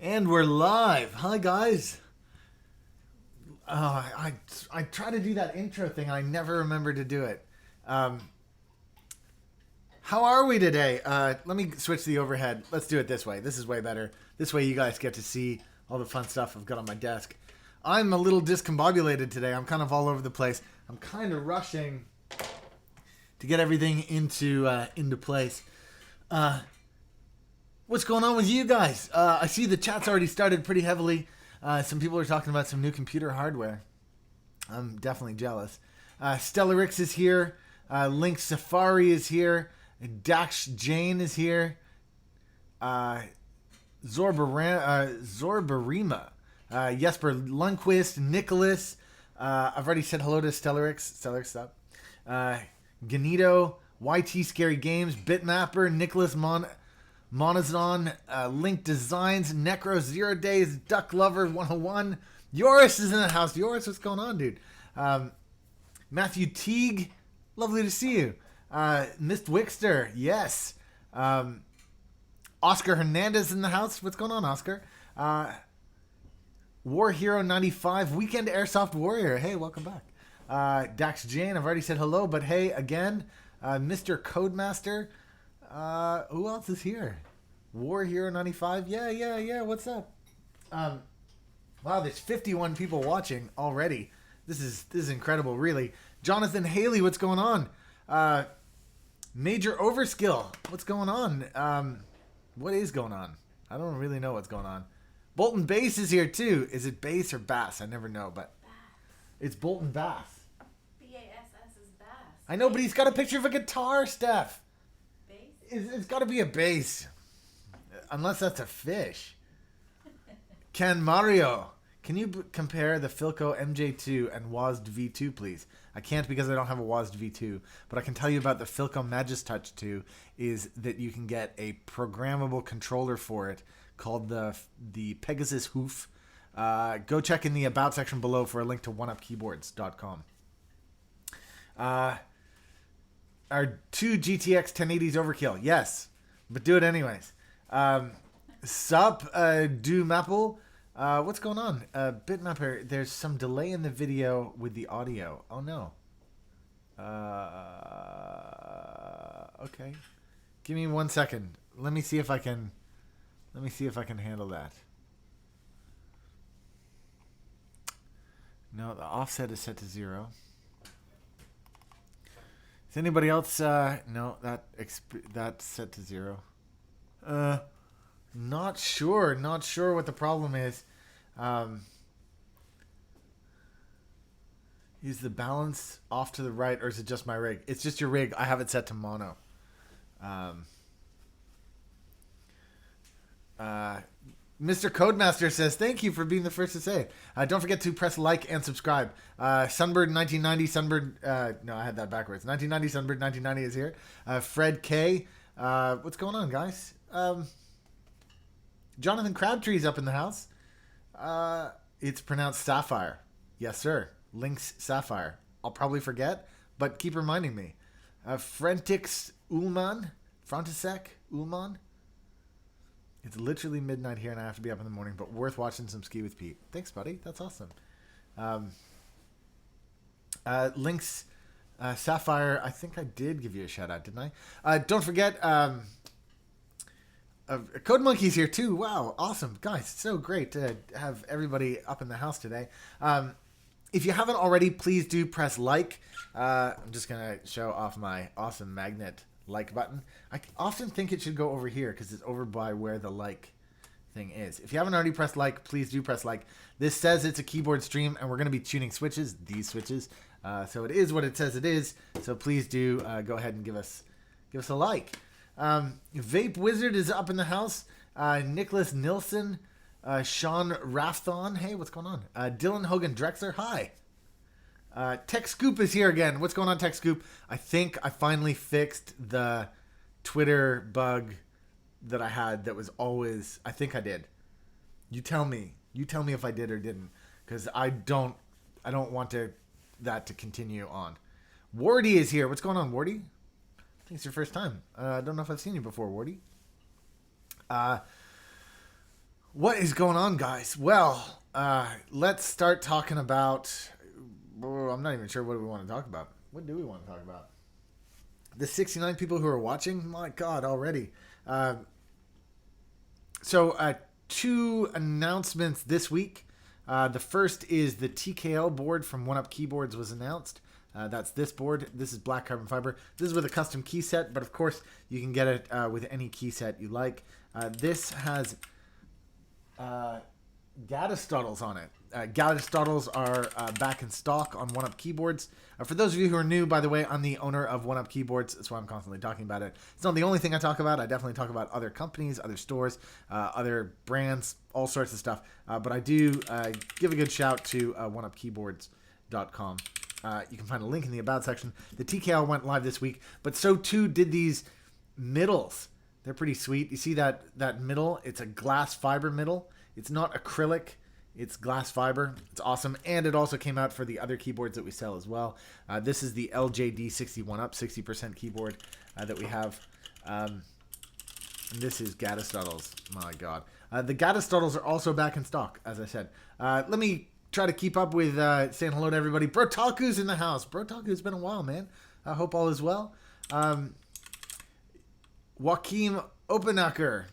And we're live. Hi, guys. I try to do that intro thing. I never remember to do it. How are we today? Let me switch the overhead. Let's do it this way. This is way better. This way you guys get to see all the fun stuff I've got on my desk. I'm a little discombobulated today. I'm kind of all over the place. I'm kind of rushing to get everything into place. What's going on with you guys? I see the chat's already started pretty heavily. Some people are talking about some new computer hardware. I'm definitely jealous. Stellarix is here. Link Safari is here. Dax Jane is here. Zorbarima. Jesper Lundquist. Nicholas. I've already said hello to Stellarix. Stellarix up. Ganito. YT Scary Games. Bitmapper. Nicholas Monazon, Link Designs, Necro 0 Days, Duck Lover 101. Yoris is in the house. Yoris, what's going on, dude? Matthew Teague, lovely to see you. Mist Wickster, yes. Oscar Hernandez in the house. What's going on, Oscar? War Hero 95, Weekend Airsoft Warrior. Hey, welcome back. Dax Jane, I've already said hello, but hey, again. Mr. Codemaster. Who else is here? War Hero 95. Yeah. What's up? Wow, there's 51 people watching already. This is incredible, really. Jonathan Haley, what's going on? Major Overskill, what's going on? What is going on? I don't really know what's going on. Bolton Bass is here too. Is it bass or bass? I never know, but Bass. It's Bolton Bass. B-A-S-S is bass. I know, but he's got a picture of a guitar, Steph. Bass? It's got to be a bass. Unless that's a fish. Ken Mario, can you compare the Philco MJ2 and WASD V2, please? I can't because I don't have a WASD V2, but I can tell you about the Philco Magistouch 2 is that you can get a programmable controller for it called the Pegasus Hoof. Go check in the About section below for a link to oneupkeyboards.com. Our two GTX 1080s overkill, yes, but do it anyways. Sup, do Maple. What's going on? Bitmapper, there's some delay in the video with the audio. Oh no. Okay. Give me 1 second. Let me see if I can handle that. No, the offset is set to 0. Is anybody else? No, that's set to 0. Not sure what the problem is. Is the balance off to the right, or is it just my rig? It's just your rig. I have it set to mono. Mr. Codemaster says, thank you for being the first to say it. Don't forget to press like and subscribe. Sunbird 1990, no, I had that backwards. 1990, Sunbird 1990 is here. Fred K. What's going on, guys? Jonathan Crabtree's up in the house. It's pronounced Sapphire. Yes, sir. Link's Sapphire. I'll probably forget, but keep reminding me. Frentix Ullman. Frontisek Ullman. It's literally midnight here and I have to be up in the morning, but worth watching some Ski with Pete. Thanks, buddy. That's awesome. Link's Sapphire, I think I did give you a shout out, didn't I? Don't forget, Code Monkey's here too. Wow, awesome. Guys, it's so great to have everybody up in the house today. If you haven't already, please do press like. I'm just going to show off my awesome magnet like button. I often think it should go over here because it's over by where the like thing is. If you haven't already pressed like, please do press like. This says it's a keyboard stream and we're going to be tuning switches, these switches. So it is what it says it is. So please do go ahead and give us a like. Vape Wizard is up in the house. Nicholas Nilsson, Sean Rathon. Hey, what's going on? Dylan Hogan Drexler. Hi. Tech Scoop is here again. What's going on, Tech Scoop? I think I finally fixed the Twitter bug that I had that was always... I think I did. You tell me. You tell me if I did or didn't. Because I don't want that to continue on. Wardy is here. What's going on, Wardy? I think it's your first time. I don't know if I've seen you before, Wardy. What is going on, guys? Well, let's start talking about. I'm not even sure what we want to talk about. What do we want to talk about? The 69 people who are watching? My God, already. So, two announcements this week. The first is the TKL board from OneUp Keyboards was announced. That's this board. This is black carbon fiber. This is with a custom key set, but of course you can get it with any key set you like. This has Gateron on it. Gateron are back in stock on OneUp Keyboards. For those of you who are new, by the way, I'm the owner of OneUp Keyboards. That's why I'm constantly talking about it. It's not the only thing I talk about. I definitely talk about other companies, other stores, other brands, all sorts of stuff. But I do give a good shout to oneupkeyboards.com. You can find a link in the About section. The TKL went live this week, but so too did these middles. They're pretty sweet. You see that middle? It's a glass fiber middle. It's not acrylic. It's glass fiber. It's awesome. And it also came out for the other keyboards that we sell as well. This is the LJD61 Up 60% keyboard that we have. And this is Gateron's. My God. The Gateron's are also back in stock, as I said. Let me try to keep up with saying hello to everybody. Brotaku's in the house. Brotaku's been a while, man. I hope all is well. Joachim Openacker.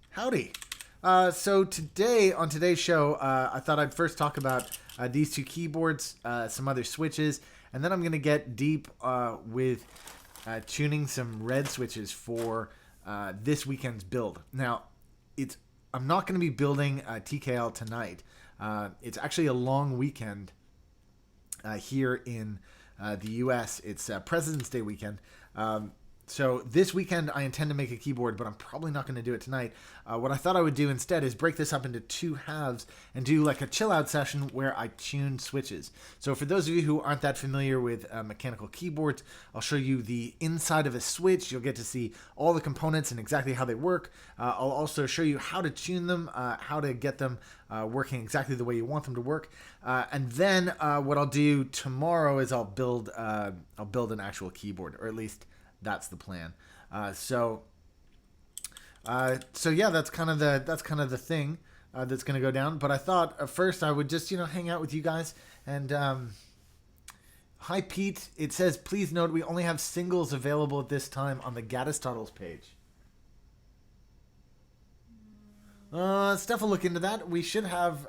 Howdy. So today, on today's show, I thought I'd first talk about these two keyboards, some other switches, and then I'm going to get deep with tuning some red switches for this weekend's build. Now, I'm not going to be building TKL tonight. It's actually a long weekend here in the U.S. It's President's Day weekend. So this weekend I intend to make a keyboard, but I'm probably not going to do it tonight. What I thought I would do instead is break this up into two halves and do like a chill out session where I tune switches. So for those of you who aren't that familiar with mechanical keyboards, I'll show you the inside of a switch. You'll get to see all the components and exactly how they work. I'll also show you how to tune them, how to get them working exactly the way you want them to work. And then what I'll do tomorrow is I'll build an actual keyboard, or at least that's the plan. So yeah, that's kind of the thing that's going to go down. But I thought first I would just hang out with you guys. And hi Pete, it says please note we only have singles available at this time on the Gateron's page. Steph will look into that. We should have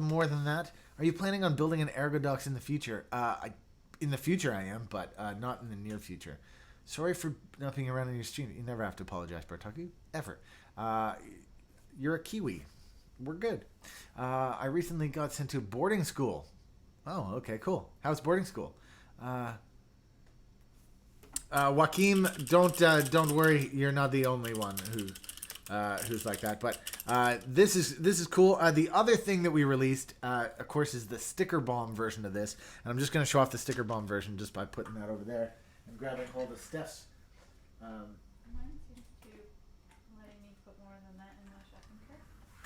more than that. Are you planning on building an Ergodox in the future? In the future I am, but not in the near future. Sorry for not being around in your stream. You never have to apologize, Bartaku. Ever. You're a Kiwi. We're good. I recently got sent to boarding school. Oh, okay, cool. How's boarding school? Joachim, don't worry. You're not the only one who's like that. But this is cool. The other thing that we released, of course, is the sticker bomb version of this. And I'm just going to show off the sticker bomb version just by putting that over there and grabbing hold of Steph's. Mine seems to letting me put more than that in my shopping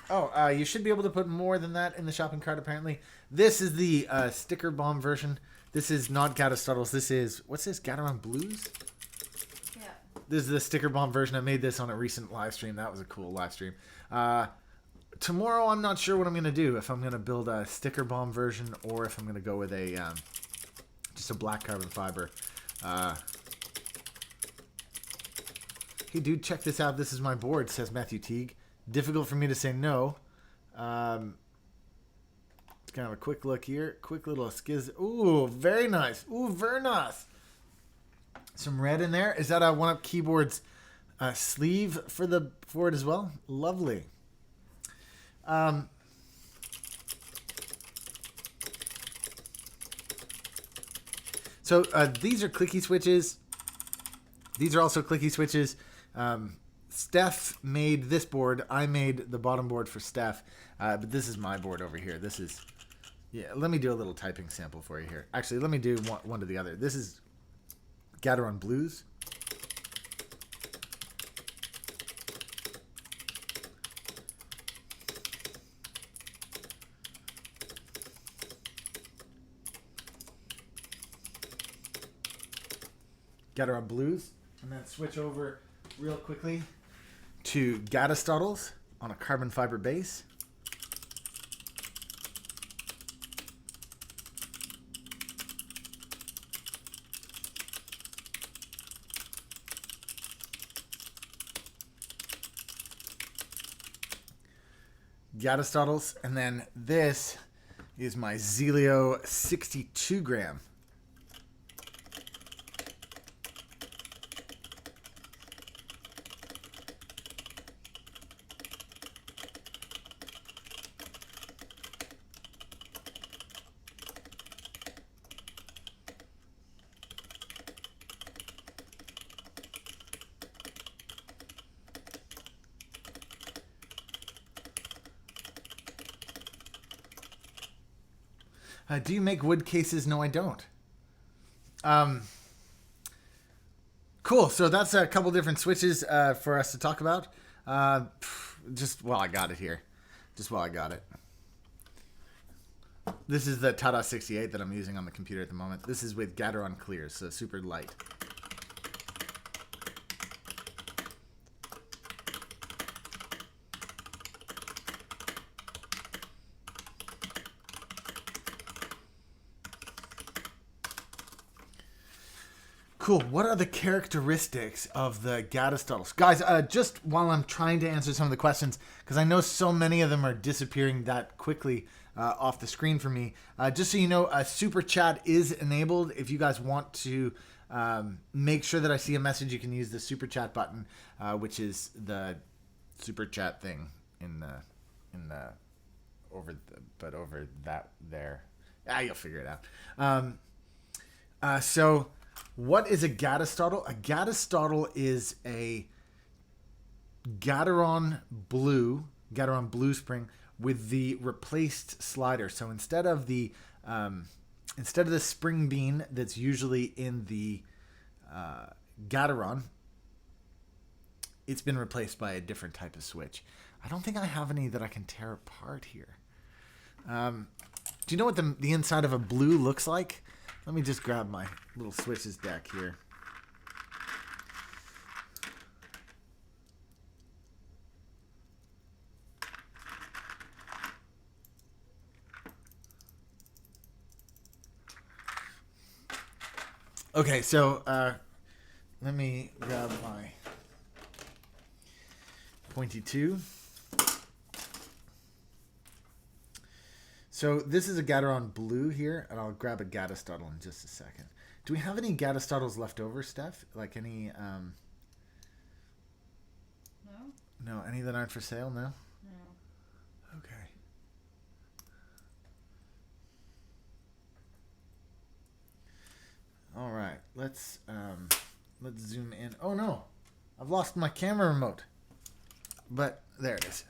cart. You should be able to put more than that in the shopping cart, apparently. This is the sticker bomb version. This is not Gateron's. This is, what's this, Gateron Blues? This is the sticker bomb version. I made this on a recent live stream. That was a cool live stream. Tomorrow, I'm not sure what I'm going to do. If I'm going to build a sticker bomb version or if I'm going to go with a just a black carbon fiber. Hey, dude, check this out. This is my board, says Matthew Teague. Difficult for me to say no. It's kind of a quick look here. Quick little skiz. Ooh, very nice. Ooh, very nice. Some red in there. Is that a OneUp Keyboards sleeve for it as well? Lovely. So these are clicky switches. These are also clicky switches. Steph made this board. I made the bottom board for Steph. But this is my board over here. This is... Yeah, let me do a little typing sample for you here. Actually, let me do one to the other. This is Gateron Blues. Gateron Blues. And then switch over real quickly 2 Gatostottles on a carbon fiber base. Gatostottles, and then this is my Zelio 62 gram. Do you make wood cases? No, I don't. Cool. So that's a couple different switches for us to talk about. Just while I got it here. Just while I got it. This is the Tada 68 that I'm using on the computer at the moment. This is with Gateron Clear, so super light. Cool. What are the characteristics of the Gatostottles? Guys, just while I'm trying to answer some of the questions, because I know so many of them are disappearing that quickly off the screen for me, just so you know, a super chat is enabled. If you guys want to make sure that I see a message, you can use the super chat button, which is the super chat thing over that there. You'll figure it out. So what is a Gatostottle? A Gatostottle is a Gateron Blue spring with the replaced slider. So instead of the spring bean that's usually in the Gateron, it's been replaced by a different type of switch. I don't think I have any that I can tear apart here. Do you know what the inside of a blue looks like? Let me just grab my little switches deck here. Okay, so let me grab my pointy 2. So this is a Gateron Blue here, and I'll grab a Gatostottle in just a second. Do we have any Gatostottles left over, Steph? Like any... No. No, any that aren't for sale? No? No. Okay. All right, let's zoom in. Oh no, I've lost my camera remote. But there it is.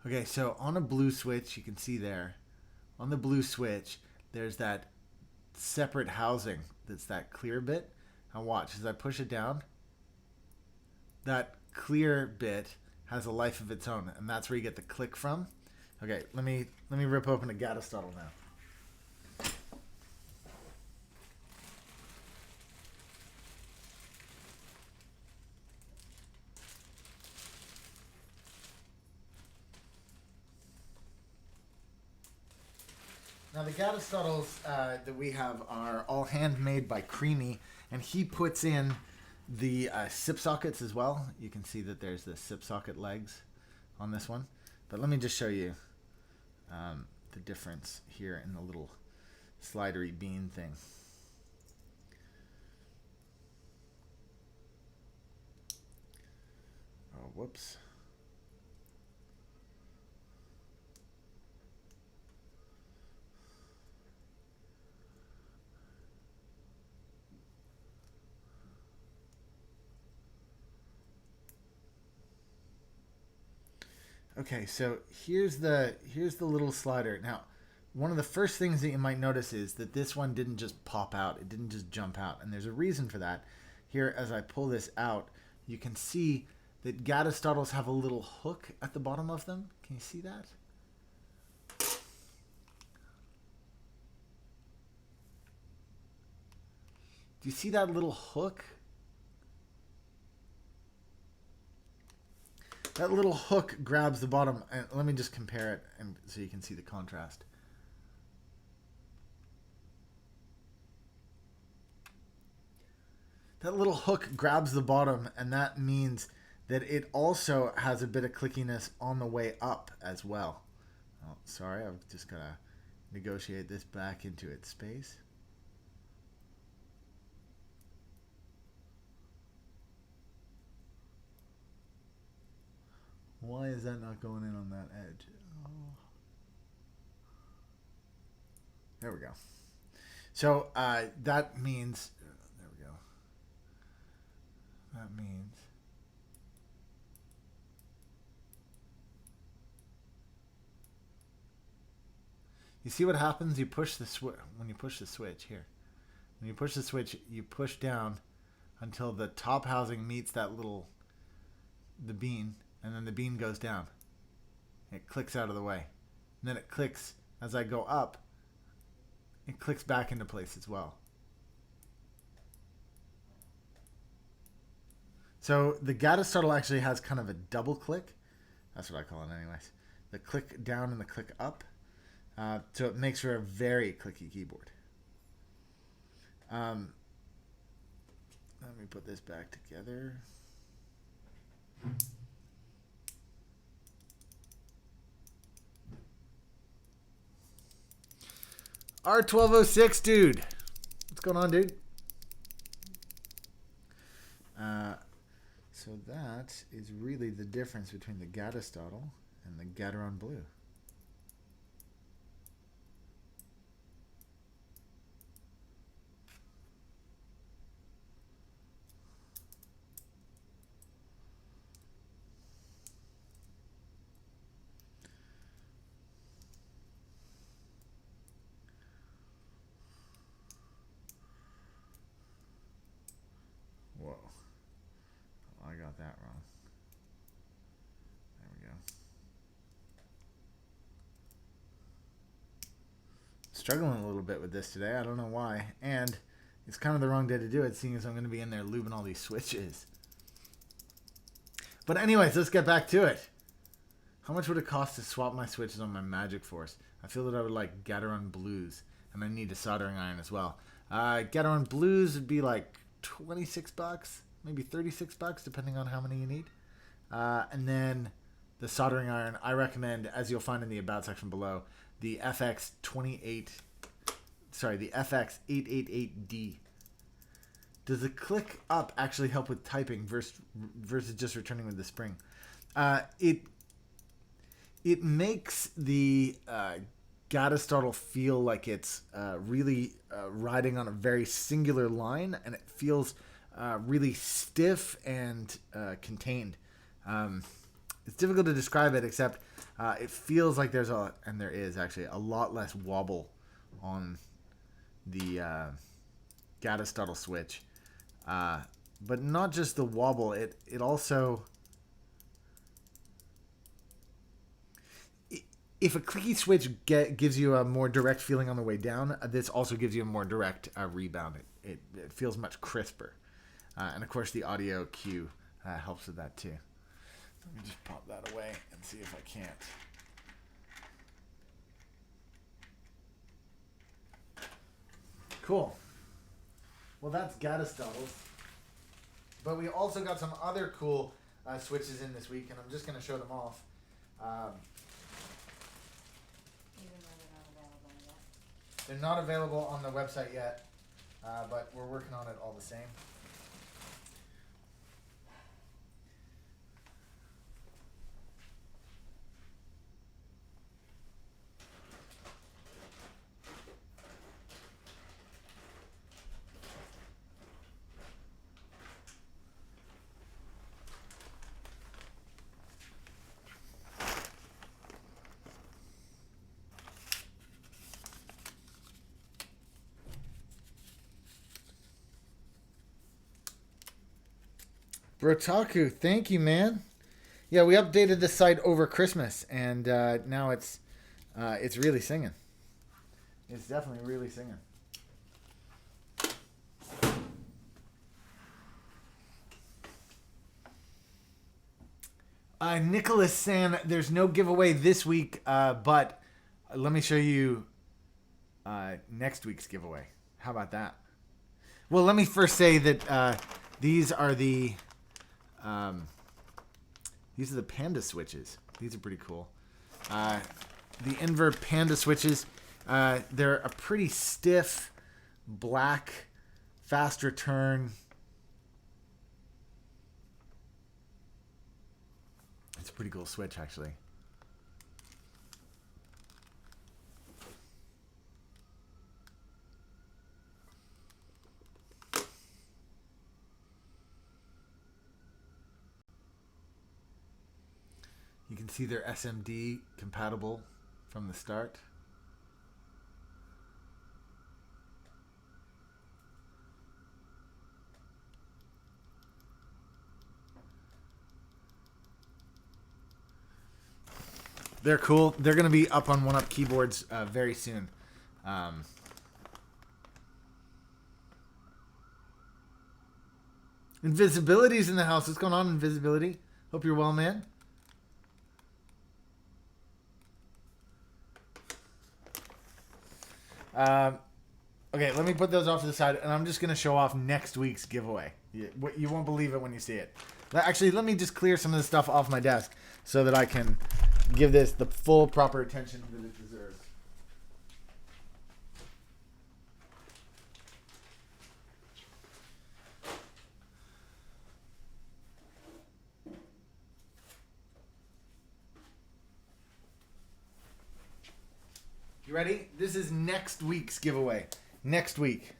Okay, so on a blue switch, you can see there, on the blue switch, there's that separate housing that's that clear bit. Now watch, as I push it down, that clear bit has a life of its own, and that's where you get the click from. Okay, let me rip open a Gatostottle now. Now the Gatostottles that we have are all handmade by Creamy, and he puts in the SIP sockets as well. You can see that there's the SIP socket legs on this one. But let me just show you the difference here in the little slidery bean thing. Oh, whoops. Okay, so here's the little slider. Now, one of the first things that you might notice is that this one didn't just pop out. It didn't just jump out. And there's a reason for that. Here, as I pull this out, you can see that Gatostottles have a little hook at the bottom of them. Can you see that? Do you see that little hook? That little hook grabs the bottom. And let me just compare it and so you can see the contrast. That little hook grabs the bottom, and that means that it also has a bit of clickiness on the way up as well. Oh, sorry, I've just got to negotiate this back into its space. Why is that not going in on that edge? Oh. There we go. So that means, there we go. That means you see what happens? You push the switch when you push the switch here. When you push the switch, you push down until the top housing meets that the bean, and then the bean goes down. It clicks out of the way. And then it clicks as I go up. It clicks back into place as well. So the Gatostottle actually has kind of a double click. That's what I call it anyways. The click down and the click up. So it makes for a very clicky keyboard. Let me put this back together. R1206, dude. What's going on, dude? So that is really the difference between the Gatostottle and the Gateron Blue. Whoa. Oh, I got that wrong. There we go. Struggling a little bit with this today. I don't know why. And it's kind of the wrong day to do it, seeing as I'm going to be in there lubing all these switches. But anyways, let's get back to it. How much would it cost to swap my switches on my Magic Force? I feel that I would like Gateron Blues. And I need a soldering iron as well. Gateron Blues would be like $26, maybe $36, depending on how many you need. And then the soldering iron, I recommend, as you'll find in the about section below, the FX888D. Does the click up actually help with typing versus just returning with the spring? It makes the Gatostottle feel like it's really riding on a very singular line, and it feels really stiff and contained. It's difficult to describe it, except it feels like there is actually a lot less wobble on the Gatostottle switch. But not just the wobble, it also... If a clicky switch gives you a more direct feeling on the way down, this also gives you a more direct rebound. It feels much crisper. And of course the audio cue helps with that too. Let me just pop that away and see if I can't. Cool. Well, that's Gatostottles. But we also got some other cool switches in this week, and I'm just going to show them off. They're not available on the website yet, but we're working on it all the same. Brotaku, thank you, man. Yeah, we updated the site over Christmas, and now it's really singing. It's definitely really singing. Nicholas saying there's no giveaway this week, but let me show you next week's giveaway. How about that? Well, let me first say that these are the Panda switches. These are pretty cool. The invert Panda switches. They're a pretty stiff, black, fast return. It's a pretty cool switch, actually. You can see they're SMD compatible from the start. They're cool. They're going to be up on 1UP keyboards very soon. Invisibility's in the house. What's going on, Invisibility? Hope you're well, man. Okay, let me put those off to the side, and I'm just going to show off next week's giveaway. You won't believe it when you see it. Actually, let me just clear some of the stuff off my desk so that I can give this the full proper attention that it deserves. You ready? This is next week's giveaway. Next week.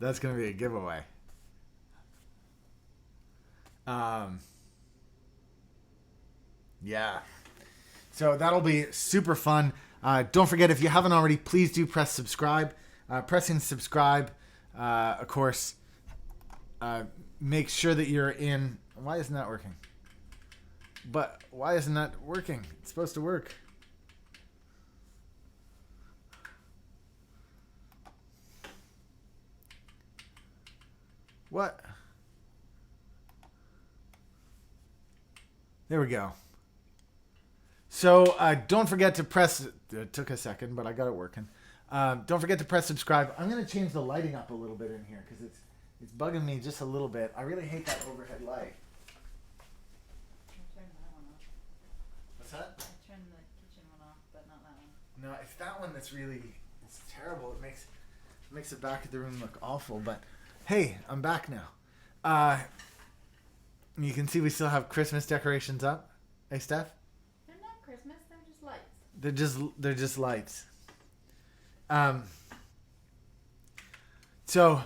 That's going to be a giveaway. Yeah. So that'll be super fun. Don't forget, if you haven't already, please do press subscribe. Pressing subscribe, of course, make sure that you're in. Why isn't that working? But why isn't that working? It's supposed to work. What? There we go. So don't forget to press. It took a second, but I got it working. Don't forget to press subscribe. I'm going to change the lighting up a little bit in here because it's bugging me just a little bit. I really hate that overhead light. I turned that one off. What's that? I turned the kitchen one off, but not that one. No, it's that one that's really terrible. It makes the back of the room look awful. But hey, I'm back now. You can see we still have Christmas decorations up. Hey, Steph. They're not Christmas. They're just lights. They're just lights. So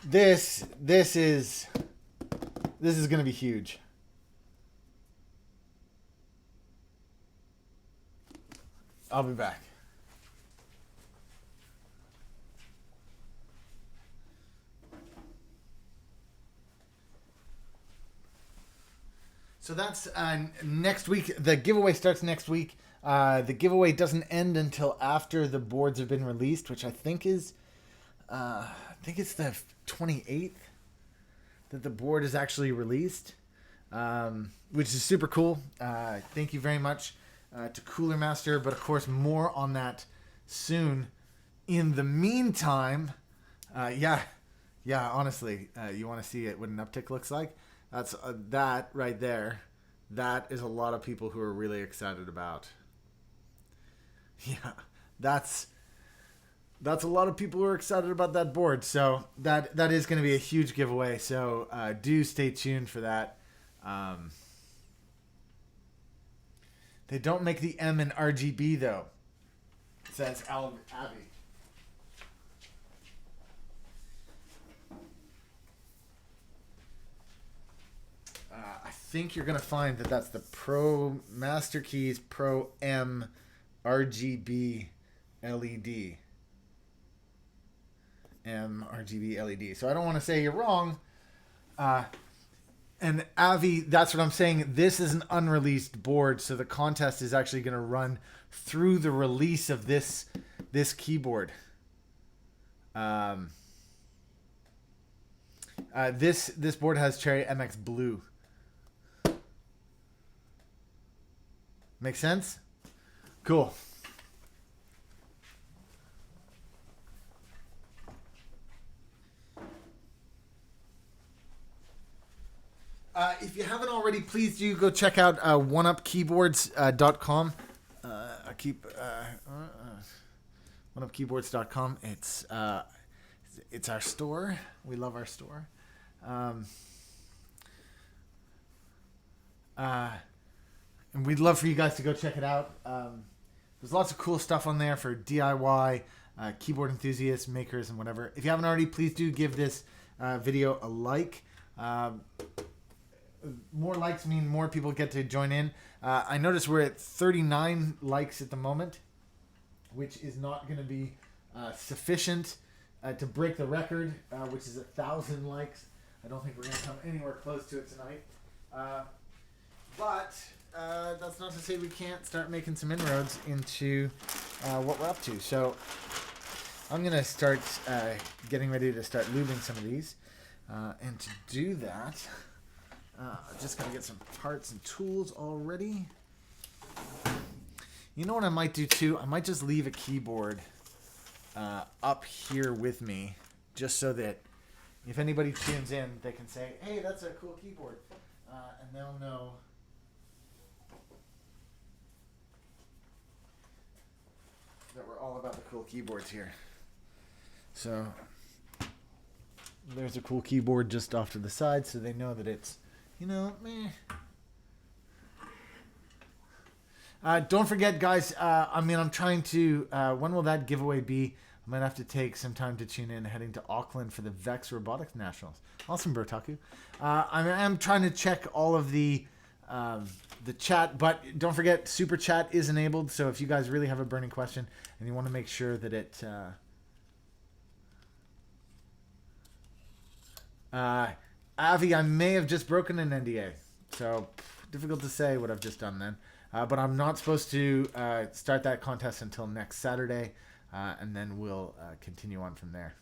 this is going to be huge. I'll be back. So that's next week. The giveaway starts next week. The giveaway doesn't end until after the boards have been released, which I think is, it's the 28th that the board is actually released, which is super cool. Thank you very much to Cooler Master, but of course more on that soon. In the meantime, honestly, you want to see what an uptick looks like? That's that right there. That is a lot of people who are really excited about. Yeah, that's a lot of people who are excited about that board. So that is going to be a huge giveaway. So do stay tuned for that. They don't make the M in RGB though, says Abby. I think you're going to find that that's the Pro Master Keys Pro M RGB LED. RGB LED. So I don't want to say you're wrong. And Avi, that's what I'm saying. This is an unreleased board, so the contest is actually going to run through the release of this keyboard. This board has Cherry MX Blue. Make sense? Cool. If you haven't already, please do go check out oneupkeyboards.com. I keep oneupkeyboards.com. It's our store. We love our store. And we'd love for you guys to go check it out. There's lots of cool stuff on there for DIY, keyboard enthusiasts, makers, and whatever. If you haven't already, please do give this video a like. More likes mean more people get to join in. I notice we're at 39 likes at the moment, which is not going to be sufficient to break the record, which is 1,000 likes. I don't think we're going to come anywhere close to it tonight. But that's not to say we can't start making some inroads into what we're up to. So I'm going to start getting ready to start lubing some of these. And to do that, I'm just going to get some parts and tools all ready. You know what I might do too? I might just leave a keyboard up here with me, just so that if anybody tunes in, they can say, hey, that's a cool keyboard. And they'll know that we're all about the cool keyboards here. So there's a cool keyboard just off to the side, so they know that it's, meh. Don't forget, guys, I'm trying to, when will that giveaway be? I might have to take some time to tune in, heading to Auckland for the Vex Robotics Nationals. Awesome, Brotaku. I'm trying to check all of the chat, but don't forget, Super Chat is enabled, so if you guys really have a burning question and you want to make sure that it... Avi, I may have just broken an NDA, so difficult to say what I've just done then. But I'm not supposed to start that contest until next Saturday, and then we'll continue on from there.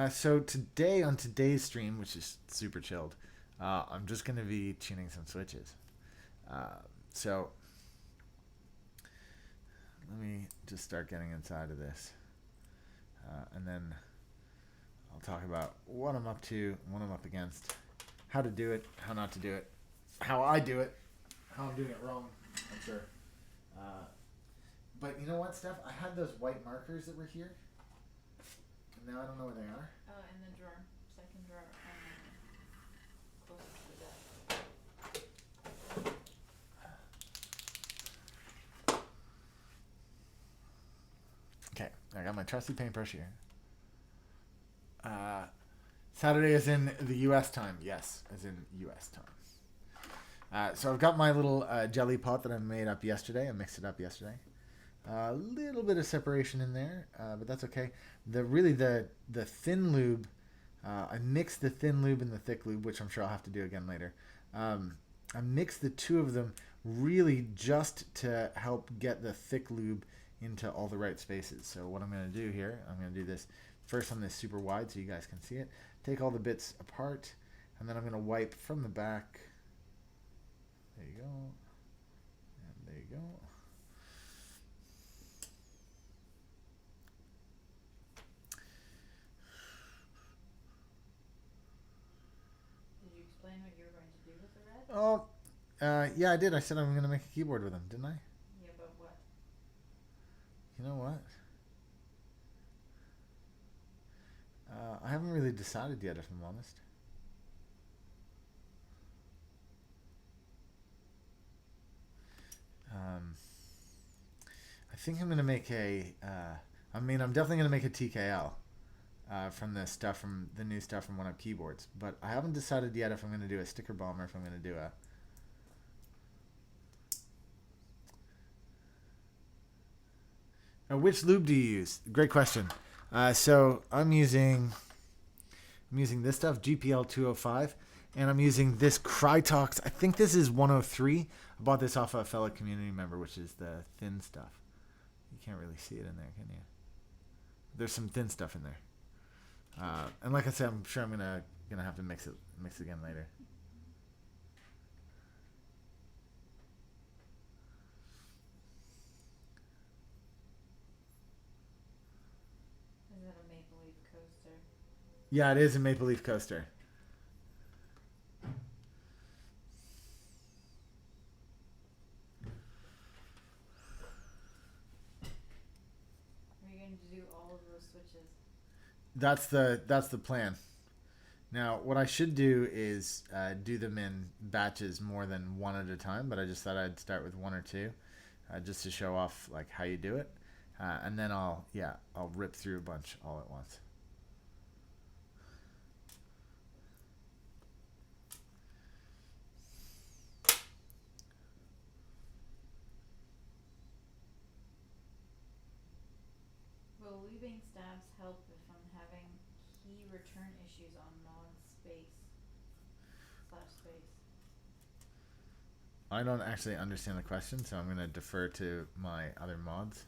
So today, on today's stream, which is super chilled, I'm just going to be tuning some switches. So let me just start getting inside of this, and then I'll talk about what I'm up to, what I'm up against, how to do it, how not to do it, how I do it, how I'm doing it wrong, I'm sure. But you know what, Steph? I had those white markers that were here, and now I don't know where they are. Oh, in the drawer. Second drawer. Closest to the desk. Okay, I got my trusty paintbrush here. Saturday is in the U.S. time. Yes, as in U.S. time. So I've got my little jelly pot that I made up yesterday. I mixed it up yesterday. A little bit of separation in there, but that's okay. The thin lube, I mixed the thin lube and the thick lube, which I'm sure I'll have to do again later. I mixed the two of them really just to help get the thick lube into all the right spaces. So what I'm going to do here, I'm going to do this first on this super wide so you guys can see it. Take all the bits apart, and then I'm going to wipe from the back. There you go. And there you go. Did you explain what you were going to do with the red? Oh, yeah, I did. I said I'm going to make a keyboard with them, didn't I? Yeah, but what? You know what? I haven't really decided yet, if I'm honest. I think I'm going to make a... I'm definitely going to make a TKL. from the new stuff from One Up Keyboards. But I haven't decided yet if I'm going to do a sticker bomb or if I'm going to do which lube do you use? Great question. So I'm using this stuff, GPL 205, and I'm using this Crytox. I think this is 103. I bought this off a fellow community member, which is the thin stuff. You can't really see it in there, can you? There's some thin stuff in there. And like I said, I'm sure I'm gonna have to mix it again later. Is that a Maple Leaf coaster? Yeah, it is a Maple Leaf coaster. Are you going to do all of those switches? That's the plan. Now, what I should do is do them in batches more than one at a time, but I just thought I'd start with one or two, just to show off like how you do it, and then I'll rip through a bunch all at once. Will lubing stabs help if I'm having key return issues on mod space? I don't actually understand the question, so I'm going to defer to my other mods.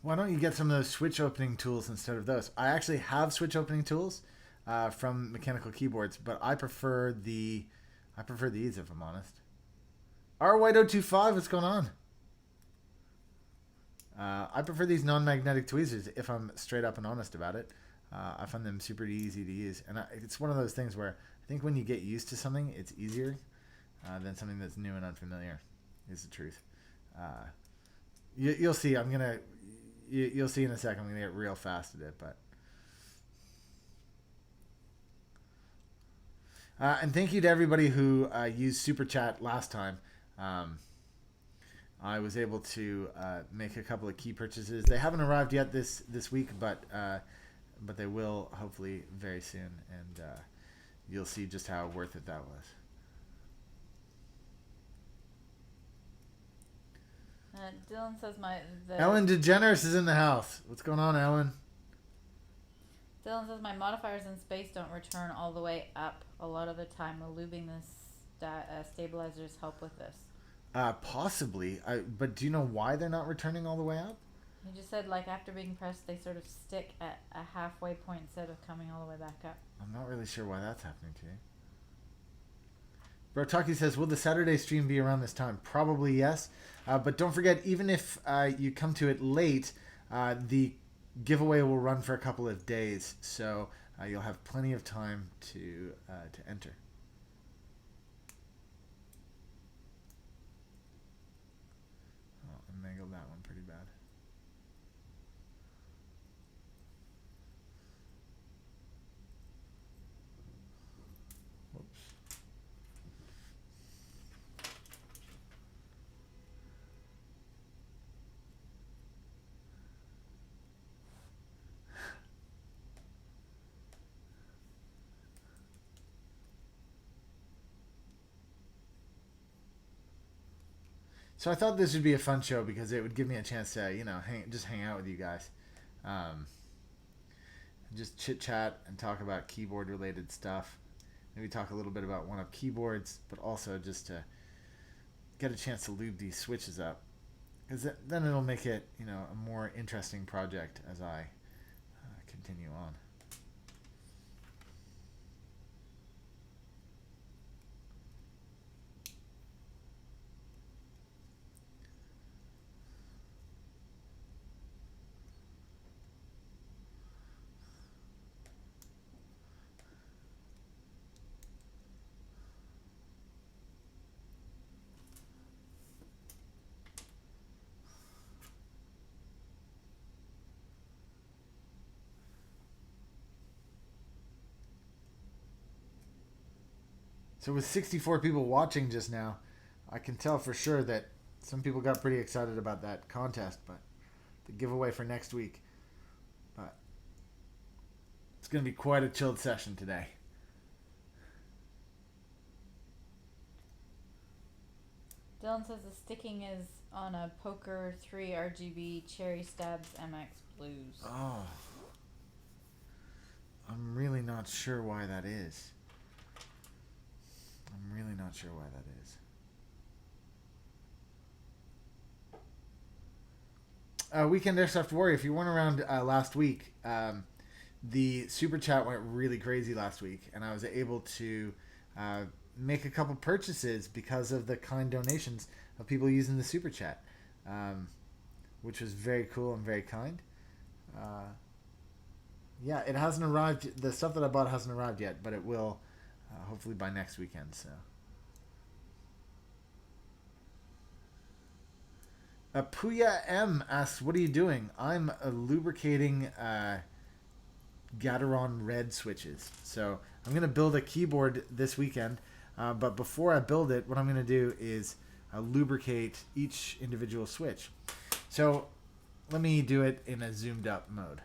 Why don't you get some of those switch opening tools instead of those? I actually have switch opening tools from mechanical keyboards, but I prefer these if I'm honest. R White025, what's going on? I prefer these non-magnetic tweezers if I'm straight up and honest about it. I find them super easy to use, and it's one of those things where I think when you get used to something, it's easier than something that's new and unfamiliar. Is the truth. You'll see. You'll see in a second. I'm gonna get real fast at it, but. And thank you to everybody who used Super Chat last time. I was able to make a couple of key purchases. They haven't arrived yet this week, but they will hopefully very soon, and you'll see just how worth it that was. Dylan says Ellen DeGeneres is in the house. What's going on, Ellen? Dylan says my modifiers in space don't return all the way up a lot of the time. Will lubing the stabilizers help with this? Possibly. But do you know why they're not returning all the way up? He just said like after being pressed, they sort of stick at a halfway point instead of coming all the way back up. I'm not really sure why that's happening to you. Brotaki says, will the Saturday stream be around this time? Probably yes. But don't forget, even if you come to it late, the giveaway will run for a couple of days. So you'll have plenty of time to enter. Oh, I mangled that one pretty bad. So I thought this would be a fun show because it would give me a chance to, hang out with you guys. Just chit chat and talk about keyboard related stuff. Maybe talk a little bit about One Up Keyboards, but also just to get a chance to lube these switches up. Because then it'll make it, a more interesting project as I continue on. So with 64 people watching just now, I can tell for sure that some people got pretty excited about that contest, but the giveaway for next week. But it's going to be quite a chilled session today. Dylan says the sticking is on a Poker 3 RGB Cherry Stabs MX Blues. Oh. I'm really not sure why that is. Weekend Airsoft Warrior, if you weren't around last week, the super chat went really crazy last week, and I was able to make a couple purchases because of the kind donations of people using the super chat, which was very cool and very kind. Yeah, it hasn't arrived. The stuff that I bought hasn't arrived yet, but it will hopefully by next weekend. So, Puya M asks, "What are you doing?" I'm lubricating Gateron Red Switches. So I'm gonna build a keyboard this weekend. But before I build it, what I'm gonna do is lubricate each individual switch. So let me do it in a zoomed up mode.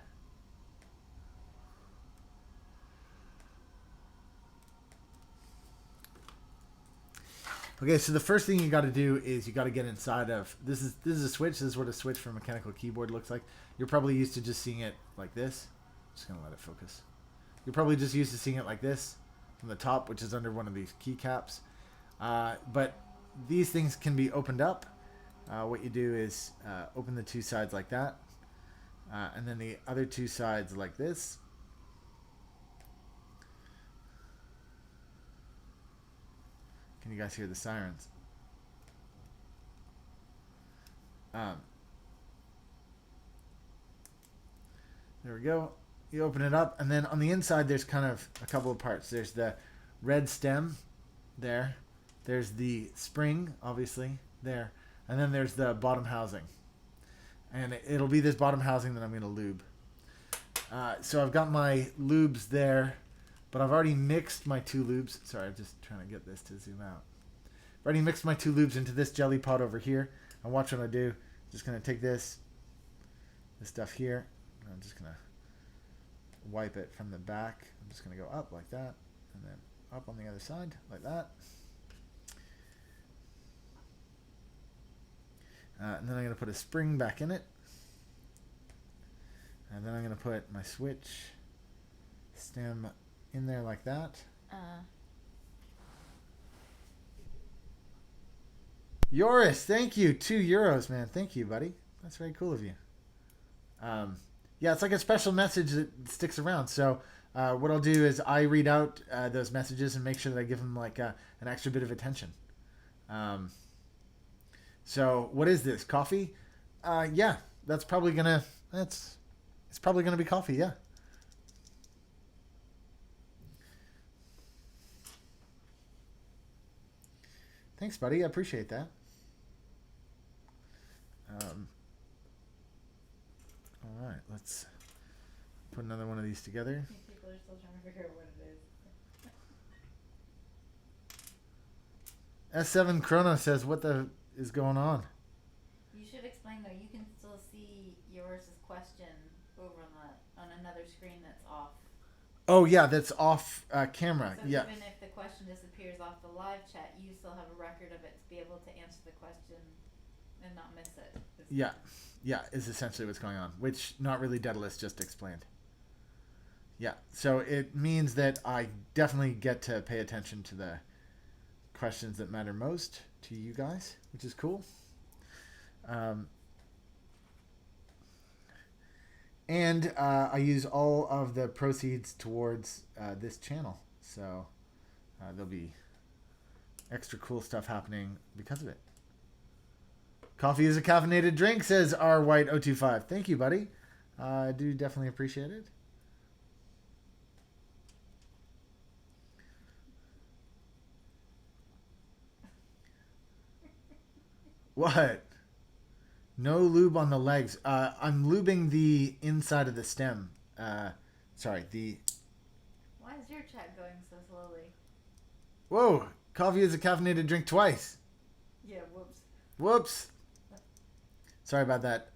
Okay, so the first thing you got to do is you got to get inside of this is a switch. This is what a switch for a mechanical keyboard looks like. You're probably used to just seeing it like this. Just gonna let it focus. You're probably just used to seeing it like this from the top, which is under one of these keycaps. But these things can be opened up. What you do is open the two sides like that, and then the other two sides like this. Can you guys hear the sirens? There we go. You open it up, and then on the inside there's kind of a couple of parts. There's the red stem there. There's the spring, obviously, there. And then there's the bottom housing. And it'll be this bottom housing that I'm going to lube. So I've got my lubes there, but I've already mixed my two lubes. Sorry, I'm just trying to get this to zoom out. I've already mixed my two lubes into this jelly pot over here. And watch what I do. Just going to take this stuff here. And I'm just going to wipe it from the back. I'm just going to go up like that. And then up on the other side like that. And then I'm going to put a spring back in it. And then I'm going to put my switch stem in there like that. Yoris, thank you. €2, man. Thank you, buddy. That's very cool of you. Yeah, it's like a special message that sticks around. So what I'll do is I read out those messages and make sure that I give them like an extra bit of attention. So what is this? Coffee? Yeah, it's probably gonna be coffee. Yeah. Thanks, buddy. I appreciate that. All right, let's put another one of these together. People are still trying to figure out what it is. S7 Chrono says, "What the is going on?" You should explain though. You can still see yours question over on another screen that's off. Oh yeah, that's off camera. So yeah. Even if the question disappears off the live chat, you still have a record of it to be able to answer the question and not miss it. Yeah, is essentially what's going on, which not really Daedalus just explained. Yeah, so it means that I definitely get to pay attention to the questions that matter most to you guys, which is cool. And I use all of the proceeds towards this channel, so there'll be extra cool stuff happening because of it. Coffee is a caffeinated drink, says R White 025. Thank you, buddy. I do definitely appreciate it. What? No lube on the legs. I'm lubing the inside of the stem. Sorry, the... Why is your chat going so slowly? Whoa! Coffee is a caffeinated drink twice. Yeah, whoops. Whoops. Sorry about that.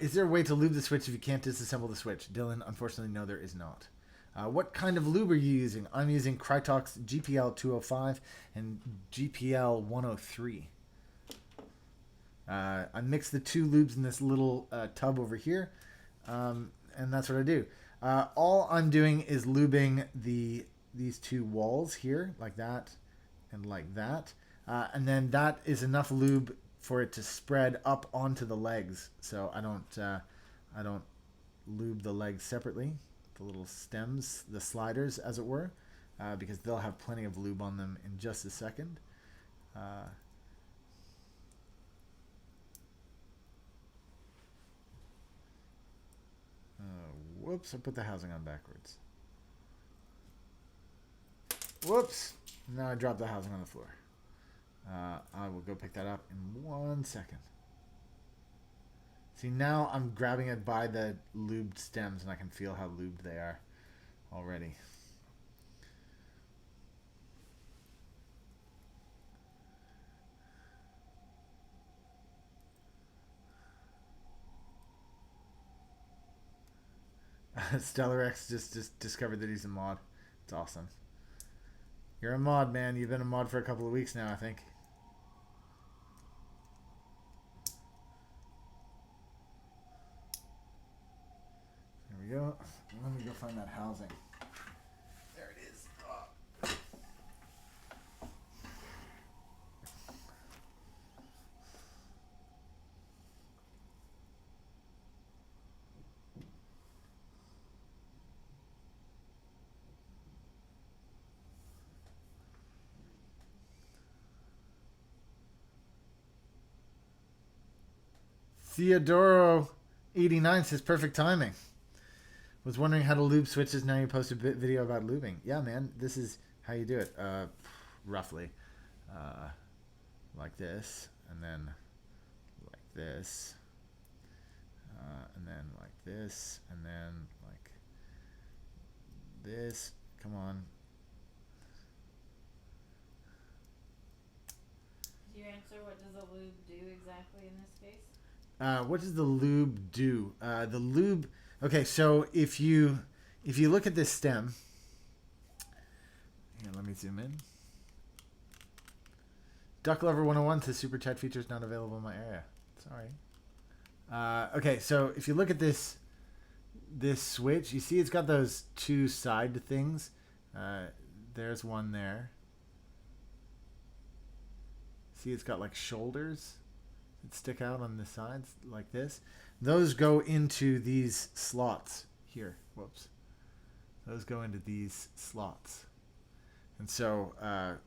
Is there a way to lube the switch if you can't disassemble the switch? Dylan, unfortunately, no, there is not. What kind of lube are you using? I'm using Krytox GPL 205 and GPL 103. I mix the two lubes in this little tub over here, and that's what I do. All I'm doing is lubing these two walls here, like that and like that. And then that is enough lube for it to spread up onto the legs. So I don't lube the legs separately, the little stems, the sliders, as it were, because they'll have plenty of lube on them in just a second. Whoops, I put the housing on backwards. Whoops, now I dropped the housing on the floor. I will go pick that up in 1 second. See, now I'm grabbing it by the lubed stems and I can feel how lubed they are already. Stellar X just discovered that he's a mod. It's awesome. You're a mod, man. You've been a mod for a couple of weeks now, I think. There we go. Let me go find that housing. There it is. Oh. Theodoro89 says perfect timing. Was wondering how to lube switches. Now you post a video about lubing. Yeah, man, this is how you do it. Roughly, like this, and then like this, and then like this, and then like this. Come on. Did you answer what does a lube do exactly in this case? What does the lube do? The lube. Okay, so if you look at this stem, here, let me zoom in. Duck Lover 101 says super chat features not available in my area. Sorry. Okay, so if you look at this switch, you see it's got those two side things. There's one there. See, it's got like shoulders that stick out on the sides like this. Those go into these slots here. Whoops. Those go into these slots. And so, can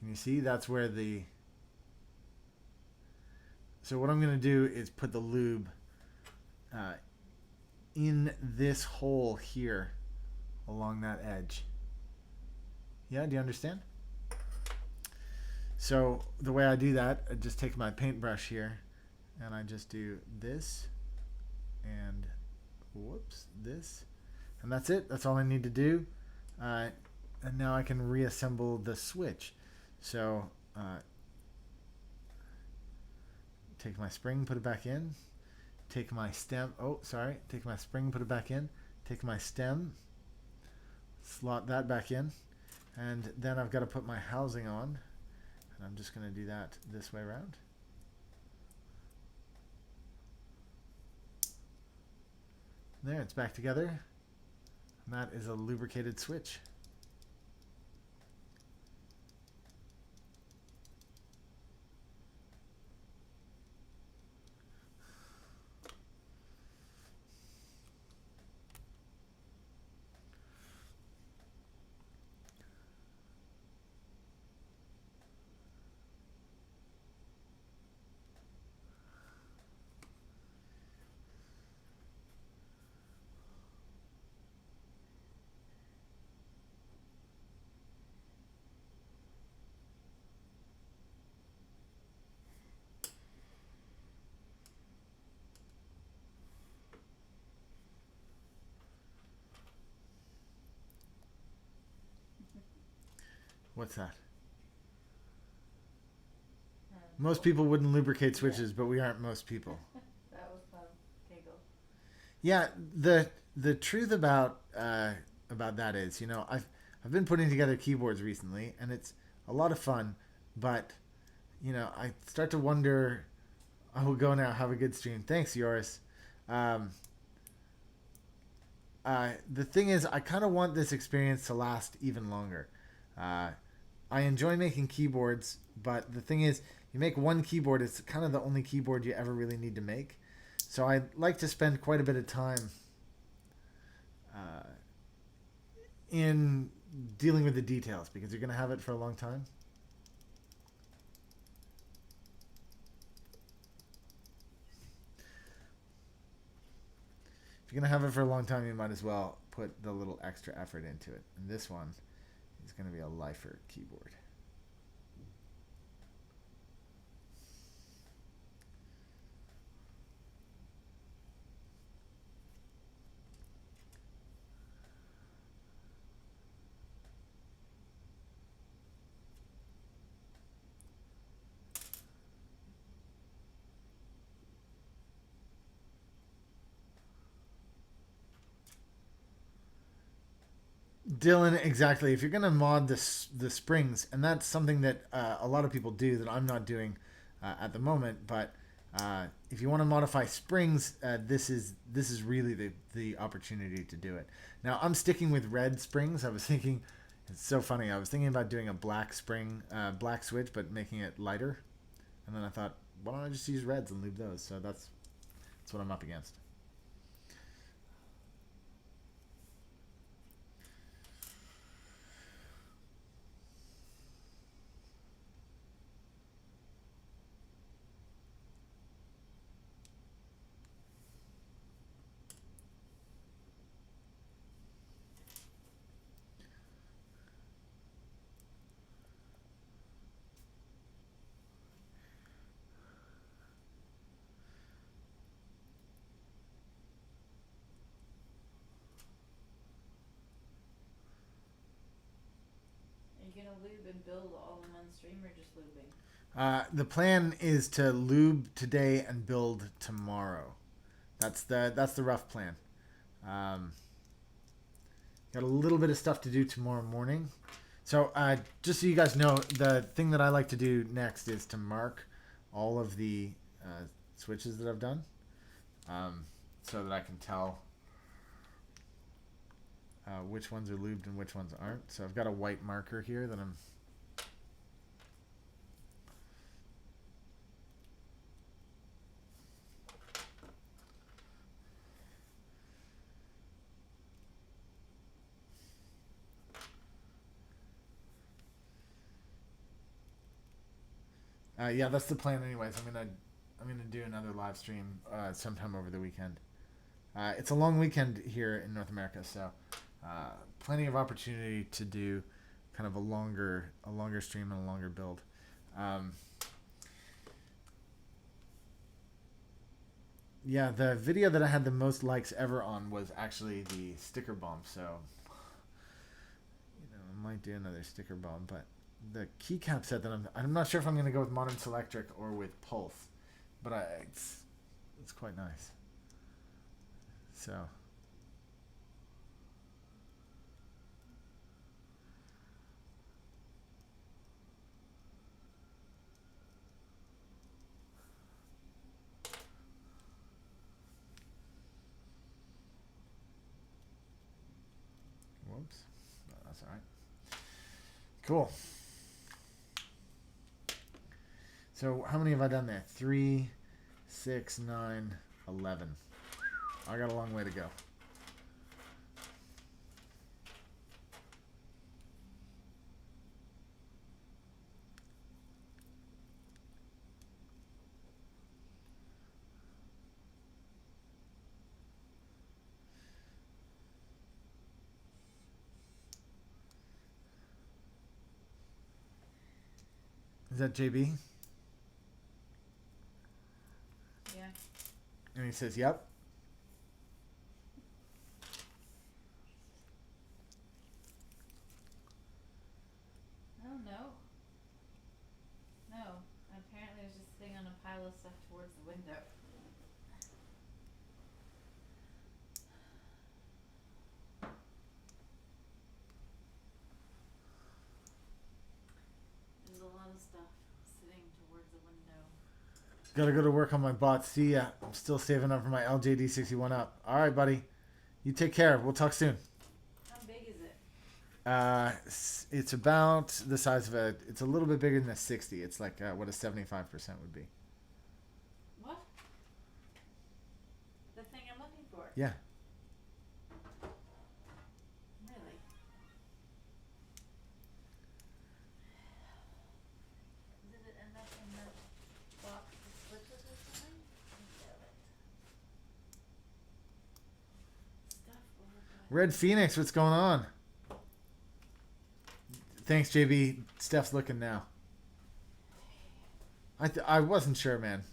you see? That's where the... So what I'm going to do is put the lube in this hole here along that edge. Yeah, do you understand? So the way I do that, I just take my paintbrush here and I just do this and whoops, this. And that's it. That's all I need to do. And now I can reassemble the switch. So take my spring, put it back in. Take my stem. Oh, sorry. Take my spring, put it back in. Take my stem, slot that back in. And then I've got to put my housing on. And I'm just going to do that this way around. There, it's back together. And that is a lubricated switch. What's that? Most people wouldn't lubricate switches, but we aren't most people. That was fun. Giggle. Yeah, the truth about that is, you know, I've been putting together keyboards recently, and it's a lot of fun, but you know, I start to wonder. I will go now. Have a good stream. Thanks, Yoris. The thing is, I kind of want this experience to last even longer. I enjoy making keyboards, but the thing is, you make one keyboard, it's kind of the only keyboard you ever really need to make. So I like to spend quite a bit of time in dealing with the details, because you're going to have it for a long time. If you're going to have it for a long time, you might as well put the little extra effort into it. And this one is going to be a lifer keyboard. Dylan, exactly. If you're going to mod the springs, and that's something that a lot of people do that I'm not doing at the moment, but if you want to modify springs, this is really the opportunity to do it. Now, I'm sticking with red springs. I was thinking, it's so funny, I was thinking about doing a black spring, black switch, but making it lighter. And then I thought, why don't I just use reds and lube those? So that's what I'm up against. Are you gonna lube and build all in one stream, or just lubing? The plan is to lube today and build tomorrow. That's the rough plan. Got a little bit of stuff to do tomorrow morning. So just so you guys know, the thing that I like to do next is to mark all of the switches that I've done, so that I can tell which ones are lubed and which ones aren't. So I've got a white marker here that I'm... yeah, that's the plan anyways. I'm gonna do another live stream sometime over the weekend. It's a long weekend here in North America, so plenty of opportunity to do kind of a longer stream and a longer build. Yeah, the video that I had the most likes ever on was actually the sticker bomb. So, you know, I might do another sticker bomb, but the keycap set that I'm not sure if I'm going to go with Modern Selectric or with Pulse, but it's quite nice. So. Whoops. No, that's all right. Cool. So how many have I done there? 3, 6, 9, 11. I got a long way to go. Is that JB? Yeah. And he says, yep. I don't the stuff towards the window. There's a lot of stuff sitting towards the window. Gotta go to work on my bots. See ya. I'm still saving up for my LJD61 up. All right, buddy. You take care. We'll talk soon. How big is it? It's about the size of a. It's a little bit bigger than a 60. It's like what a 75% would be. What? The thing I'm looking for. Yeah. Really? Did it end up in the box of switches or something? Damn it. Stuff over by Red Phoenix, what's going on? Thanks, JB. Steph's looking now. I wasn't sure, man.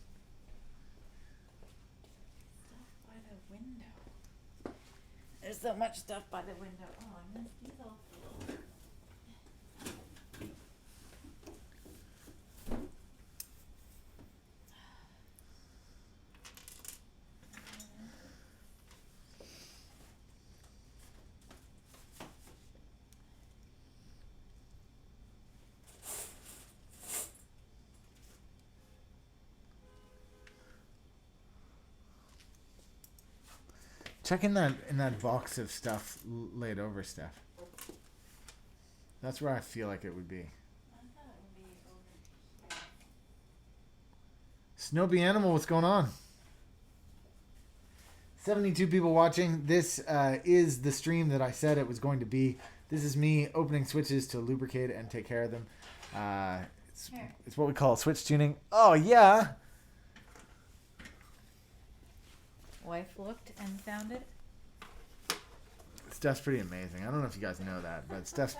stuff by the window. There's so much stuff by the window. Oh, I missed these all. Check in that box of stuff laid over, Steph. That's where I feel like it would be. I thought it would be over here. Snowbee Animal, what's going on? 72 people watching. This is the stream that I said it was going to be. This is me opening switches to lubricate and take care of them. It's what we call switch tuning. Oh, yeah. Wife looked and found it. Steph's pretty amazing. I don't know if you guys know that, but she's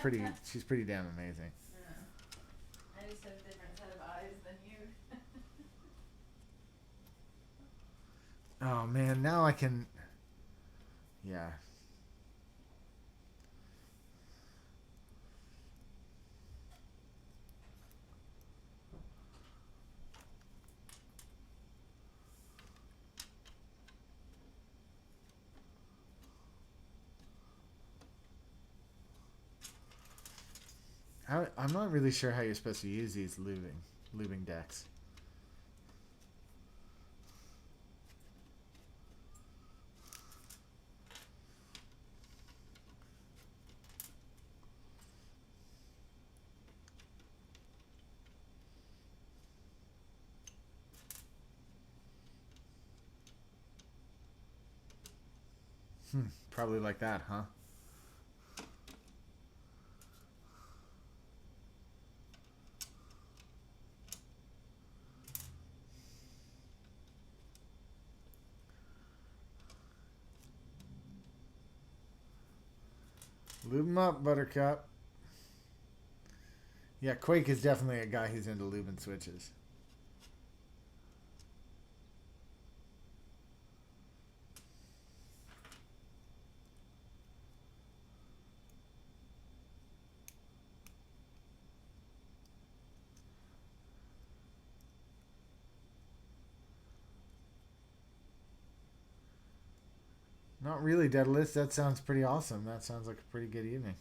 pretty damn amazing. Yeah. I just have a different set of eyes than you. Oh, man. Now I can... Yeah. I'm not really sure how you're supposed to use these lubing decks. Probably like that, huh? Lube him up, Buttercup. Yeah, Quake is definitely a guy who's into lubing switches. Not really, Daedalus. That sounds pretty awesome. That sounds like a pretty good evening.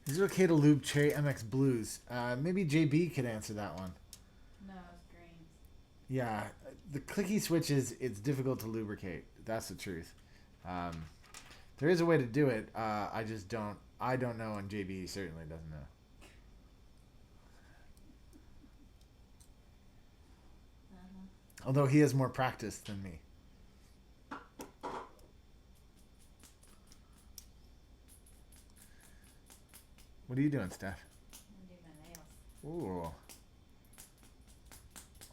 Is it okay to lube Cherry MX Blues? Maybe JB could answer that one. No, it's greens. Yeah, the clicky switches, it's difficult to lubricate. That's the truth. There is a way to do it. I don't know, and JB certainly doesn't know. Although he has more practice than me. What are you doing, Steph? I'm doing my nails. Ooh.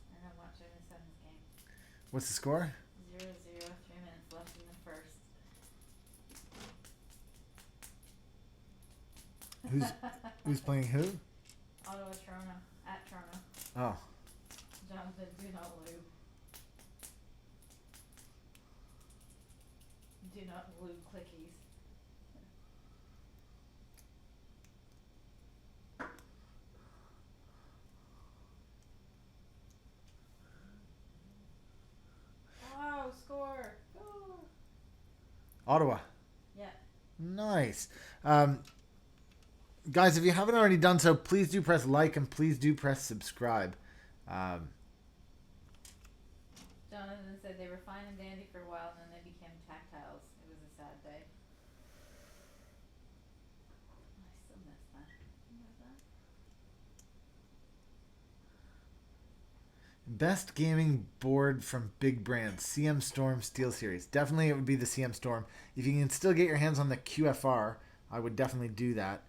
And I'm watching my son's game. What's the score? 0-0, 3 minutes left in the first. Who's playing who? Ottawa, Toronto. At Toronto. Oh. Jonathan, do not lube. Do not lube clickies. Wow, score! Go! Ottawa. Yeah. Nice. Guys, if you haven't already done so, please do press like and please do press subscribe. Jonathan said they were fine and dandy for a while and then they became tactiles. It was a sad day. I still miss that. You miss that? Best gaming board from big brands. CM Storm Steel Series. Definitely it would be the CM Storm. If you can still get your hands on the QFR, I would definitely do that.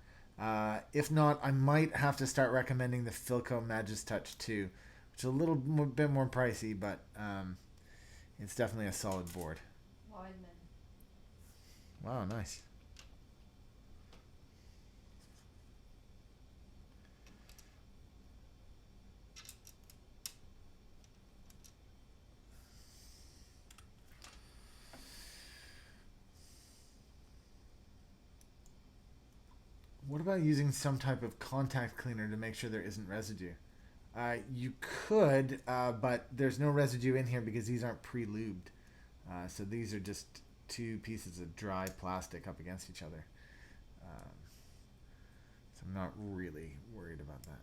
If not, I might have to start recommending the Philco Magis Touch 2, which is a little bit more pricey, but it's definitely a solid board. Weidman. Wow, nice. What about using some type of contact cleaner to make sure there isn't residue? You could, but there's no residue in here because these aren't pre-lubed. So these are just two pieces of dry plastic up against each other. So I'm not really worried about that.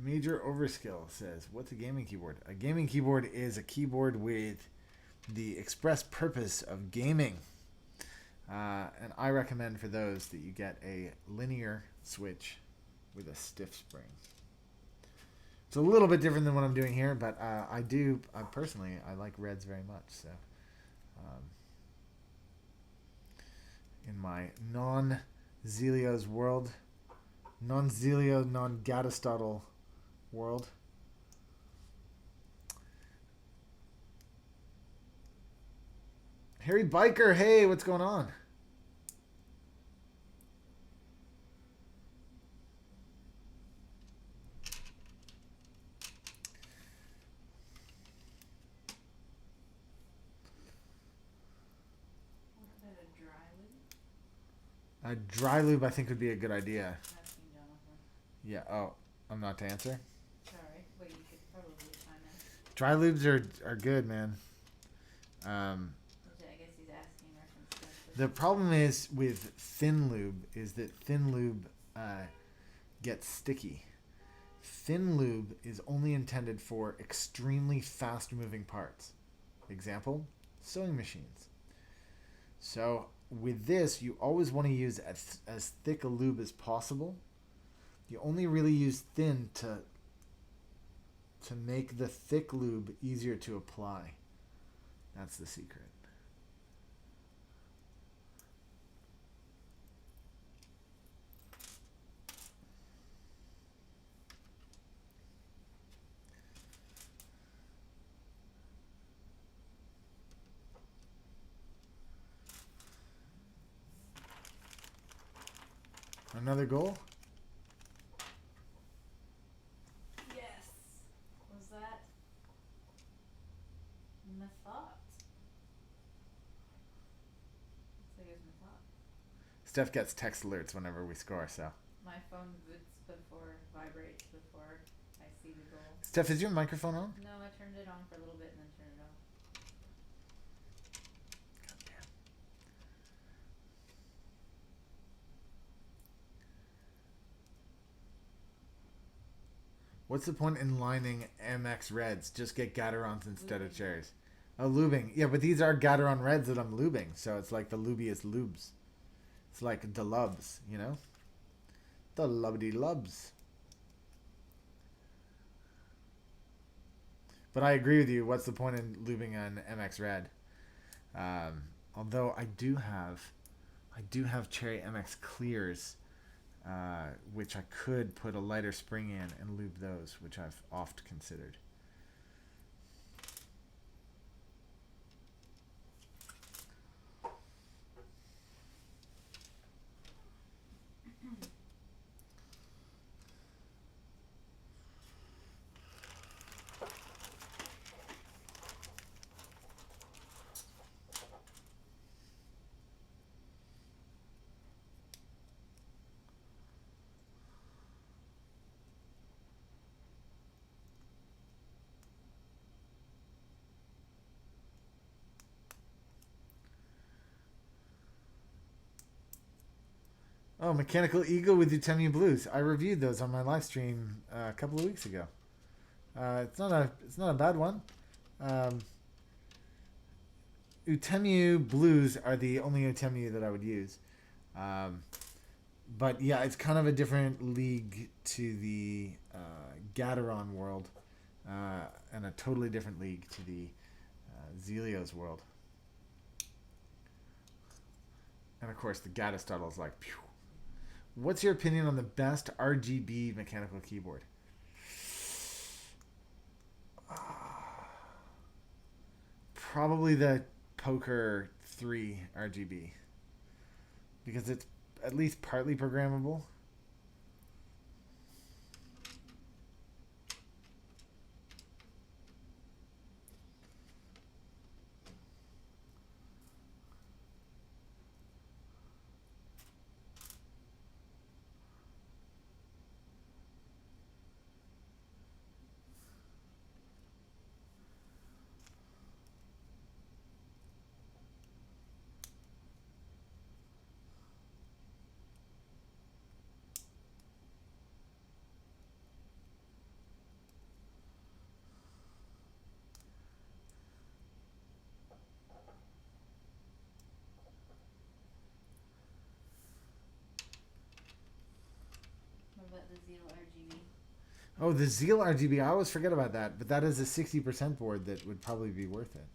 Major Overskill says, what's a gaming keyboard? A gaming keyboard is a keyboard with the express purpose of gaming. And I recommend for those that you get a linear switch with a stiff spring. It's a little bit different than what I'm doing here, but I personally like Reds very much. So, in my non-Zelios world, non-Zelio, non-Gatistotle world. Harry Biker, hey, what's going on? What about a dry lube? A dry lube, I think, would be a good idea. Asking Jonathan. Yeah. Oh, I'm not to answer. Sorry, but you could probably chime in. Dry lubes are good, man. I guess he's asking reference to The problem is with thin lube is that thin lube gets sticky. Thin lube is only intended for extremely fast-moving parts. Example, sewing machines. So with this, you always want to use as thick a lube as possible. You only really use thin to make the thick lube easier to apply. That's the secret. Another goal? Yes. Was that Methot? Looks like it was Methot. Steph gets text alerts whenever we score, so. My phone vibrates before I see the goal. Steph, is your microphone on? No, I turned it on for a little bit and then turned it off. What's the point in lining MX Reds? Just get Gaterons instead of cherries. Oh, lubing. Yeah, but these are Gateron Reds that I'm lubing, so it's like the lubiest lubes. It's like the lubs, you know? The lubbity lubs. But I agree with you. What's the point in lubing an MX Red? Although I do have Cherry MX Clears, which I could put a lighter spring in and lube those, which I've oft considered. Oh, Mechanical Eagle with Utemi Blues. I reviewed those on my live stream a couple of weeks ago. It's not a bad one. Utemu Blues are the only Utemu that I would use. But yeah, it's kind of a different league to the Gateron world, and a totally different league to the Zelios world. And of course, the Gatostuttle is like, phew. What's your opinion on the best RGB mechanical keyboard? Probably the Poker 3 RGB, because it's at least partly programmable. The Zeal RGB. Oh, the Zeal RGB. I always forget about that, but that is a 60% board that would probably be worth it.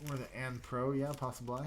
Or the An Pro, yeah, possibly.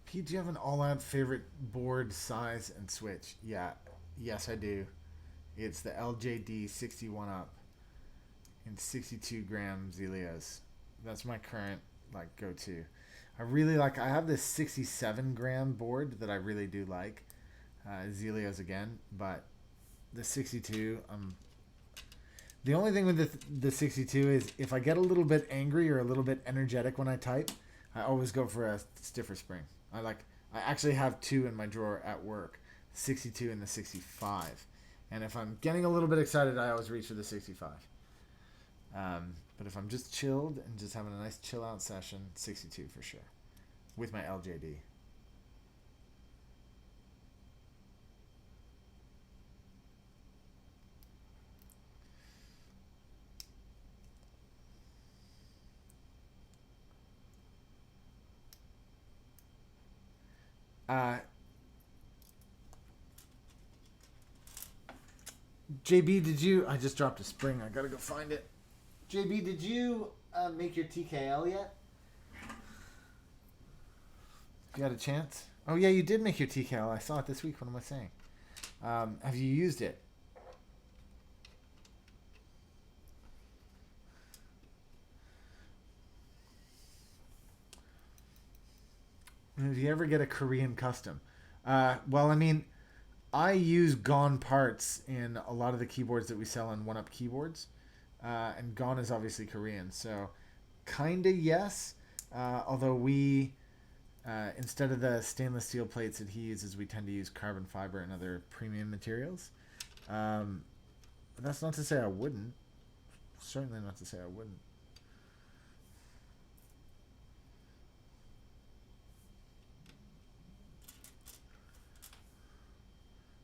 Pete, do you have an all-out favorite board size and switch? Yeah, yes, I do. It's the LJD 61 up in 62 gram Zelios. That's my current like go-to. I really like. I have this 67 gram board that I really do like. Zelios again, but the 62. The only thing with the 62 is if I get a little bit angry or a little bit energetic when I type, I always go for a stiffer spring. I actually have two in my drawer at work, 62 and the 65. And if I'm getting a little bit excited, I always reach for the 65. But if I'm just chilled and just having a nice chill out session, 62 for sure, with my LJD. JB, did you? I just dropped a spring. I gotta go find it. JB, did you make your TKL yet? You had a chance? Oh yeah, you did make your TKL. I saw it this week. What am I saying? Have you used it? Did you ever get a Korean custom? Well, I mean, I use Gone parts in a lot of the keyboards that we sell on 1UP keyboards. And Gone is obviously Korean, so kinda yes. Although we, instead of the stainless steel plates that he uses, we tend to use carbon fiber and other premium materials. But that's not to say I wouldn't. Certainly not to say I wouldn't.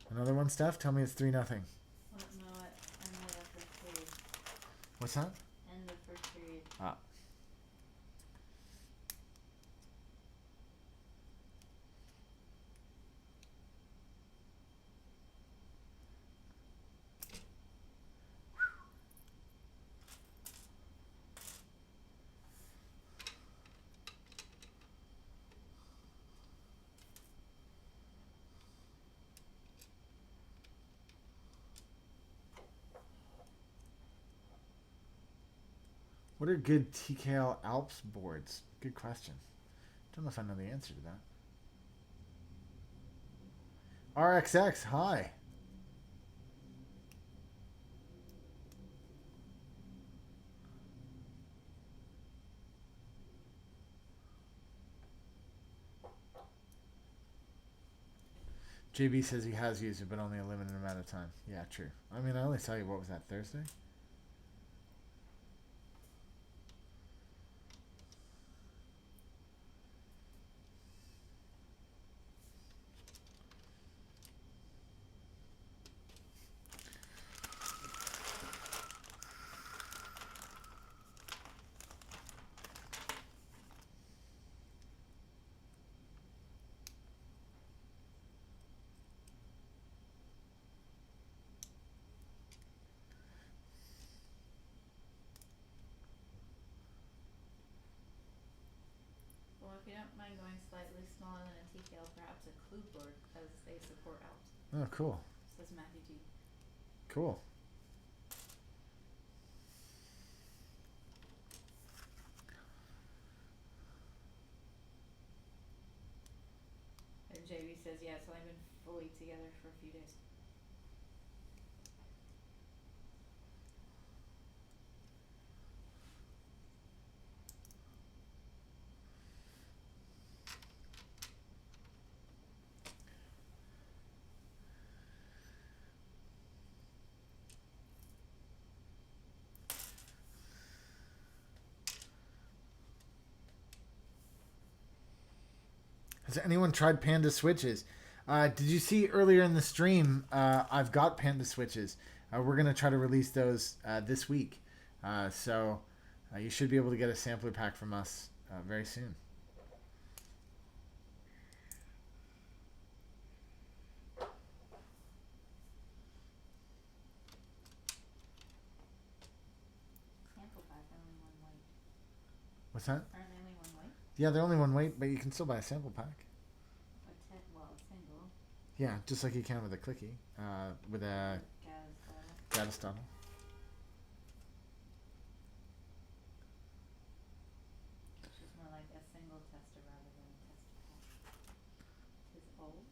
Another one, Steph? Tell me it's 3-0. Well, no, end of the first period. What's that? End of first period. Ah. What are good TKL Alps boards? Good question. Don't know if I know the answer to that. RXX, hi. JB says he has used it, but only a limited amount of time. Yeah, true. I mean, I only saw you, what was that, Thursday? Well, if you don't mind going slightly smaller than a TKL, perhaps a clue board, because they support Alps. Oh, cool. Says Matthew G. Cool. And JB says, yeah, it's only been fully together for a few days. Has anyone tried Panda switches? Did you see earlier in the stream? I've got Panda switches. We're gonna try to release those this week, so you should be able to get a sampler pack from us very soon. Sample pack, only one weight. What's that? Aren't they only one weight? Yeah, they're only one weight, but you can still buy a sample pack. A single. Yeah, just like you can with a clicky, with a Gateron. Which is more like a single tester rather than a tester pack. Is old.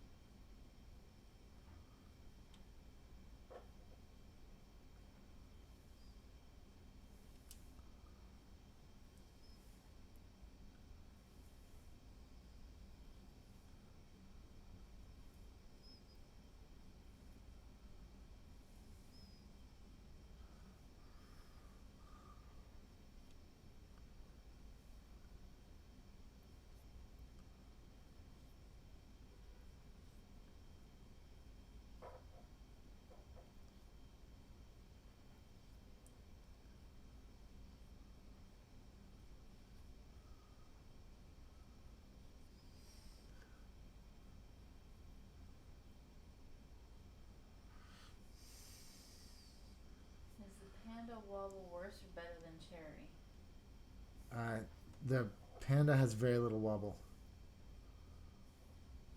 Panda wobble worse or better than Cherry? The Panda has very little wobble.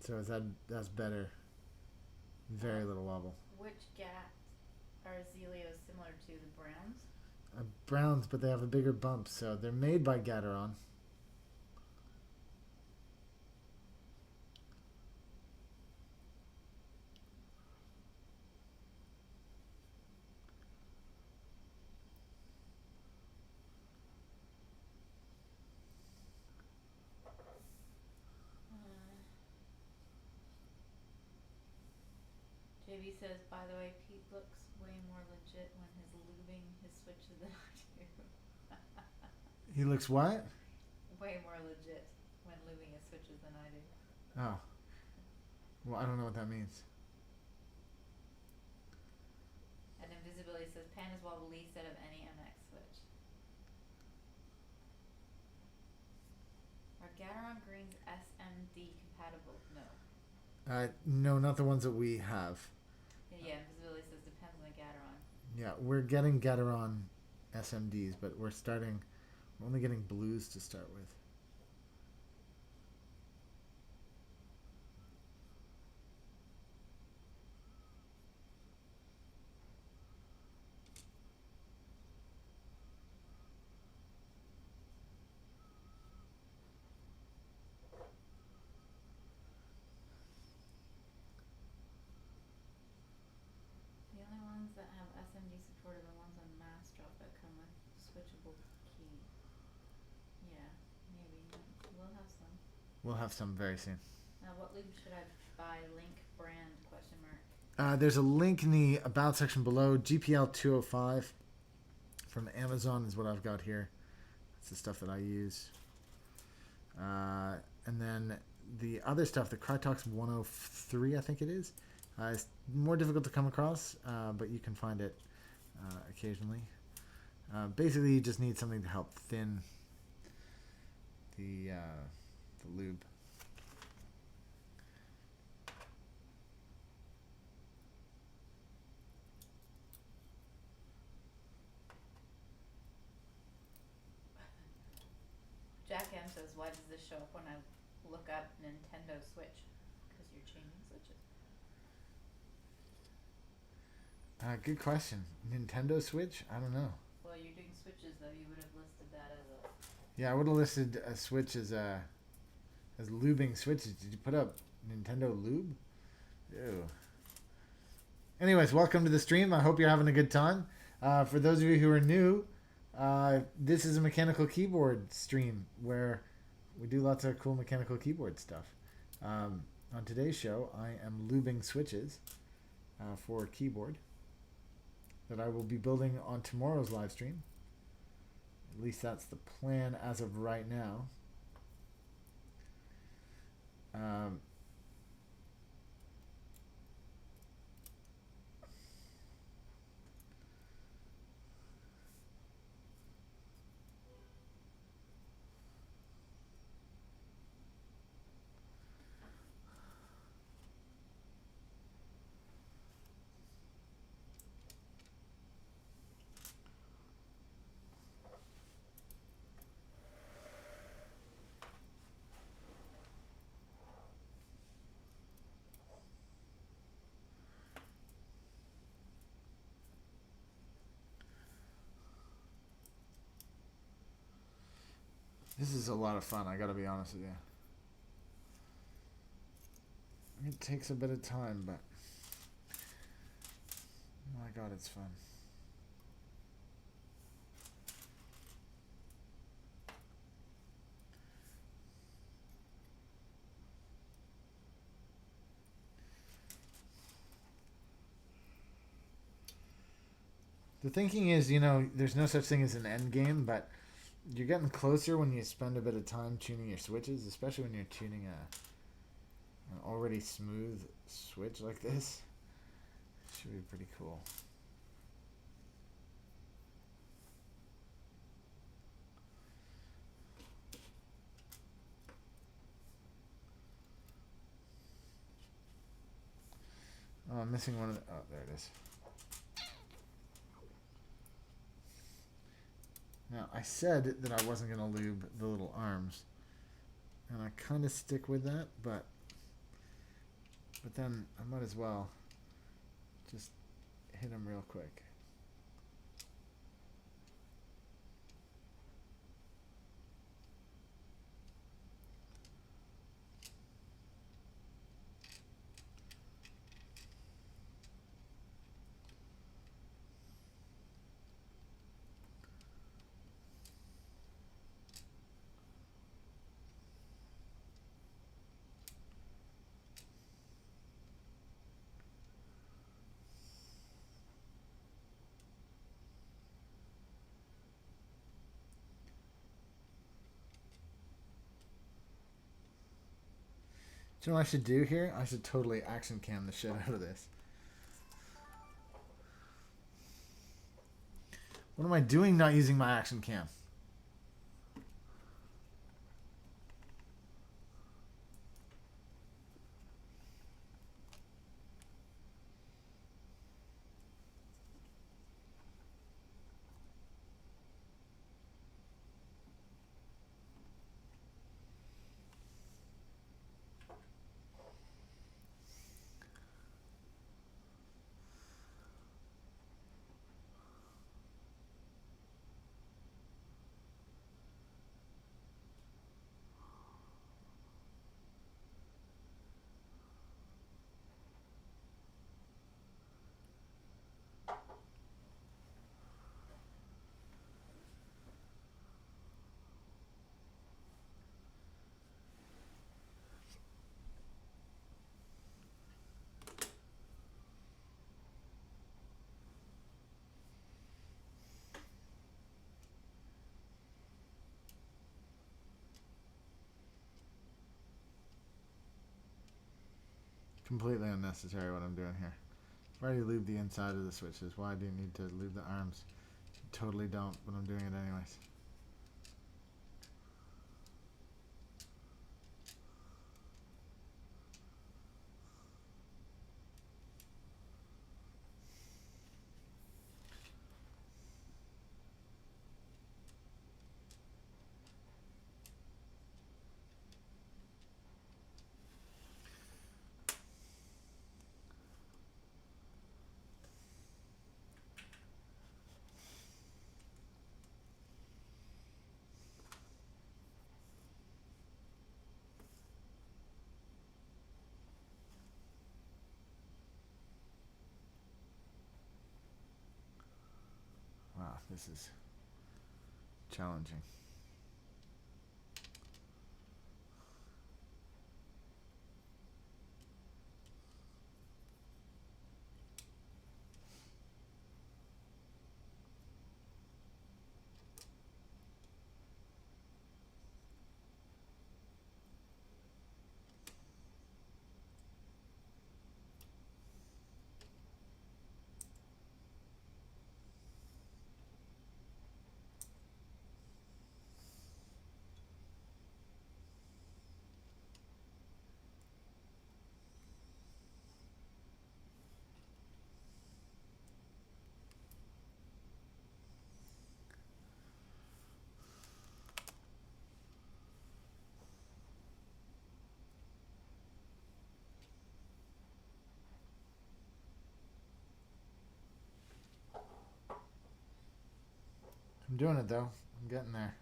So that's better. Very little wobble. Which Gat are Zelios similar to? The Browns? Browns, but they have a bigger bump, so they're made by Gateron. JB says, by the way, Pete looks way more legit when he's lubing his switches than I do. He looks what? Way more legit when lubing his switches than I do. Oh. Well, I don't know what that means. And Invisibility says, Panda's wobble least out of any MX switch. Are Gateron Greens SMD compatible? No. No, not the ones that we have. Yeah, Invisibility says depends on the Gateron. Yeah, we're getting Gateron SMDs, but we're only getting blues to start with. The only ones that have SMD support are the ones on Mass Drop that come with switchable key. Yeah, maybe. We'll have some. We'll have some very soon. Now, what lube should I buy? Link brand? Question mark. There's a link in the About section below. GPL 205 from Amazon is what I've got here. That's the stuff that I use. And then the other stuff, the Crytox 103, I think it is. It's more difficult to come across, but you can find it occasionally. Basically, you just need something to help thin the lube. Jack M says, why does this show up when I look up Nintendo Switch? Because you're changing switches. Good question. Nintendo Switch? I don't know. Well, you're doing switches, though. You would have listed that as a... Yeah, I would have listed a Switch as lubing switches. Did you put up Nintendo Lube? Ew. Anyways, welcome to the stream. I hope you're having a good time. For those of you who are new, this is a mechanical keyboard stream where we do lots of cool mechanical keyboard stuff. On today's show, I am lubing switches for keyboard that I will be building on tomorrow's live stream. At least that's the plan as of right now. This is a lot of fun, I gotta be honest with you. It takes a bit of time, but my god, it's fun. The thinking is, there's no such thing as an end game, but you're getting closer when you spend a bit of time tuning your switches, especially when you're tuning an already smooth switch like this. Should be pretty cool. Oh, I'm missing one of the... Oh, there it is. Now, I said that I wasn't going to lube the little arms. And I kind of stick with that, but then I might as well just hit them real quick. Do you know what I should do here? I should totally action cam the shit out of this. What am I doing not using my action cam? Completely unnecessary what I'm doing here. I've already lubed the inside of the switches. Why do you need to lube the arms? You totally don't, but I'm doing it anyways. Wow, this is challenging. I'm doing it though. I'm getting there.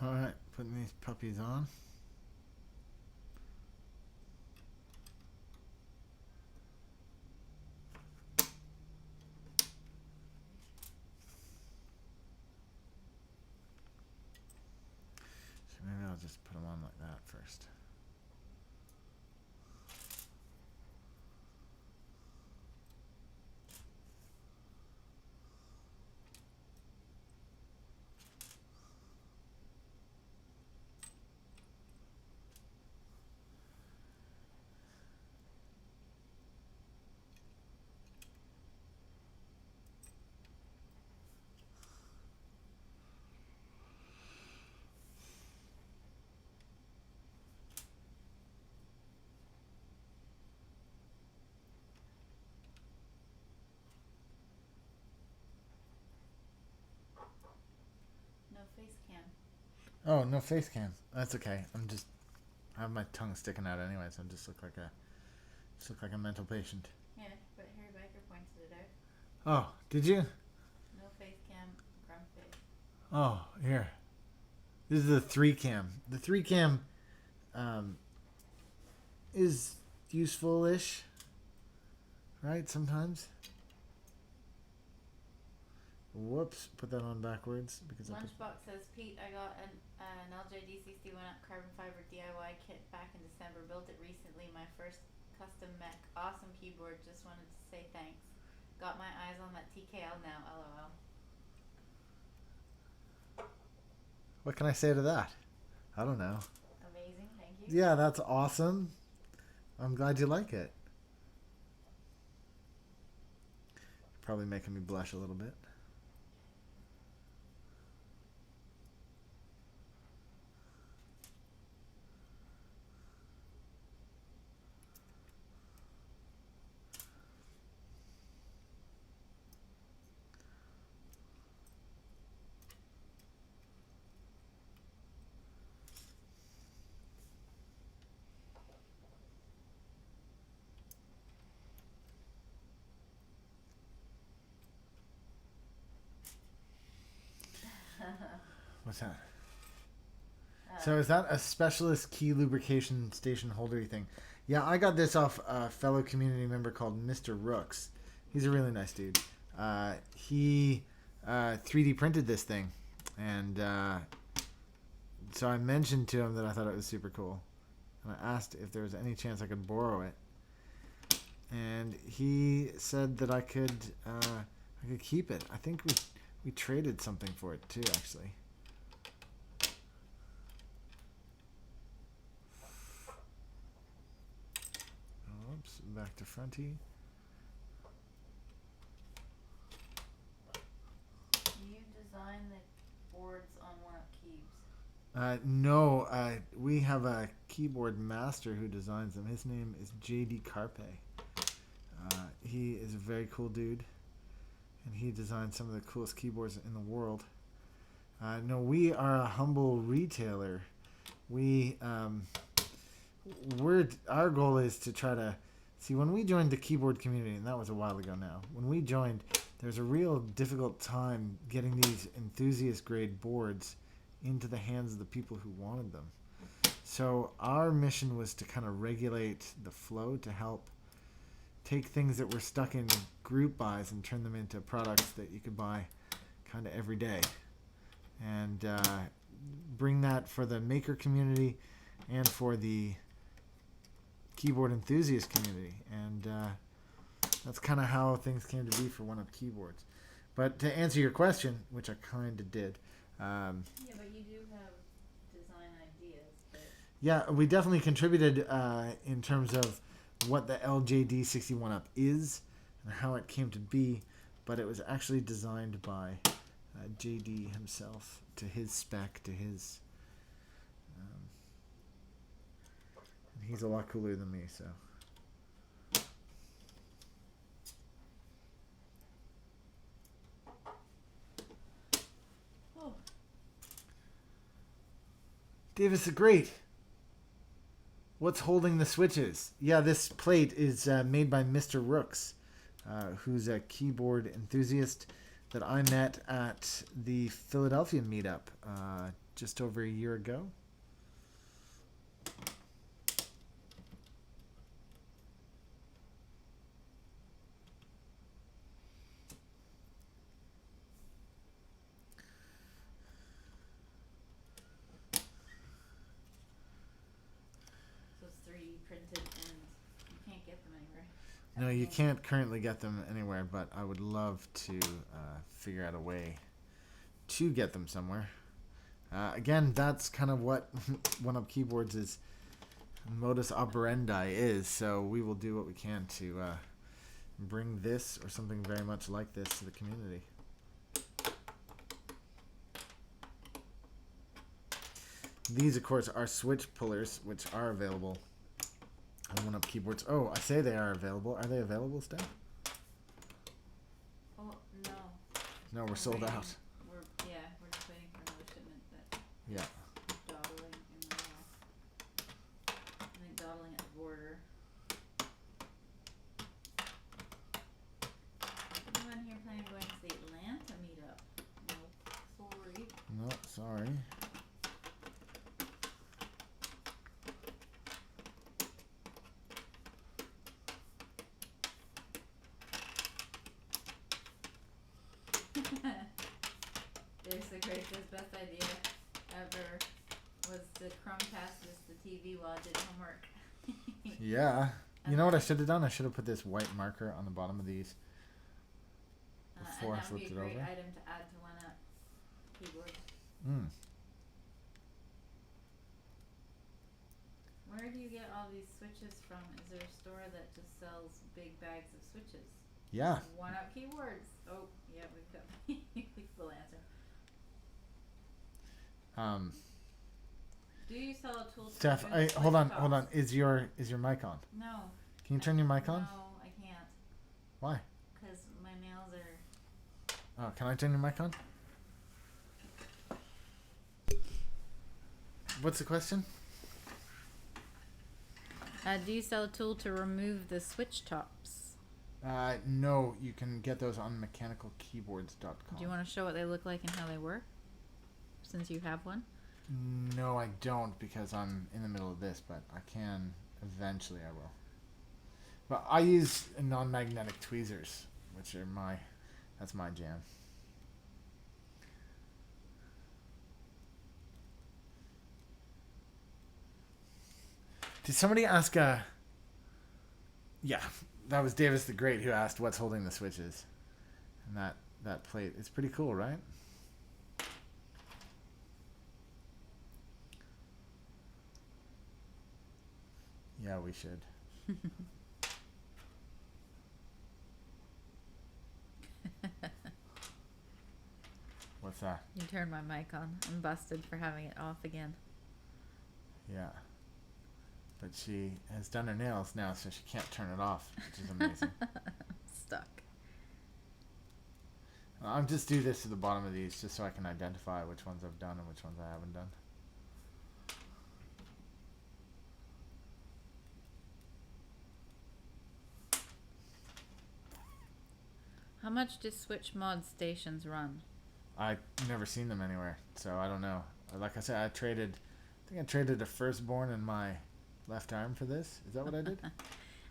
All right, putting these puppies on. So maybe I'll just put them on like that first. No face cam. Oh, no face cam. That's okay. I have my tongue sticking out anyway, so I just look like a mental patient. Yeah, but Harry Biker pointed it out. Oh, did you? No face cam, grunt face. Oh, here. This is the 3 cam. The 3 cam is useful-ish, right? Sometimes. Whoops, put that on backwards because Lunchbox says, Pete, I got an LJD 61 up carbon fiber DIY kit back in December. Built it recently, my first custom mech. Awesome keyboard. Just wanted to say thanks. Got my eyes on that TKL now. LOL. What can I say to that? I don't know. Amazing. Thank you. Yeah, that's awesome. I'm glad you like it. Probably making me blush a little bit. What's that? So is that a specialist key lubrication station holdery thing? Yeah, I got this off a fellow community member called Mr. Rooks. He's a really nice dude. He 3D printed this thing, and so I mentioned to him that I thought it was super cool, and I asked if there was any chance I could borrow it, and he said that I could keep it. I think we traded something for it too, actually. Oops, back to fronty. You design the boards on One Up Keys. No, we have a keyboard master who designs them. His name is J.D. Carpe. He is a very cool dude, and he designs some of the coolest keyboards in the world. No, we are a humble retailer. Our goal is to try to see, when we joined the keyboard community, and that was a while ago now. When we joined, there's a real difficult time getting these enthusiast grade boards into the hands of the people who wanted them. So our mission was to kind of regulate the flow, to help take things that were stuck in group buys and turn them into products that you could buy kind of every day, and bring that for the maker community and for the keyboard enthusiast community. And that's kind of how things came to be for One Up Keyboards. But to answer your question, which I kind of did, Yeah, but you do have design ideas. But yeah, we definitely contributed in terms of what the LJD 61 Up is and how it came to be, but it was actually designed by JD himself, to his spec, to his... and he's a lot cooler than me, so... oh, Davis the Great! What's holding the switches? Yeah, this plate is made by Mr. Rooks, who's a keyboard enthusiast that I met at the Philadelphia meetup just over a year ago. So it's 3D printed and you can't get them anywhere. No, you can't currently get them anywhere, but I would love to figure out a way to get them somewhere. Again, that's kind of what One Up Keyboards is modus operandi is, so we will do what we can to bring this or something very much like this to the community. These, of course, are switch pullers, which are available on One Up Keyboards. Oh, I say they are available. Are they available, Steph? Oh, no. No, we're sold out. We're just waiting for another shipment that Yeah. dawdling in the I think dawdling at the border. Anyone here planning on going to the Atlanta meetup? No, sorry. No, sorry. There's the greatest, best idea ever was to Chromecast this the TV while I did homework. Yeah. You know what I should have done? I should have put this white marker on the bottom of these before I and that would flipped be it a great over. item to add to One Up keyboard. Mm. Where do you get all these switches from? Is there a store that just sells big bags of switches? Yeah. One Up Keyboards. Oh, yeah, we've got the answer. Do you sell a tool? Steph, hold on. Is your mic on? No. Can you turn your mic on? No, I can't. Why? Because my nails are. Oh, can I turn your mic on? What's the question? Do you sell a tool to remove the switch tops? No, you can get those on mechanicalkeyboards.com. Do you want to show what they look like and how they work? Since you have one? No, I don't because I'm in the middle of this, but I can eventually. I will. But I use non-magnetic tweezers, which are that's my jam. Did somebody ask yeah, that was Davis the Great who asked what's holding the switches. And that plate, it's pretty cool, right? Yeah, we should. What's that? You turned my mic on. I'm busted for having it off again. Yeah. But she has done her nails now, so she can't turn it off, which is amazing. Stuck. I'll just do this to the bottom of these just so I can identify which ones I've done and which ones I haven't done. How much do Switch Mod stations run? I've never seen them anywhere, so I don't know. Like I said, I think I traded a firstborn and my left arm for this. Is that what I did?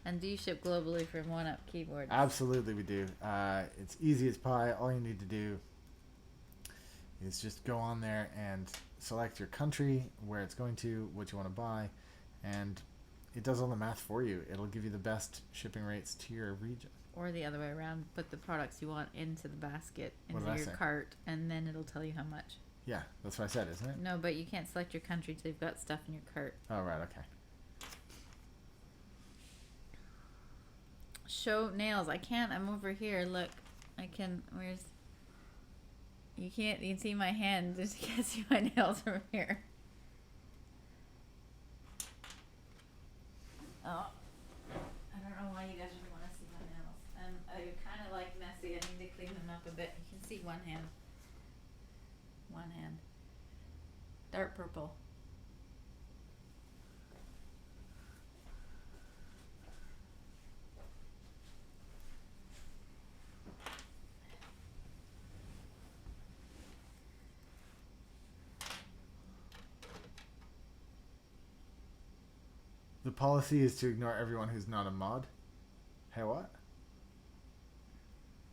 And do you ship globally from One Up Keyboards? Absolutely, we do. It's easy as pie. All you need to do is just go on there and select your country, where it's going to, what you want to buy, and it does all the math for you. It'll give you the best shipping rates to your region. Or the other way around, put the products you want into the basket, into your cart, and then it'll tell you how much. Yeah, that's what I said, isn't it? No, but you can't select your country till you've got stuff in your cart. Oh, right, okay. Show nails. I can't. I'm over here. Look. I can. Where's... You can't. You can see my hand. Just you can't see my nails from here. Oh. I don't know why you guys would want to see my nails. And they're kind of like messy. I need to clean them up a bit. You can see one hand. One hand. Dark purple. The policy is to ignore everyone who's not a mod. Hey, what?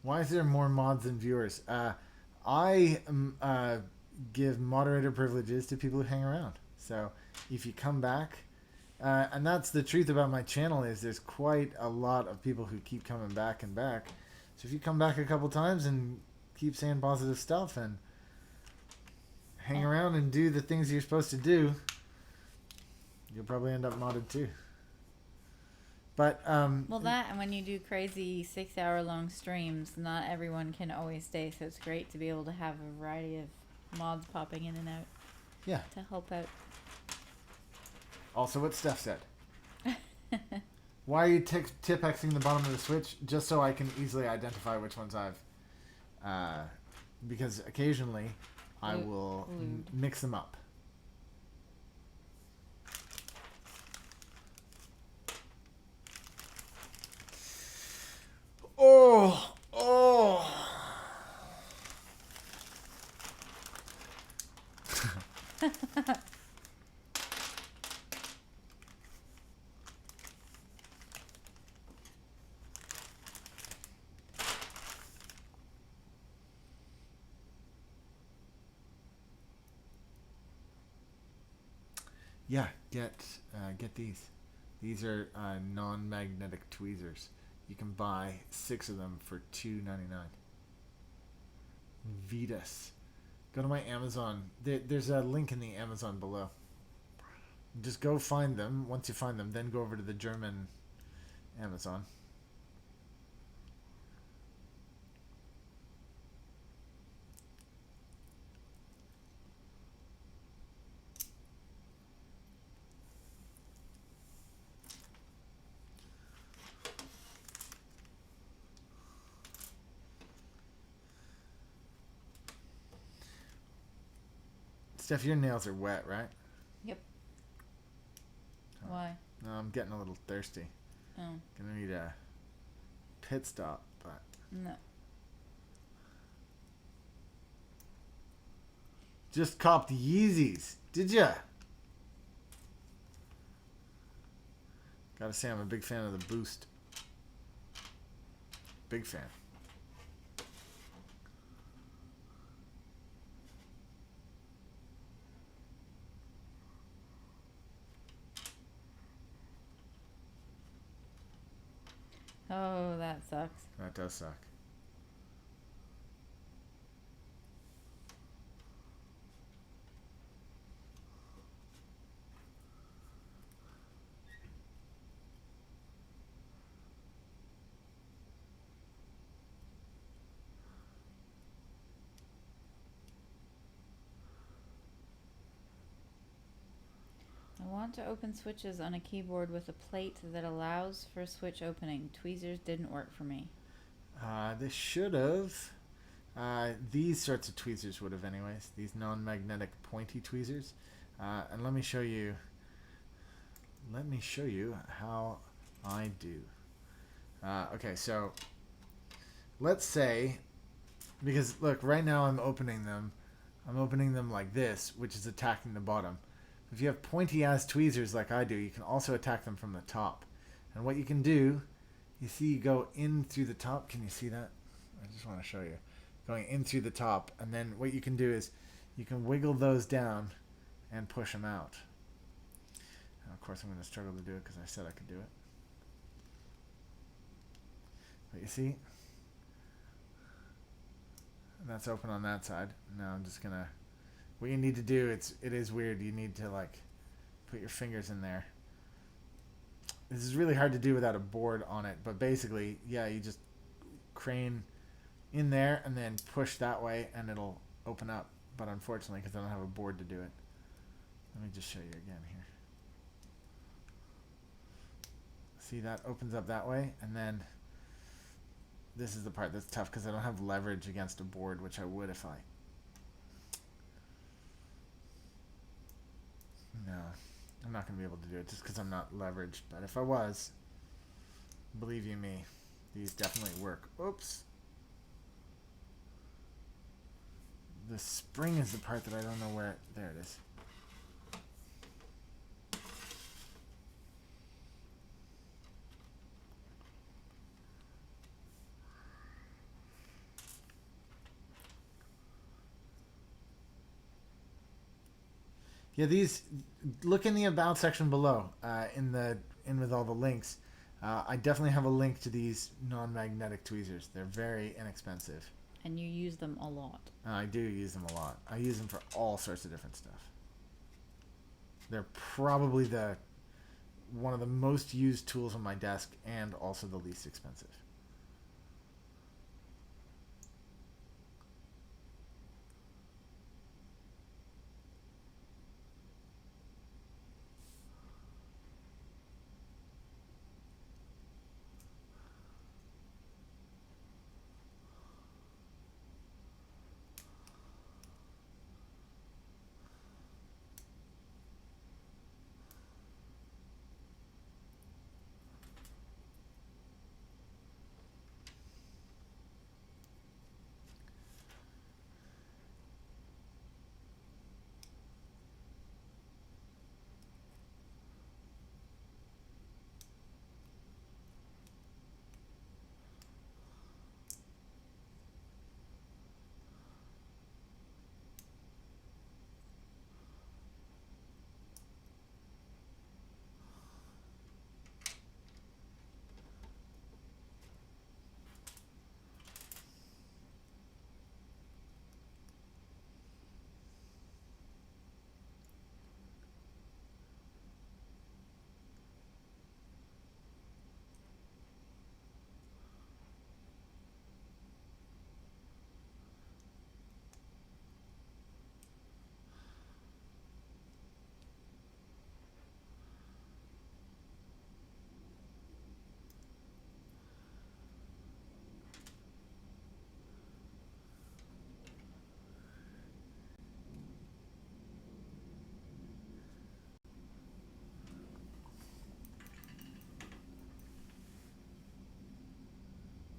Why is there more mods than viewers? I give moderator privileges to people who hang around. So if you come back, and that's the truth about my channel, is there's quite a lot of people who keep coming back and back. So if you come back a couple times and keep saying positive stuff and hang around and do the things you're supposed to do, you'll probably end up modded too. But well, that and when you do crazy 6-hour-long streams, not everyone can always stay, so it's great to be able to have a variety of mods popping in and out. Yeah. To help out. Also, what Steph said. Why are you tip-Xing the bottom of the Switch? Just so I can easily identify which ones I've... because occasionally I will mix them up. Oh! Oh! Yeah, get these. These are non-magnetic tweezers. You can buy 6 of them for $2.99. Vitas. Go to my Amazon. There's a link in the Amazon below. Just go find them. Once you find them, then go over to the German Amazon. Steph, your nails are wet, right? Yep. Why? No, I'm getting a little thirsty. Oh. Gonna need a pit stop, but... No. Just copped Yeezys. Did ya? Gotta say, I'm a big fan of the Boost. Big fan. Oh, that sucks. That does suck. I want to open switches on a keyboard with a plate that allows for switch opening. Tweezers didn't work for me. They should have. These sorts of tweezers would have anyways. These non-magnetic pointy tweezers. And let me show you how I do. Okay, so let's say, because look, right now I'm opening them like this, which is attacking the bottom. If you have pointy ass tweezers like I do, you can also attack them from the top. And what you can do, you see, you go in through the top. Can you see that? I just want to show you. Going in through the top, and then what you can do is you can wiggle those down and push them out. And of course I'm going to struggle to do it because I said I could do it. But you see? And that's open on that side. Now I'm just going to... What you need to do, it is weird. You need to like put your fingers in there. This is really hard to do without a board on it, but basically, yeah, you just crane in there and then push that way and it'll open up. But unfortunately, because I don't have a board to do it. Let me just show you again here. See, that opens up that way, and then this is the part that's tough because I don't have leverage against a board, which I would if I... No, I'm not going to be able to do it just because I'm not leveraged. But if I was, believe you me, these definitely work. Oops. The spring is the part that I don't know where... There it is. Yeah, these look in the about section below. In with all the links. I definitely have a link to these non-magnetic tweezers. They're very inexpensive. And you use them a lot. I do use them a lot. I use them for all sorts of different stuff. They're probably one of the most used tools on my desk and also the least expensive.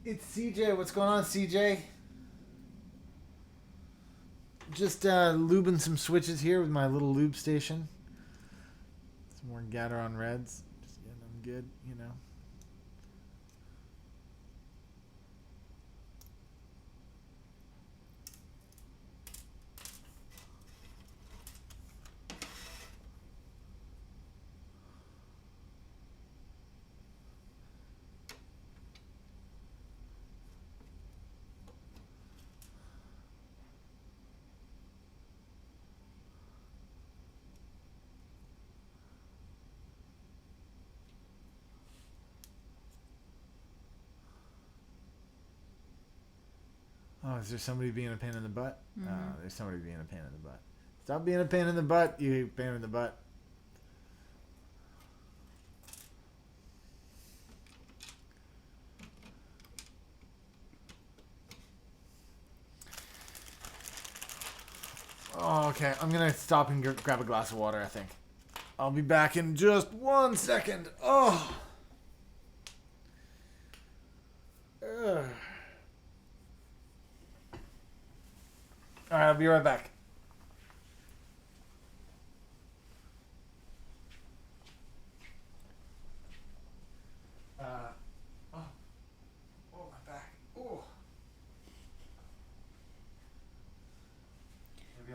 It's CJ. What's going on, CJ? Just lubing some switches here with my little lube station. Some more Gateron Reds. Just getting them good, you know. Oh, is there somebody being a pain in the butt? Mm-hmm. There's somebody being a pain in the butt. Stop being a pain in the butt, you pain in the butt. Oh, okay. I'm going to stop and grab a glass of water, I think. I'll be back in just 1 second. Oh. Ugh. All right, I'll be right back. Oh, my back. Oh.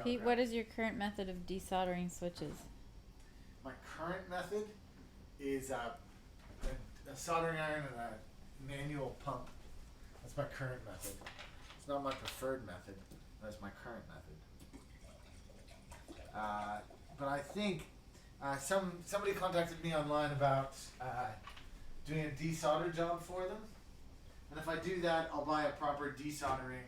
Pete, what is your current method of desoldering switches? My current method is a soldering iron and a manual pump. That's my current method. It's not my preferred method. That's my current method. But I think somebody contacted me online about doing a desolder job for them. And if I do that, I'll buy a proper desolderer.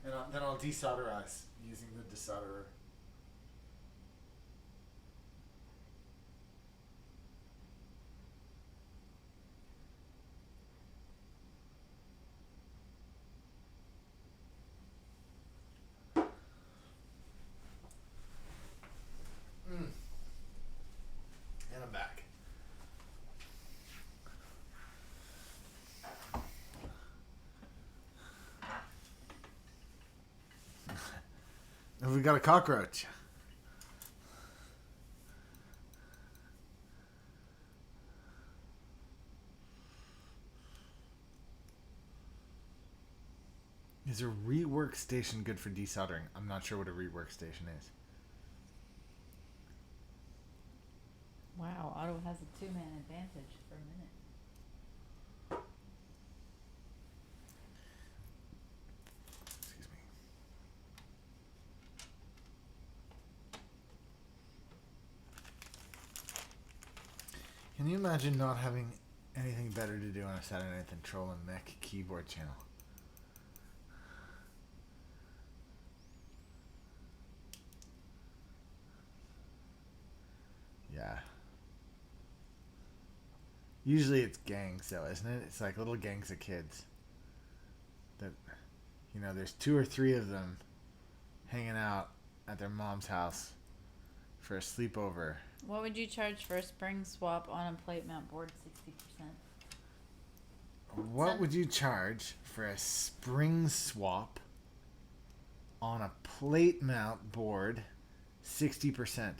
And then I'll desolderize using the desolderer. And I'm back. And we got a cockroach. Is a rework station good for desoldering? I'm not sure what a rework station is. Wow, Otto has a 2-man advantage for a minute. Excuse me. Can you imagine not having anything better to do on a Saturday night than troll a mech keyboard channel? Yeah. Usually it's gangs though, isn't it? It's like little gangs of kids. That, you know, there's 2 or 3 of them hanging out at their mom's house for a sleepover. What would you charge for a spring swap on a plate mount board 60%? What would you charge for a spring swap on a plate mount board 60%?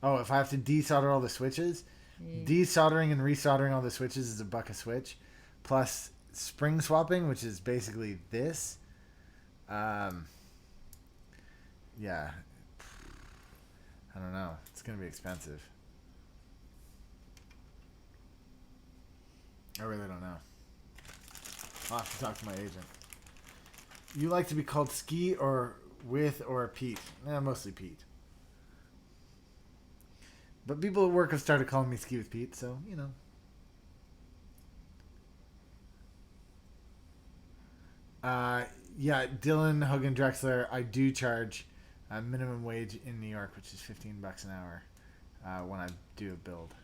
Oh, if I have to desolder all the switches? Yeah. Desoldering and resoldering all the switches is $1 a switch. Plus spring swapping, which is basically this. Yeah. I don't know. It's going to be expensive. I really don't know. I'll have to talk to my agent. You like to be called Ski or with or Pete? Mostly Pete. But people at work have started calling me Ski with Pete, so, you know. Yeah, Dylan, Hogan, Drexler, I do charge minimum wage in New York, which is $15 an hour when I do a build.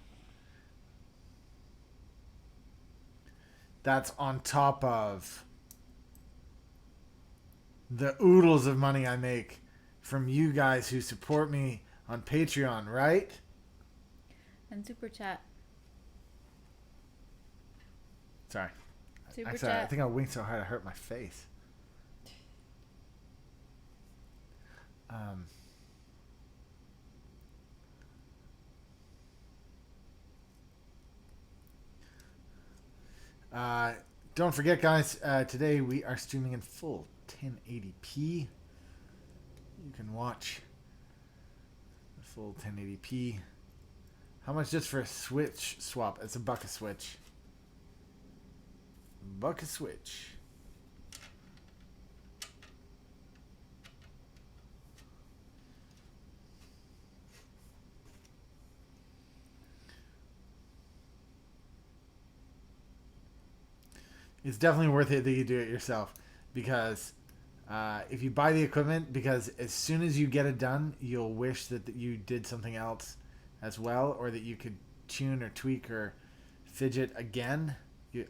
That's on top of the oodles of money I make from you guys who support me on Patreon, right? And super chat. Sorry. Super I chat. think I winked so hard I hurt my face. Don't forget, guys, today we are streaming in full 1080p. You can watch the full 1080p. How much just for a switch swap? It's $1 a switch. $1 a switch. It's definitely worth it that you do it yourself, because if you buy the equipment, because as soon as you get it done, you'll wish that you did something else as well, or that you could tune or tweak or fidget again,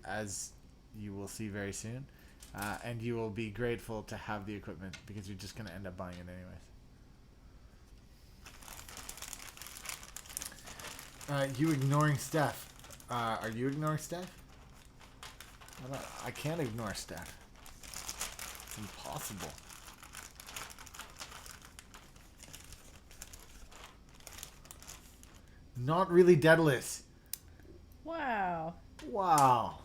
as you will see very soon, and you will be grateful to have the equipment, because you're just going to end up buying it anyways. You ignoring Steph. Are you ignoring Steph? I can't ignore Steph. It's impossible. Not really Daedalus. Wow. Wow.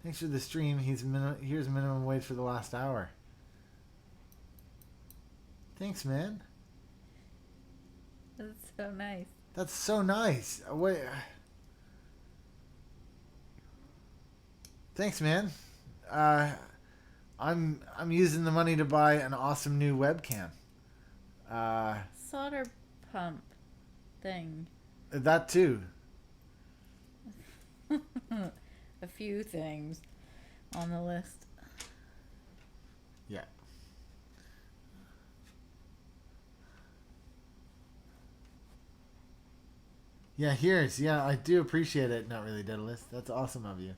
Thanks for the stream. Here's minimum wage for the last hour. Thanks, man. That's so nice. That's so nice. Wait. Thanks, man. I'm using the money to buy an awesome new webcam. Solder pump thing. That too. A few things on the list. Yeah. Yeah, here's. Yeah, I do appreciate it. Not really, Daedalus. That's awesome of you.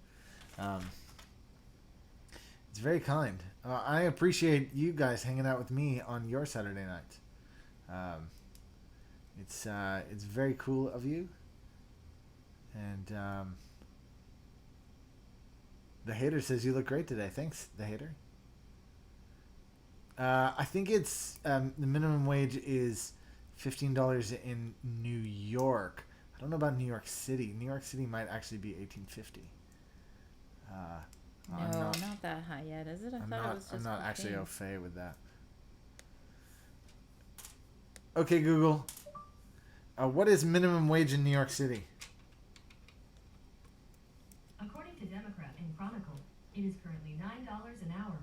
It's very kind. I appreciate you guys hanging out with me on your Saturday nights. It's very cool of you. And the hater says you look great today. Thanks, the hater. I think it's the minimum wage is $15 in New York. I don't know about New York City. New York City might actually be $18.50. No, not that high yet, is it? I thought it was just I'm not 15. actually au fait with that. Okay, Google. What is minimum wage in New York City? According to Democrat and Chronicle, it is currently $9 an hour.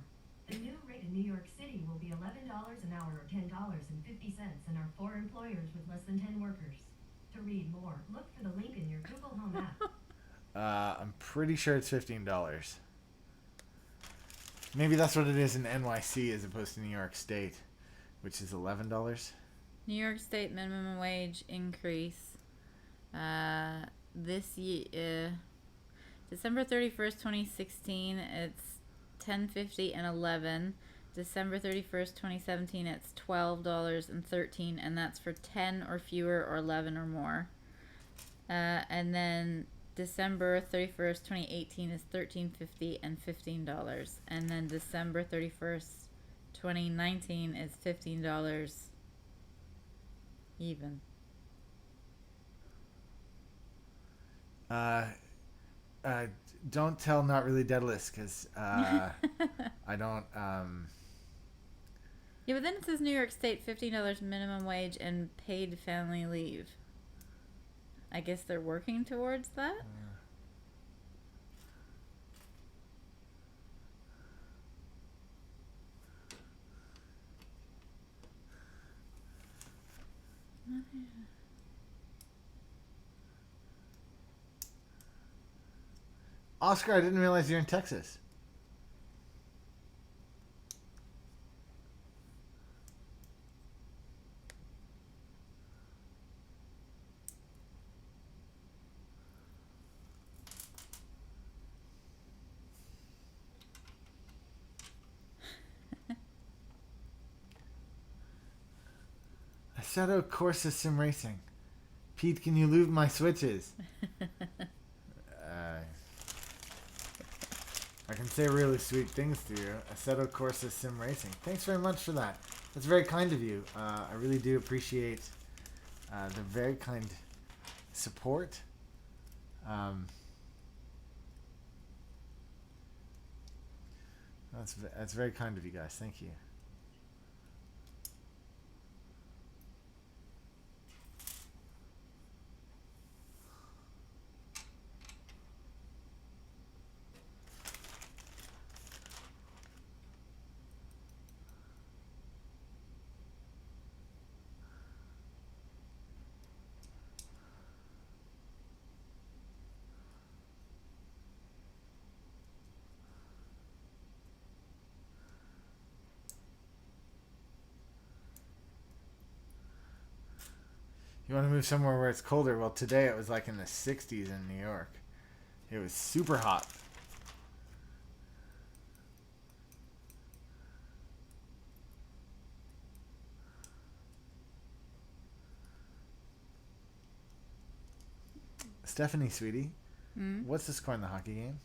The new rate in New York City will be $11 an hour or $10.50, and are for employers with less than 10 workers. To read more, look for the link in your Google Home app. I'm pretty sure it's $15. Maybe that's what it is in NYC as opposed to New York State, which is $11. New York State minimum wage increase this year, December 31st, 2016, it's $10.50 and 11. December 31st, 2017, it's $12.13, and that's for 10 or fewer or 11 or more. And then December 31st, 2018 is $13.50 and $15. And then December 31st, 2019 is $15 even. Don't tell Not Really Deadless, because I don't... Yeah, but then it says New York State $15 minimum wage and paid family leave. I guess they're working towards that? Oscar, I didn't realize you're in Texas. Assetto Corsa Sim Racing. Pete, can you lube my switches? I can say really sweet things to you. Assetto Corsa Sim Racing. Thanks very much for that. That's very kind of you. I really do appreciate the very kind support. That's very kind of you guys. Thank you. You want to move somewhere where it's colder? Well, today it was like in the 60s in New York. It was super hot. Stephanie, sweetie, what's the score in the hockey game?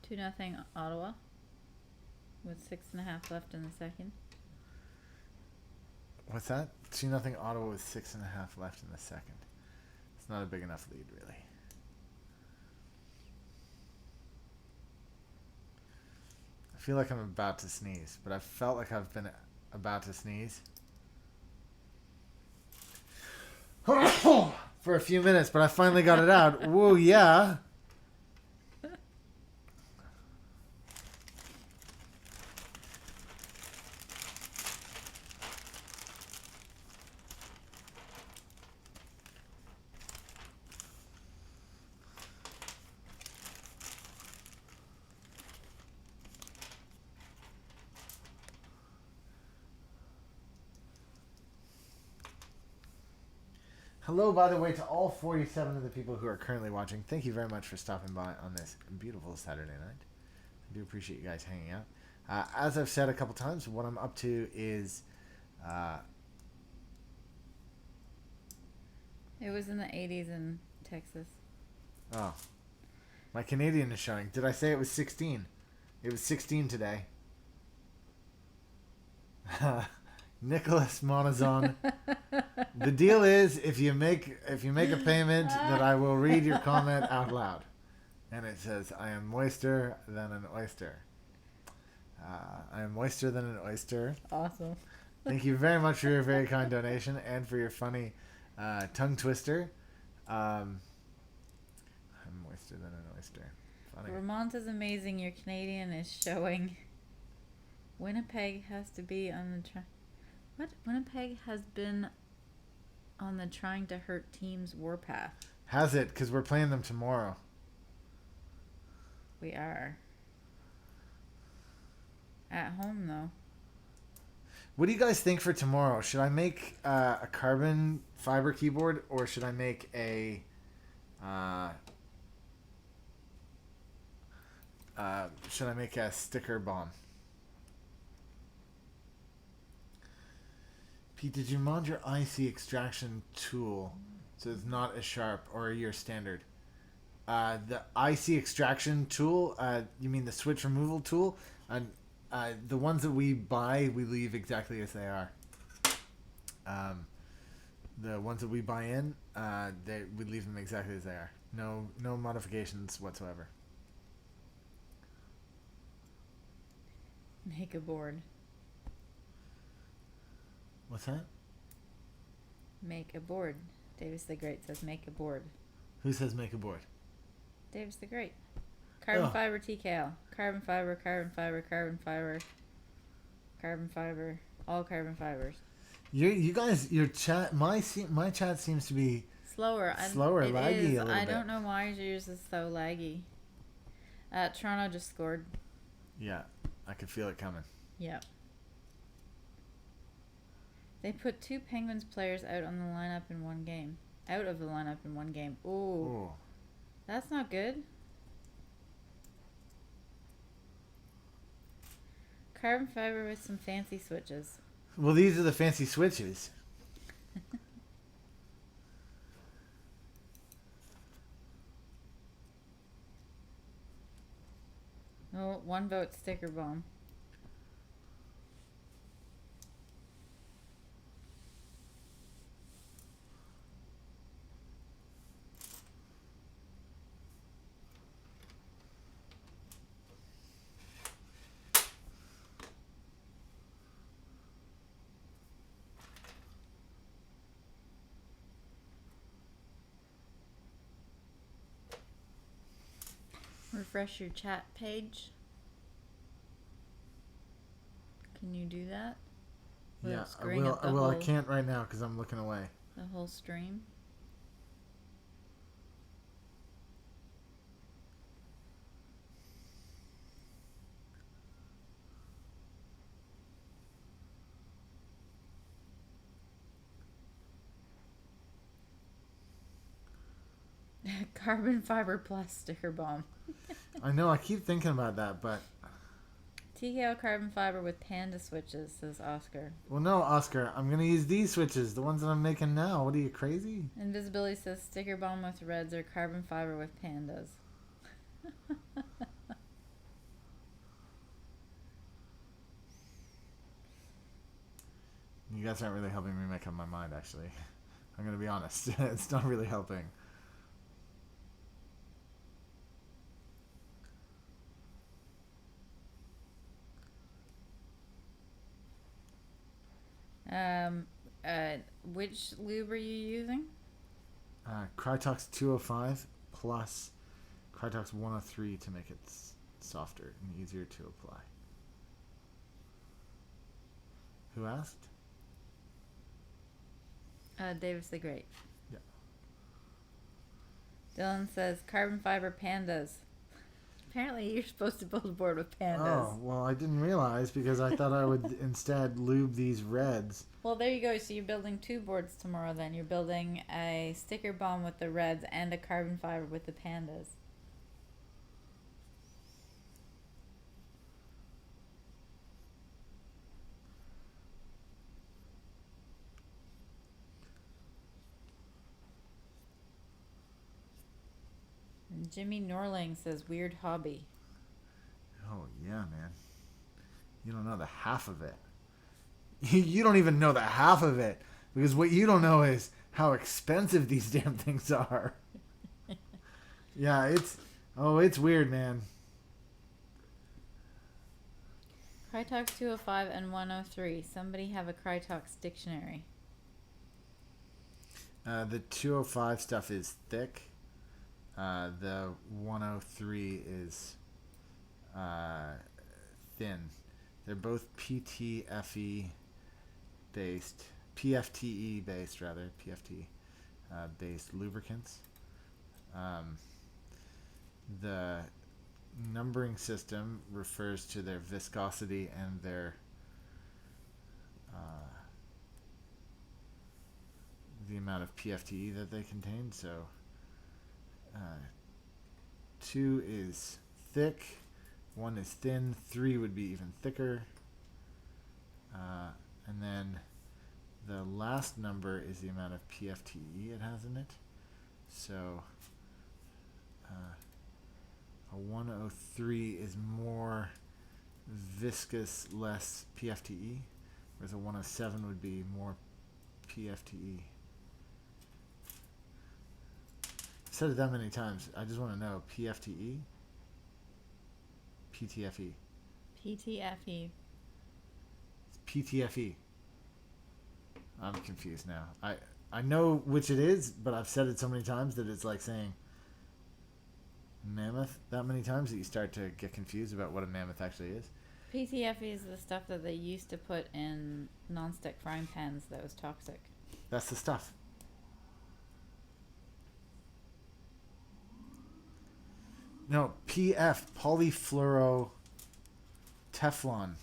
2-0 Ottawa with 6.5 left in the second. What's that? 2-0 Ottawa with 6.5 left in the second. It's not a big enough lead, really. I feel like I'm about to sneeze, but I felt like I've been about to sneeze for a few minutes, but I finally got it out. Whoa, yeah. Hello, by the way, to all 47 of the people who are currently watching. Thank you very much for stopping by on this beautiful Saturday night. I do appreciate you guys hanging out. As I've said a couple times, what I'm up to is... It was in the 80s in Texas. Oh. My Canadian is showing. Did I say it was 16? It was 16 today. Nicholas Monazon. The deal is, if you make a payment, that I will read your comment out loud. And it says, I am moister than an oyster. I am moister than an oyster. Awesome. Thank you very much for your very kind donation and for your funny tongue twister. I'm moister than an oyster. Funny. Vermont is amazing. Your Canadian is showing. Winnipeg has to be on the What? Winnipeg has been on the trying to hurt teams warpath. Has it? Because we're playing them tomorrow. We are. At home, though. What do you guys think for tomorrow? Should I make a carbon fiber keyboard, or should I make a sticker bomb? Pete, did you mod your IC extraction tool so it's not as sharp, or your standard? The IC extraction tool, you mean the switch removal tool? The ones that we buy, we leave exactly as they are. The ones that we buy in, we leave them exactly as they are. No modifications whatsoever. Make a board. What's that? Make a board. Davis the Great says make a board. Who says make a board? Davis the Great. Carbon fiber TKL. Carbon fiber, carbon fiber, carbon fiber. Carbon fiber. All carbon fibers. You guys, your chat, my chat seems to be slower, laggy a little bit. I don't know why yours is so laggy. Toronto just scored. Yeah, I could feel it coming. Yep. They put 2 Penguins players out on the lineup in one game. Out of the lineup in one game. Ooh. That's not good. Carbon fiber with some fancy switches. Well, these are the fancy switches. Oh, 1 vote sticker bomb. Refresh your chat page. Can you do that? Yeah, I can't right now because I'm looking away. The whole stream. Carbon fiber plus sticker bomb. I know, I keep thinking about that, but... TKL carbon fiber with panda switches, says Oscar. Well, no, Oscar, I'm going to use these switches, the ones that I'm making now. What are you, crazy? Invisibility says sticker bomb with reds or carbon fiber with pandas. You guys aren't really helping me make up my mind, actually. I'm going to be honest. It's not really helping. Which lube are you using? Crytox 205 plus Crytox 103 to make it softer and easier to apply. Who asked? Davis the Great. Yeah. Dylan says carbon fiber pandas. Apparently you're supposed to build a board with pandas. Oh, well, I didn't realize because I thought I would instead lube these reds. Well, there you go. So you're building 2 boards tomorrow then. You're building a sticker bomb with the reds and a carbon fiber with the pandas. And Jimmy Norling says weird hobby. Oh, yeah, man. You don't know the half of it. You don't even know the half of it, because what you don't know is how expensive these damn things are. Yeah, it's weird, man. Crytox 205 and 103. Somebody have a Crytox dictionary. The 205 stuff is thick. The 103 is thin. They're both PTFE based, PFTE based rather, PFT based lubricants. The numbering system refers to their viscosity and their the amount of PFTE that they contain. So 2 is thick, 1 is thin, 3 would be even thicker, and then the last number is the amount of PFTE it has in it. So a 103 is more viscous, less PFTE, whereas a 107 would be more PFTE. I've said it that many times. I just want to know, PFTE? PTFE. PTFE. It's PTFE. I'm confused now. I know which it is, but I've said it so many times that it's like saying mammoth that many times that you start to get confused about what a mammoth actually is. PTFE is the stuff that they used to put in non-stick frying pans that was toxic. That's the stuff. No, PF, polyfluoro Teflon.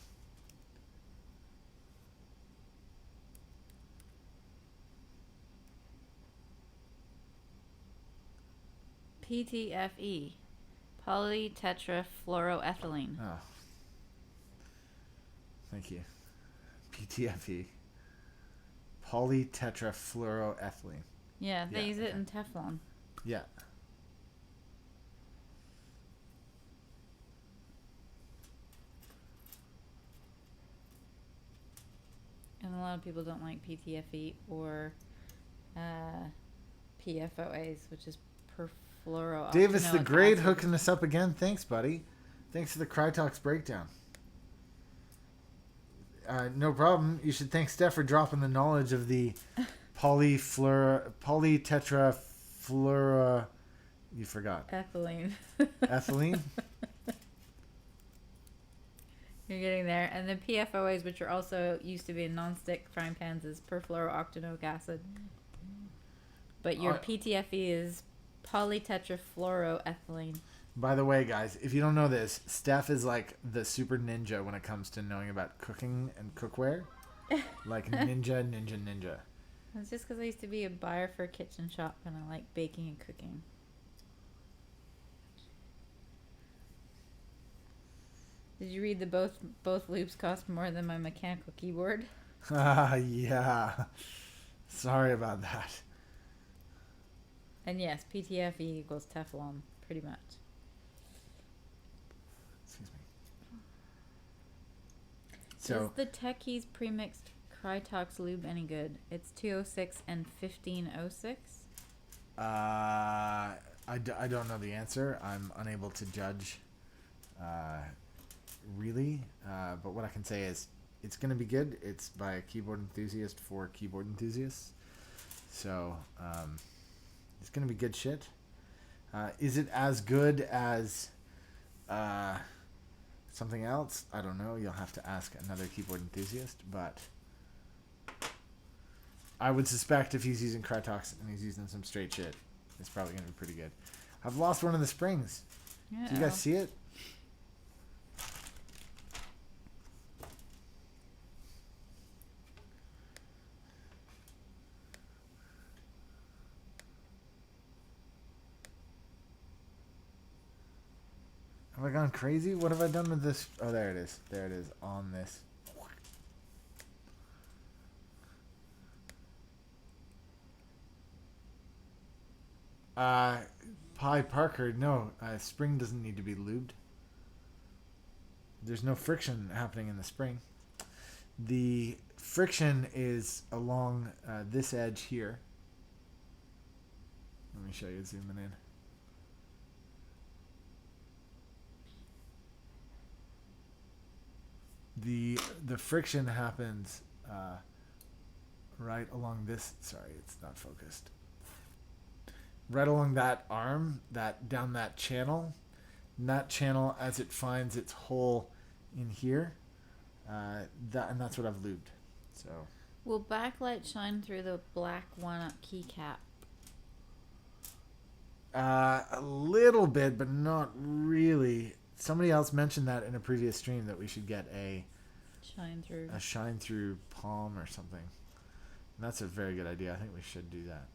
PTFE, polytetrafluoroethylene. Oh. Thank you. PTFE. Polytetrafluoroethylene. Yeah, they Yeah, use it okay. in Teflon. Yeah. And a lot of people don't like PTFE or PFOAs, which is perfluorooctanoic Davis the Great acid. hooking us up again. Thanks, buddy. Thanks for the Crytox breakdown. No problem. You should thank Steph for dropping the knowledge of the polytetrafluoro... You forgot. Ethylene. Ethylene? You're getting there. And then PFOAs, which are also used to be in non-stick frying pans, is perfluorooctanoic acid. But your PTFE is polytetrafluoroethylene. By the way, guys, if you don't know this, Steph is like the super ninja when it comes to knowing about cooking and cookware. Like ninja. It's just because I used to be a buyer for a kitchen shop and I like baking and cooking. Did you read the both loops cost more than my mechanical keyboard? Yeah. Sorry about that. And yes, PTFE equals Teflon, pretty much. Excuse me. Is So, the Techies premixed Crytox lube any good? It's 206 and 1506. I don't know the answer. I'm unable to judge, really. But what I can say is it's going to be good. It's by a keyboard enthusiast for keyboard enthusiasts. So, it's going to be good shit. Is it as good as something else? I don't know. You'll have to ask another keyboard enthusiast. But I would suspect if he's using Crytox and he's using some straight shit, it's probably going to be pretty good. I've lost one of the springs. Do you guys see it? Have I gone crazy? What have I done with this? Oh, there it is. There it is on this. Pi Parker, no. Spring doesn't need to be lubed. There's no friction happening in the spring. The friction is along this edge here. Let me show you zooming in. The friction happens right along this. Sorry, it's not focused. Right along that arm, that down that channel. And that channel, as it finds its hole in here, and that's what I've lubed. So. Will backlight shine through the black one keycap? A little bit, but not really. Somebody else mentioned that in a previous stream that we should get a shine through palm or something. And that's a very good idea. I think we should do that.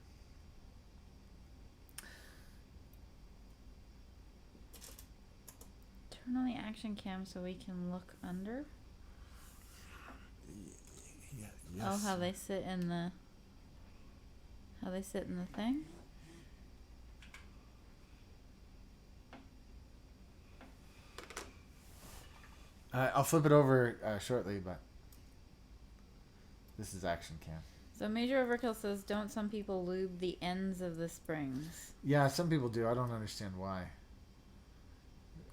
Turn on the action cam so we can look under. Yeah, yes. Oh, how they sit in the thing. I'll flip it over shortly, but this is action cam. So Major Overkill says, don't some people lube the ends of the springs? Yeah, some people do. I don't understand why.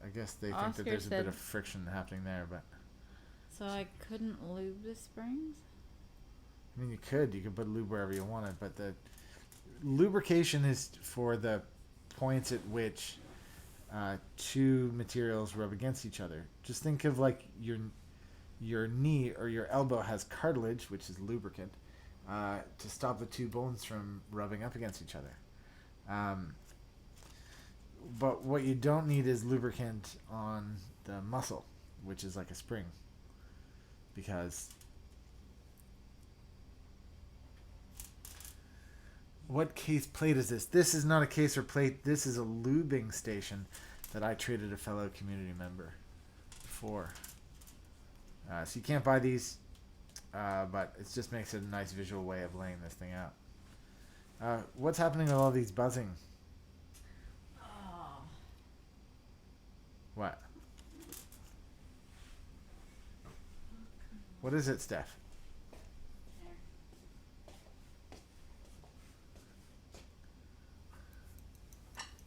I guess they think that there's a bit of friction happening there, but... So I couldn't lube the springs? I mean, you could put lube wherever you want it, but the lubrication is for the points at which two materials rub against each other. Just think of like your knee or your elbow has cartilage, which is lubricant, to stop the two bones from rubbing up against each other. But what you don't need is lubricant on the muscle, which is like a spring, because what case plate is this? This is not a case or plate. This is a lubing station that I traded a fellow community member for. So you can't buy these, but it just makes it a nice visual way of laying this thing out. What's happening with all these buzzing? Oh. What? What is it, Steph?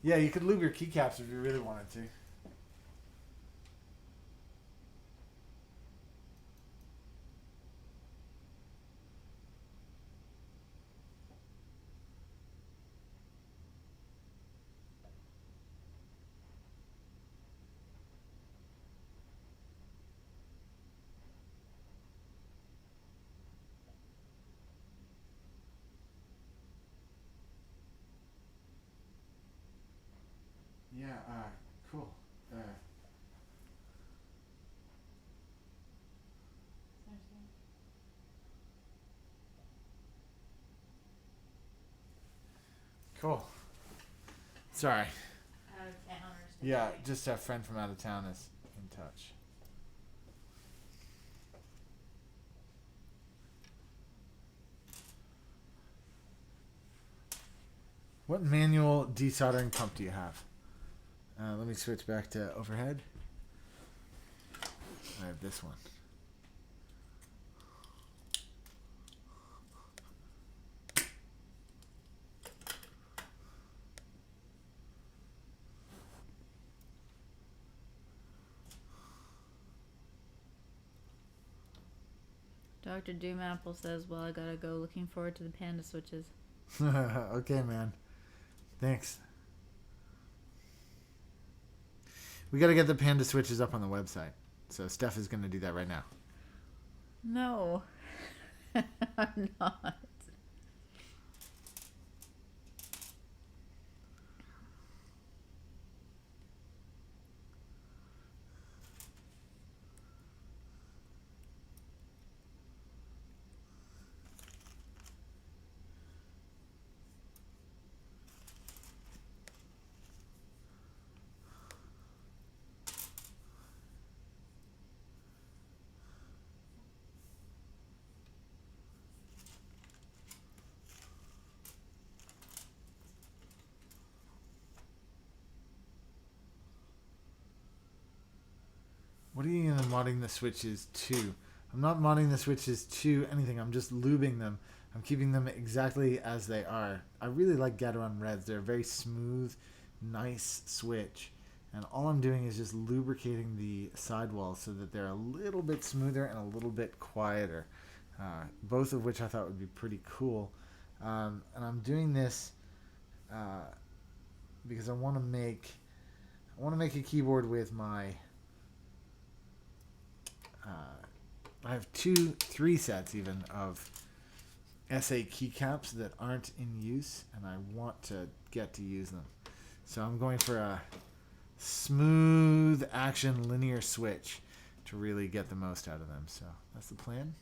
Yeah, you could lube your keycaps if you really wanted to. Yeah, cool. Cool. Sorry. Out of towners. Yeah, just a friend from out of town is in touch. What manual desoldering pump do you have? Let me switch back to overhead. I have this one. Dr. Doomapple says, well, I gotta go. Looking forward to the panda switches. Okay, man. Thanks. We gotta get the panda switches up on the website. So Steph is gonna do that right now. No. I'm not. What are you modding the switches to? I'm not modding the switches to anything. I'm just lubing them. I'm keeping them exactly as they are. I really like Gateron Reds. They're a very smooth, nice switch. And all I'm doing is just lubricating the sidewalls so that they're a little bit smoother and a little bit quieter. Both of which I thought would be pretty cool. And I'm doing this because I want to make a keyboard with my. I have 3 sets even of SA keycaps that aren't in use, and I want to get to use them. So I'm going for a smooth action linear switch to really get the most out of them. So that's the plan.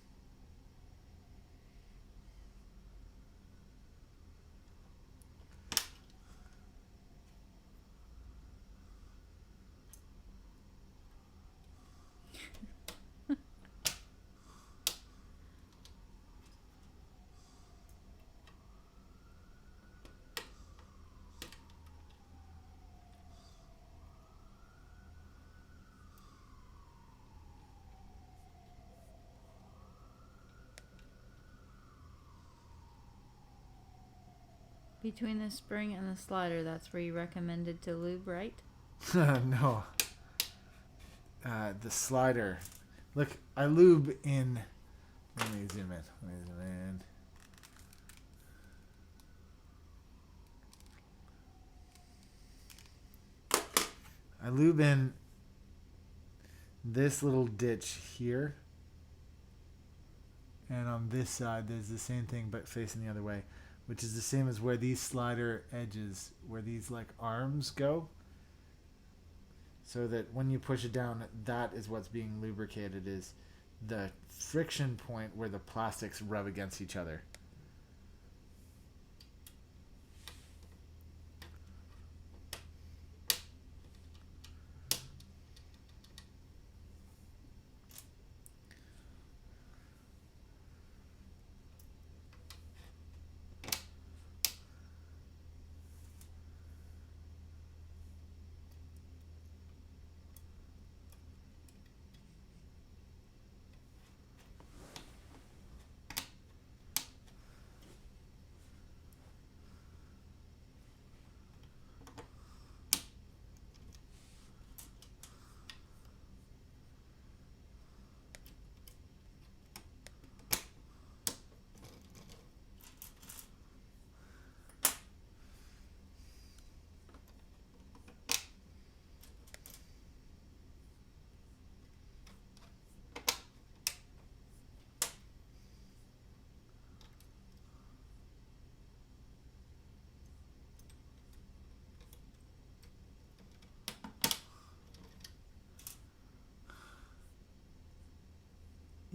Between the spring and the slider, that's where you recommended to lube, right? No. The slider. Look, I lube in. Let me zoom in. I lube in this little ditch here. And on this side, there's the same thing, but facing the other way, which is the same as where these slider edges, where these like arms go. So that when you push it down, that is what's being lubricated, is the friction point where the plastics rub against each other.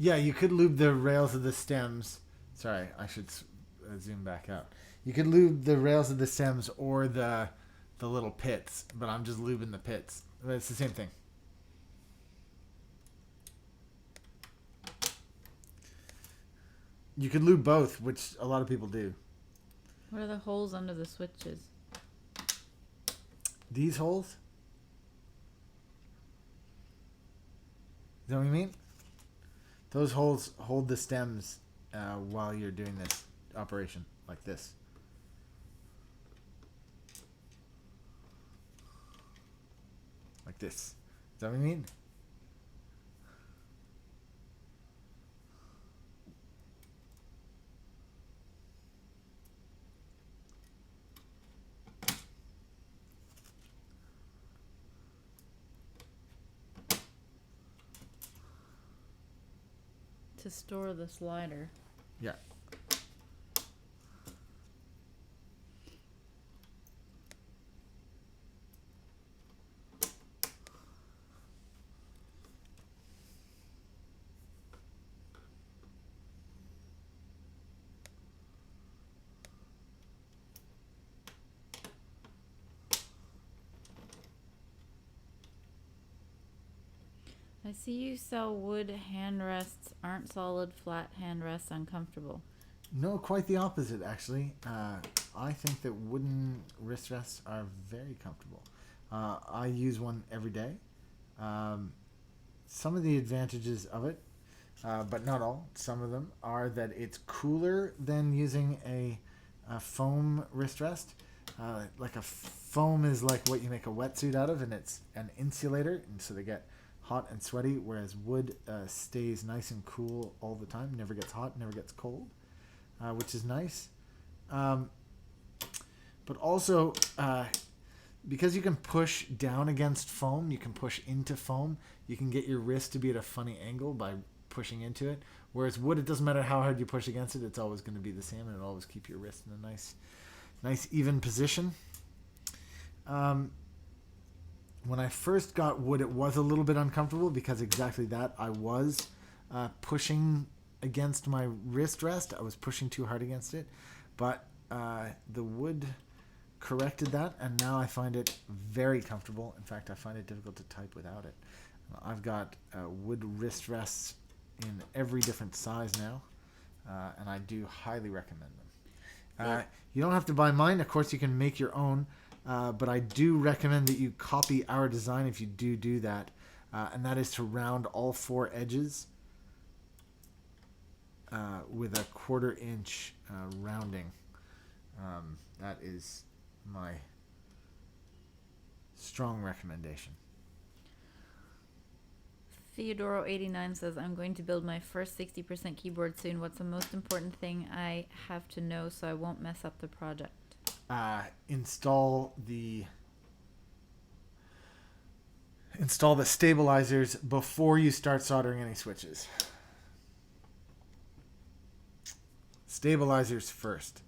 Yeah, you could lube the rails of the stems. Sorry, I should zoom back out. You could lube the rails of the stems or the little pits, but I'm just lubing the pits. It's the same thing. You could lube both, which a lot of people do. What are the holes under the switches? These holes? Is that what you mean? Those holes hold the stems while you're doing this operation, like this. Like this. Is that what you mean? To store the slider. Yeah. I see you sell wood hand rests. Aren't solid flat hand rests uncomfortable? No, quite the opposite, actually. I think that wooden wrist rests are very comfortable. I use one every day. Some of the advantages of it, but not all. Some of them are that it's cooler than using a foam wrist rest. Like a foam is like what you make a wetsuit out of, and it's an insulator, and so they get hot and sweaty, whereas wood stays nice and cool all the time, never gets hot, never gets cold, which is nice. But also, because you can push down against foam, you can push into foam, you can get your wrist to be at a funny angle by pushing into it. Whereas wood, it doesn't matter how hard you push against it, it's always going to be the same, and it'll always keep your wrist in a nice even position. When I first got wood, it was a little bit uncomfortable because exactly that. I was pushing against my wrist rest. I was pushing too hard against it. But the wood corrected that, and now I find it very comfortable. In fact, I find it difficult to type without it. I've got wood wrist rests in every different size now, and I do highly recommend them. You don't have to buy mine. Of course, you can make your own. But I do recommend that you copy our design if you do that. And that is to round all 4 edges with a 1/4 inch rounding. That is my strong recommendation. Theodoro89 says, I'm going to build my first 60% keyboard soon. What's the most important thing I have to know so I won't mess up the project? Install the stabilizers before you start soldering any switches. Stabilizers first.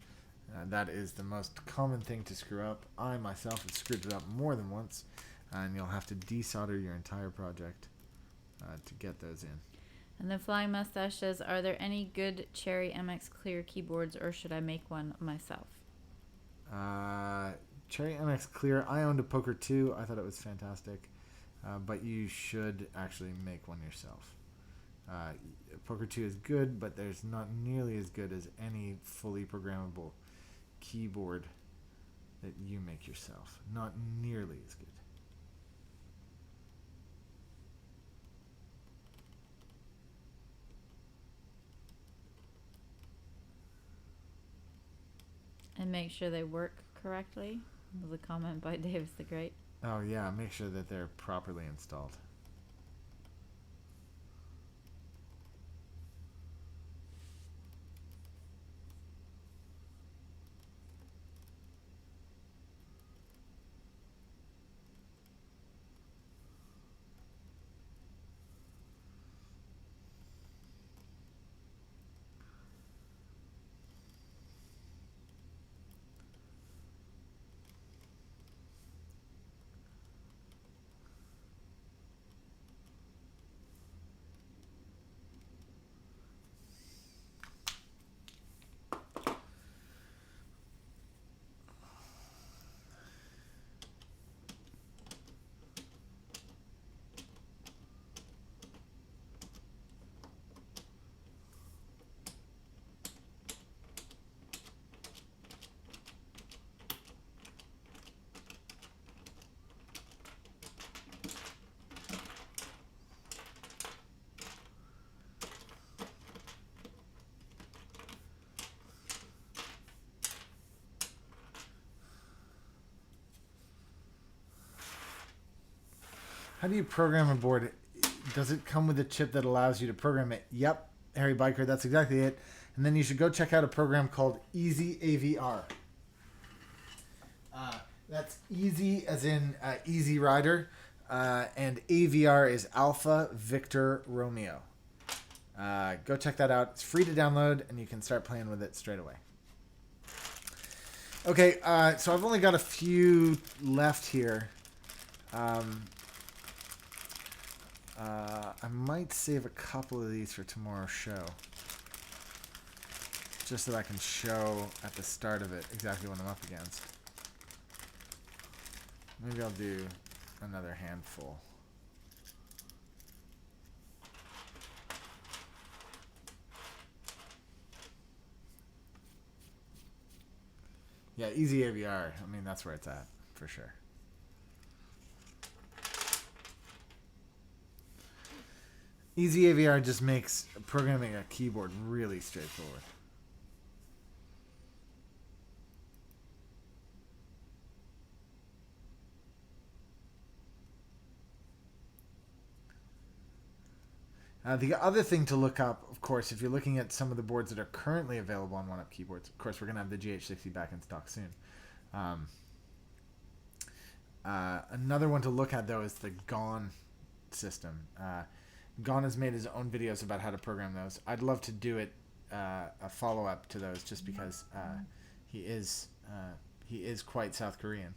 That is the most common thing to screw up. I myself have screwed it up more than once, and you'll have to desolder your entire project to get those in. And then Flying Mustache says, are there any good Cherry MX Clear keyboards, or should I make one myself? Cherry MX Clear, I owned a Poker 2. I thought it was fantastic, but you should actually make one yourself. Poker 2 is good, but there's not nearly as good as any fully programmable keyboard that you make yourself. Not nearly as good. And make sure they work correctly. Was a comment by Davis the Great. Oh yeah, make sure that they're properly installed. How do you program a board? Does it come with a chip that allows you to program it? Yep, Harry Biker, that's exactly it. And then you should go check out a program called Easy AVR. That's easy as in Easy Rider, and AVR is Alpha Victor Romeo. Go check that out. It's free to download, and you can start playing with it straight away. Okay, so I've only got a few left here. I might save a couple of these for tomorrow's show. Just so I can show at the start of it exactly what I'm up against. Maybe I'll do another handful. Yeah, Easy AVR. I mean, that's where it's at, for sure. Easy AVR just makes programming a keyboard really straightforward. The other thing to look up, of course, if you're looking at some of the boards that are currently available on OneUp keyboards, of course, we're going to have the GH60 back in stock soon. Another one to look at, though, is the Gone system. Gone has made his own videos about how to program those. I'd love to do it a follow-up to those, just because he is quite South Korean.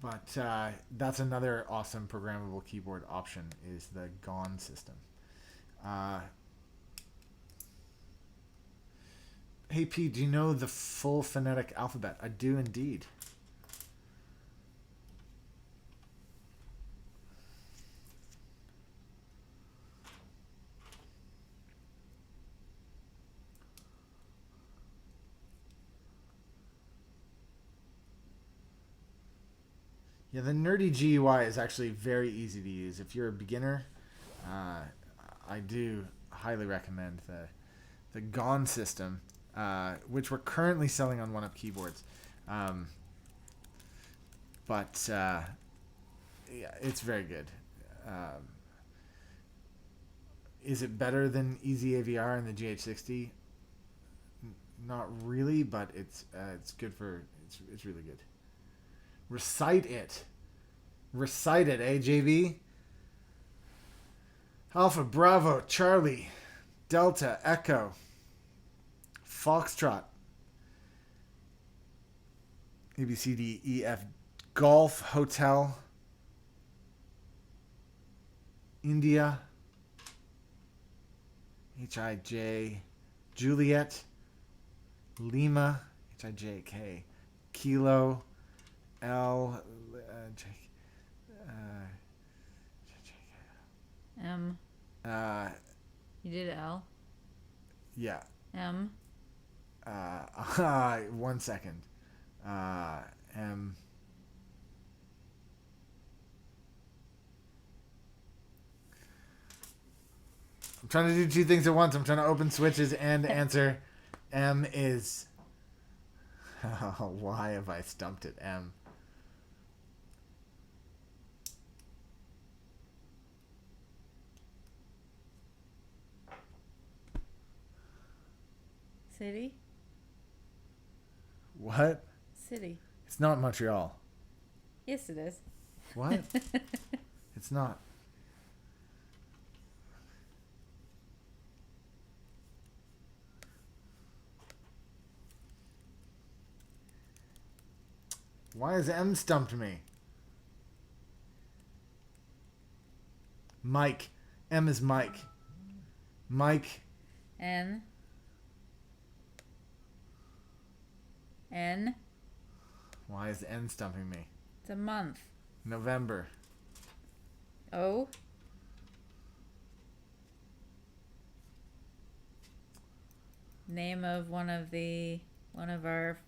But that's another awesome programmable keyboard option, is the Gone system. Hey Pete, do you know the full phonetic alphabet? I do indeed. Yeah, the nerdy GUI is actually very easy to use. If you're a beginner, I do highly recommend the Gone system, which we're currently selling on OneUp keyboards. But yeah, it's very good. Is it better than Easy AVR and the GH60? Not really, but it's good for it's really good. Recite it. Recite it, eh, JV? Alpha, Bravo, Charlie, Delta, Echo, Foxtrot, A, B, C, D, E, F, Golf, Hotel, India, H-I-J, Juliet, Lima, H-I-J-K, Kilo, L, M. You did L. Yeah. M. 1 second. M. I'm trying to do two things at once. I'm trying to open switches and answer. M is. Why have I stumped it? M. City? What? City. It's not Montreal. Yes, it is. What? It's not. Why has M stumped me? Mike. M is Mike. Mike. N. N. Why is N stumping me? It's a month. November. O. Name of one of our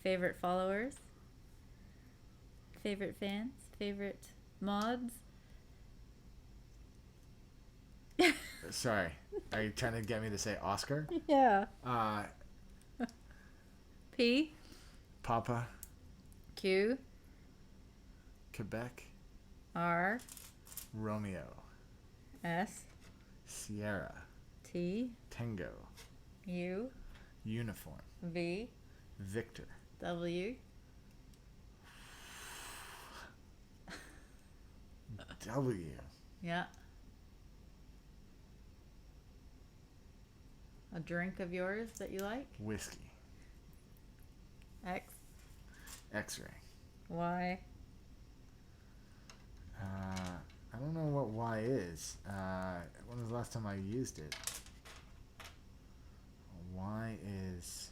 favorite followers. Favorite fans. Favorite mods. Sorry. Are you trying to get me to say Oscar? Yeah. P. Papa. Q. Quebec. R. Romeo. S. Sierra. T. Tango. U. Uniform. V. Victor. W. W. Yeah. A drink of yours that you like? Whiskey. X. X-ray. Y. I don't know what Y is. When was the last time I used it? Y is...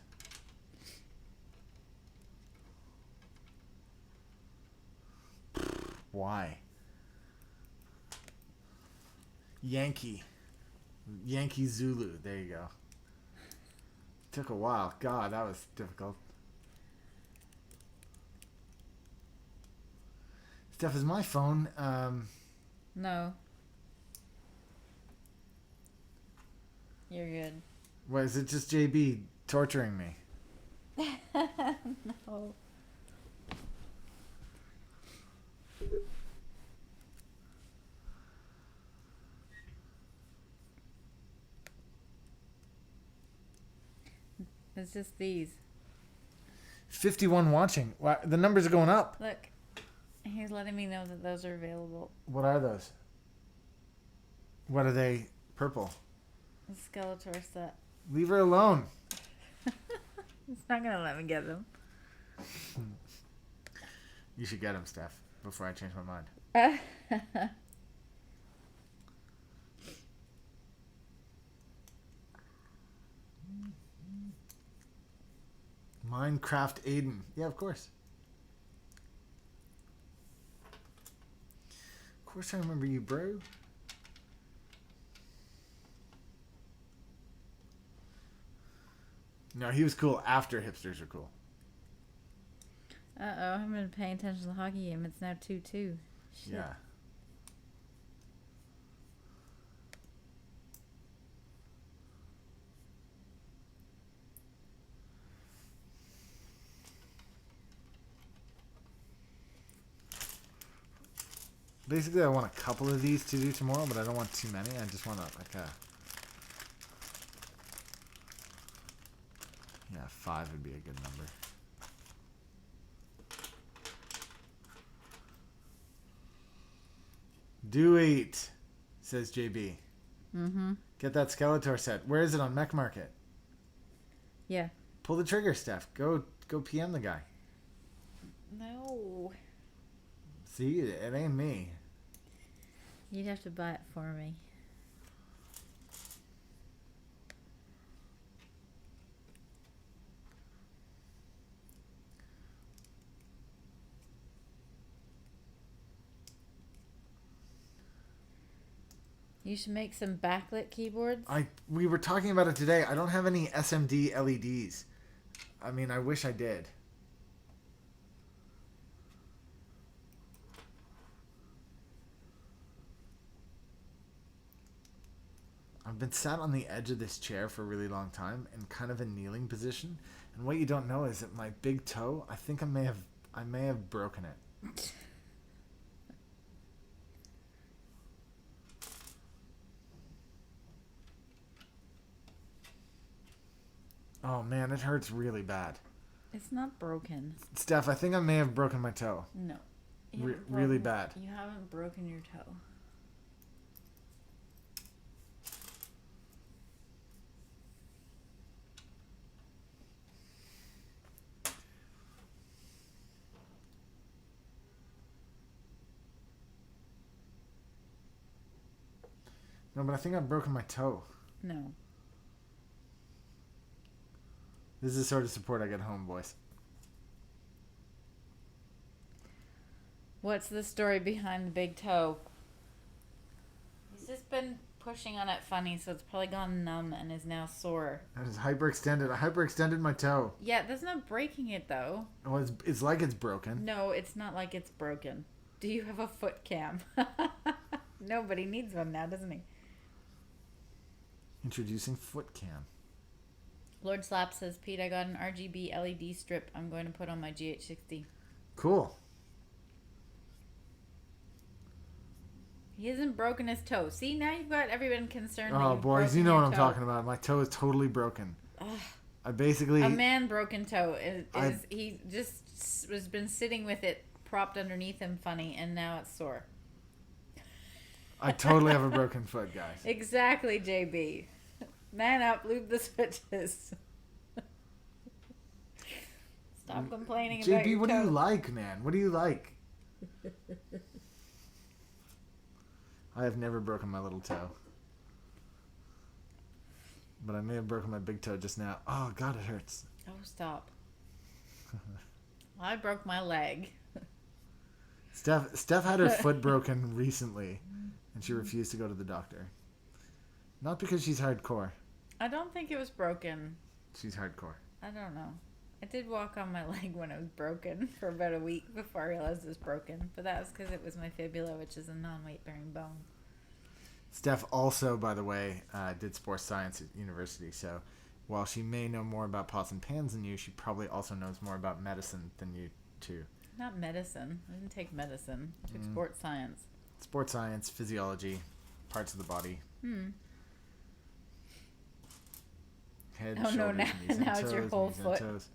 Y. Yankee. Yankee Zulu. There you go. Took a while. God, that was difficult. Steph, is my phone... No. You're good. What, is it just JB torturing me? No. It's just these. 51 watching. Wow, the numbers are going up. Look, he's letting me know that those are available. What are those? What are they? Purple. The Skeletor set. Leave her alone. He's not gonna let me get them. You should get them, Steph, before I change my mind. Minecraft Aiden. Yeah, of course. Of course I remember you, bro. No, he was cool after hipsters were cool. Uh-oh, I haven't been paying attention to the hockey game. It's now 2-2. Shit. Yeah. Basically, I want a couple of these to do tomorrow, but I don't want too many. I just want like a... Yeah, 5 would be a good number. Do eat, says JB. Mm-hmm. Get that Skeletor set. Where is it on Mech Market? Yeah. Pull the trigger, Steph. Go PM the guy. No. See, it ain't me. You'd have to buy it for me. You should make some backlit keyboards. We were talking about it today. I don't have any SMD LEDs. I mean, I wish I did. I've been sat on the edge of this chair for a really long time in kind of a kneeling position. And what you don't know is that my big toe, I think I may have broken it. Oh man, it hurts really bad. It's not broken. Steph, I think I may have broken my toe. No. Really bad. You haven't broken your toe. No, but I think I've broken my toe. No. This is the sort of support I get home, boys. What's the story behind the big toe? He's just been pushing on it funny, so it's probably gone numb and is now sore. That is hyperextended. I hyperextended my toe. Yeah, that's not breaking it, though. Oh, it's like it's broken. No, it's not like it's broken. Do you have a foot cam? Nobody needs one now, doesn't he? Introducing foot cam. Lord Slap says, Pete, I got an RGB LED strip I'm going to put on my GH60. Cool. He hasn't broken his toe. See, now you've got everyone concerned. Oh, boys, you know what I'm talking about. My toe is totally broken. Ugh. I basically... A man broken toe. He just has been sitting with it propped underneath him funny, and now it's sore. I totally have a broken foot, guys. Exactly, JB. Man up, lube the switches. Stop complaining about JB, your what do toe. you like, man? What do you like? I have never broken my little toe. But I may have broken my big toe just now. Oh, God, it hurts. Oh, stop. I broke my leg. Steph had her foot broken recently, and she refused to go to the doctor. Not because she's hardcore. I don't think it was broken. She's hardcore. I don't know. I did walk on my leg when it was broken for about a week before I realized it was broken. But that was because it was my fibula, which is a non-weight-bearing bone. Steph also, by the way, did sports science at university. So while she may know more about pots and pans than you, she probably also knows more about medicine than you too. Not medicine. I didn't take medicine. I took sports science. Sports science, physiology, parts of the body. Head, Oh, no, shoulders, now- knees and now it's your toes, whole knees and foot. toes.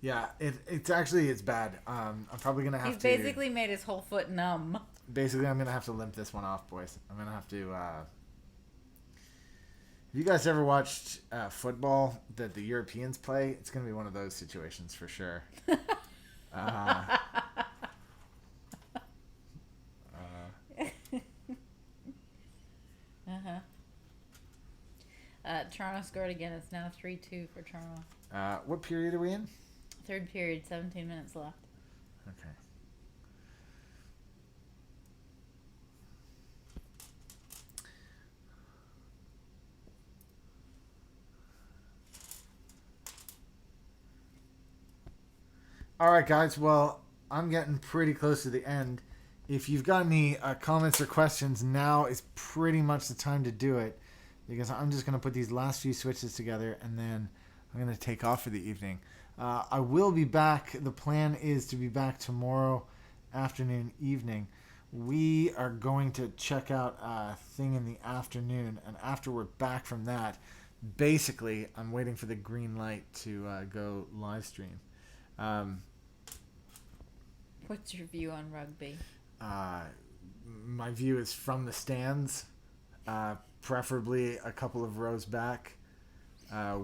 Yeah, it's bad. I'm probably gonna have He's to. basically made his whole foot numb. Basically, I'm gonna have to limp this one off, boys. I'm gonna have to. Have you guys ever watched football that the Europeans play? It's gonna be one of those situations for sure. Toronto scored again. It's now 3-2 for Toronto. What period are we in? Third period, 17 minutes left. Okay. All right, guys. Well, I'm getting pretty close to the end. If you've got any comments or questions, now is pretty much the time to do it, because I'm just going to put these last few switches together and then I'm going to take off for the evening. I will be back. The plan is to be back tomorrow afternoon, evening. We are going to check out a thing in the afternoon, and after we're back from that, basically, I'm waiting for the green light to go live stream. What's your view on rugby? My view is from the stands, preferably a couple of rows back,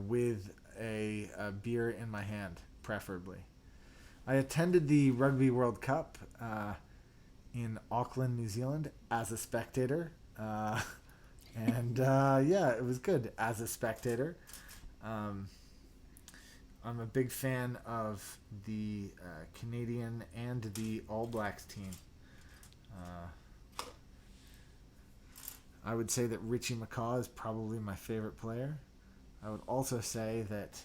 with a beer in my hand, preferably. I attended the Rugby World Cup in Auckland, New Zealand, as a spectator, and yeah, it was good as a spectator. I'm a big fan of the Canadian and the All Blacks team. I would say that Richie McCaw is probably my favorite player. I would also say that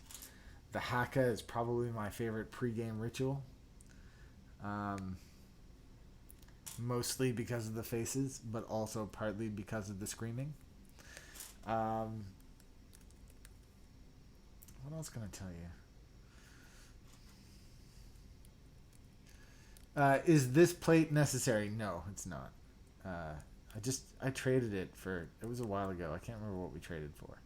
the haka is probably my favorite pregame ritual. Mostly because of the faces, but also partly because of the screaming. What else can I tell you? Is this plate necessary? No, it's not. I traded it for, it was a while ago. I can't remember what we traded for.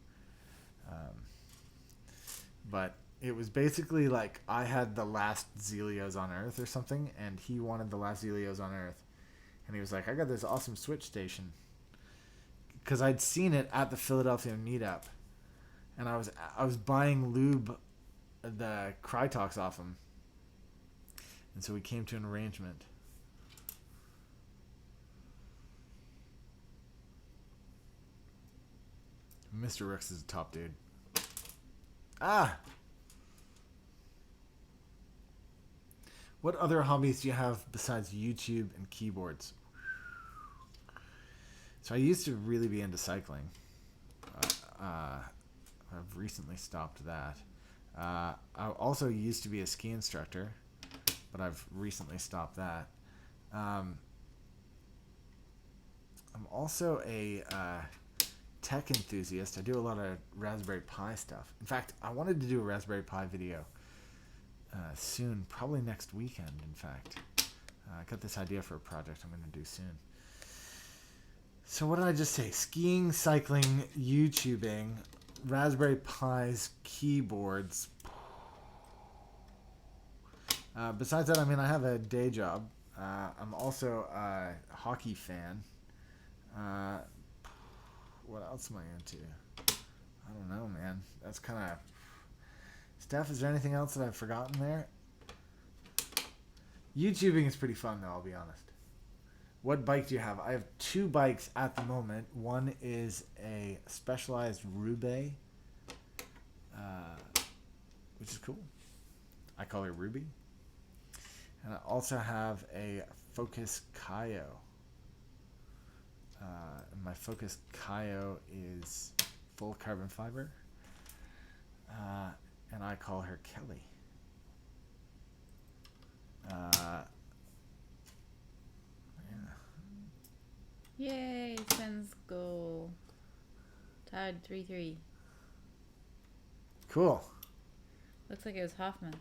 But it was basically like I had the last Zelios on Earth or something, and he wanted the last Zelios on Earth. And he was like, I got this awesome Switch station. Because I'd seen it at the Philadelphia meetup. And I was buying lube, the Crytox off him. And so we came to an arrangement. Mr. Rooks is a top dude. What other hobbies do you have besides YouTube and keyboards? So I used to really be into cycling. I've recently stopped that. I also used to be a ski instructor, but I've recently stopped that. I'm also a tech enthusiast. I do a lot of Raspberry Pi stuff. In fact, I wanted to do a Raspberry Pi video soon, probably next weekend, in fact. I got this idea for a project I'm going to do soon. So what did I just say? Skiing, cycling, YouTubing, Raspberry Pis, keyboards. Besides that, I mean, I have a day job. I'm also a hockey fan. What else am I into? I don't know, man. That's kind of... Steph, is there anything else that I've forgotten there? YouTubing is pretty fun, though, I'll be honest. What bike do you have? I have 2 bikes at the moment. One is a Specialized Roubaix, which is cool. I call her Ruby. And I also have a Focus Kaio. My Focus Kaio is full carbon fiber. And I call her Kelly. Yay, Sven's goal. Tied 3-3. Cool. Looks like it was Hoffman.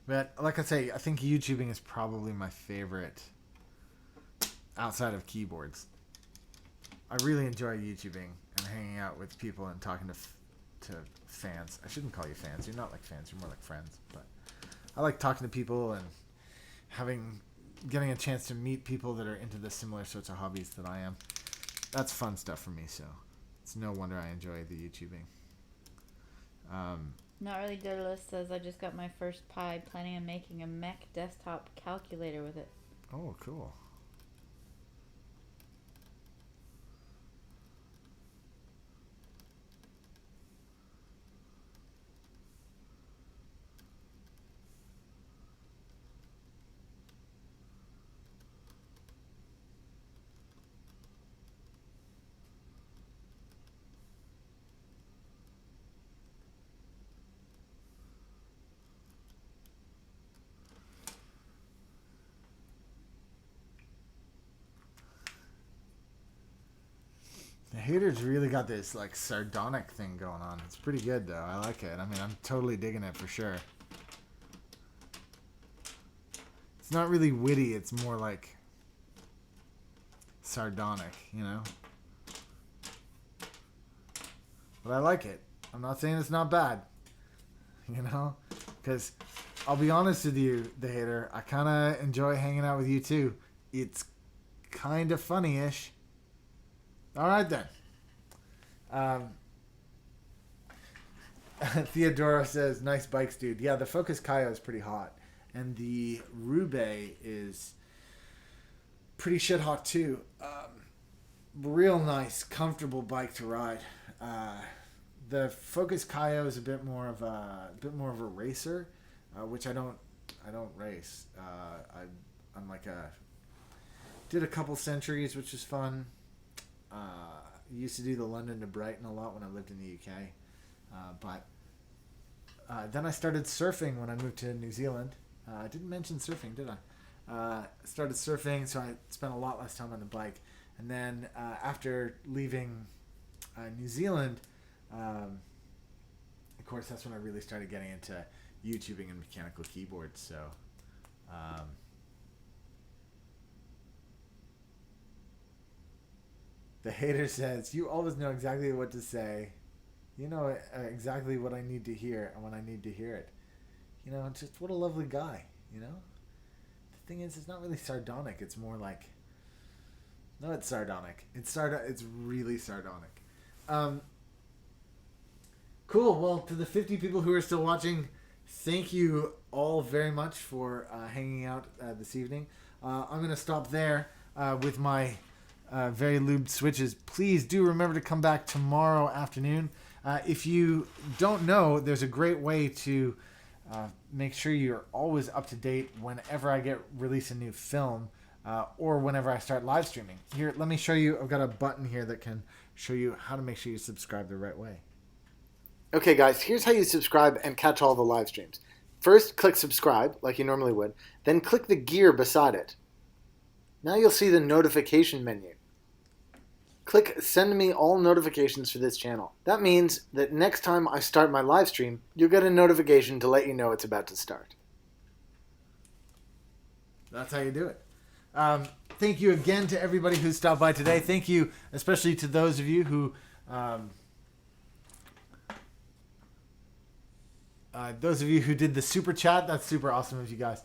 But like I say, I think YouTubing is probably my favorite outside of keyboards. I really enjoy YouTubing and hanging out with people and talking to fans. I shouldn't call you fans. You're not like fans. You're more like friends. But I like talking to people and getting a chance to meet people that are into the similar sorts of hobbies that I am. That's fun stuff for me. So it's no wonder I enjoy the YouTubing. Not Really Dirtless says, I just got my first Pi, planning on making a mech desktop calculator with it. Oh, cool. The haters really got this like sardonic thing going on. It's pretty good though. I like it. I mean, I'm totally digging it for sure. It's not really witty. It's more like sardonic, you know? But I like it. I'm not saying it's not bad, you know? Because I'll be honest with you, the hater, I kind of enjoy hanging out with you too. It's kind of funny-ish. All right, then. Theodora says, nice bikes, dude. Yeah, the Focus Kaio is pretty hot. And the Roubaix is pretty shit hot, too. Real nice, comfortable bike to ride. The Focus Kaio is a bit more of a racer, which I don't race. I'm like did a couple centuries, which was fun. Used to do the London to Brighton a lot when I lived in the UK. But then I started surfing when I moved to New Zealand. I didn't mention surfing, did I? Started surfing, so I spent a lot less time on the bike. And then after leaving New Zealand, of course, that's when I really started getting into YouTubing and mechanical keyboards. So... The hater says, you always know exactly what to say. You know exactly what I need to hear and when I need to hear it. You know, just what a lovely guy, you know? The thing is, it's not really sardonic. It's more like... No, it's sardonic. It's really sardonic. Cool. Well, to the 50 people who are still watching, thank you all very much for hanging out this evening. I'm going to stop there with my... very lubed switches. Please do remember to come back tomorrow afternoon. If you don't know, there's a great way to make sure you're always up to date whenever I release a new film or whenever I start live streaming. Here, let me show you. I've got a button here that can show you how to make sure you subscribe the right way. Okay, guys, here's how you subscribe and catch all the live streams. First, click subscribe like you normally would. Then click the gear beside it. Now you'll see the notification menu. Click send me all notifications for this channel. That means that next time I start my live stream, you'll get a notification to let you know it's about to start. That's how you do it. Thank you again to everybody who stopped by today. Thank you especially to those of you who did the super chat. That's super awesome of you guys.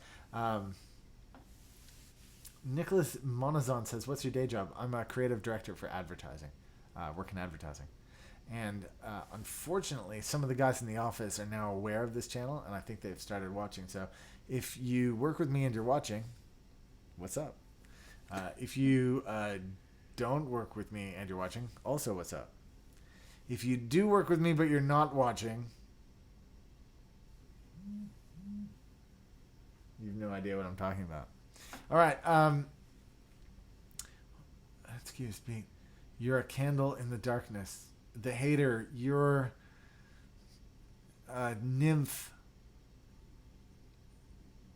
Nicholas Monazon says, what's your day job? I'm a creative director for advertising, work in advertising. And unfortunately, some of the guys in the office are now aware of this channel, and I think they've started watching. So if you work with me and you're watching, what's up? If you don't work with me and you're watching, also what's up? If you do work with me but you're not watching, you have no idea what I'm talking about. All right. Excuse me. You're a candle in the darkness. The hater, you're a nymph.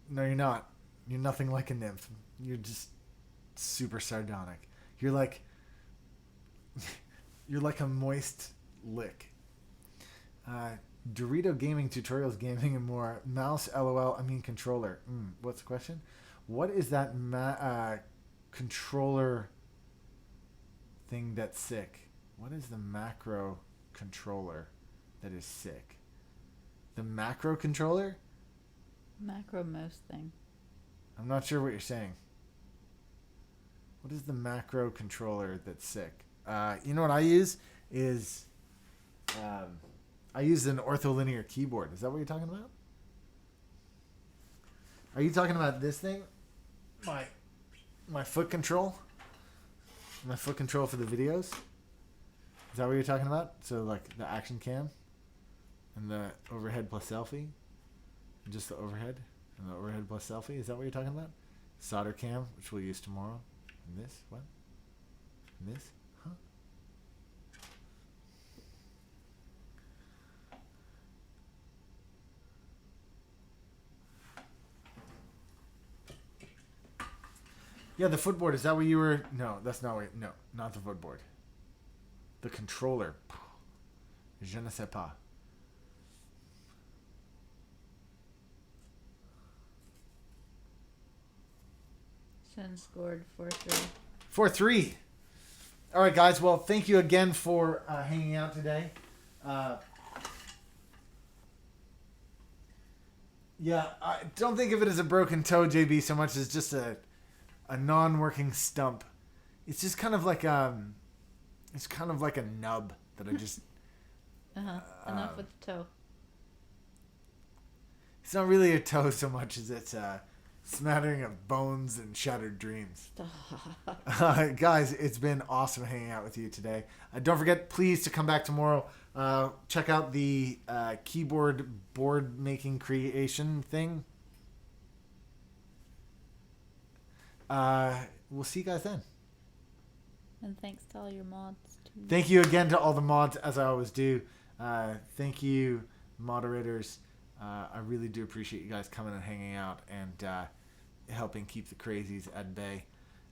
No, you're not. You're nothing like a nymph. You're just super sardonic. You're like a moist lick. Dorito Gaming Tutorials Gaming and more. Mouse LOL. I mean controller. What's the question? What is that controller thing that's sick? What is the macro controller that is sick? The macro controller? Macro mouse thing. I'm not sure what you're saying. What is the macro controller that's sick? You know what I use is I use an ortholinear keyboard. Is that what you're talking about? Are you talking about this thing? My foot control? My foot control for the videos? Is that what you're talking about? So like the action cam and the overhead plus selfie? Just the overhead and the overhead plus selfie? Is that what you're talking about? Solder cam, which we'll use tomorrow. And this? What? And this? Huh? Yeah, the footboard. Is that what you were... No, that's not what... No, not the footboard. The controller. Je ne sais pas. Shen scored 4-3. 4-3. All right, guys. Well, thank you again for hanging out today. Yeah, I don't think of it as a broken toe, JB, so much as just a non-working stump. It's just kind of like it's kind of like a nub that I just. Enough with the toe. It's not really a toe so much as it's a smattering of bones and shattered dreams. Guys, it's been awesome hanging out with you today. Don't forget, please, to come back tomorrow. Check out the keyboard board making creation thing. We'll see you guys then. And thanks to all your mods, too. Thank you again to all the mods, as I always do. Thank you, moderators. I really do appreciate you guys coming and hanging out and helping keep the crazies at bay.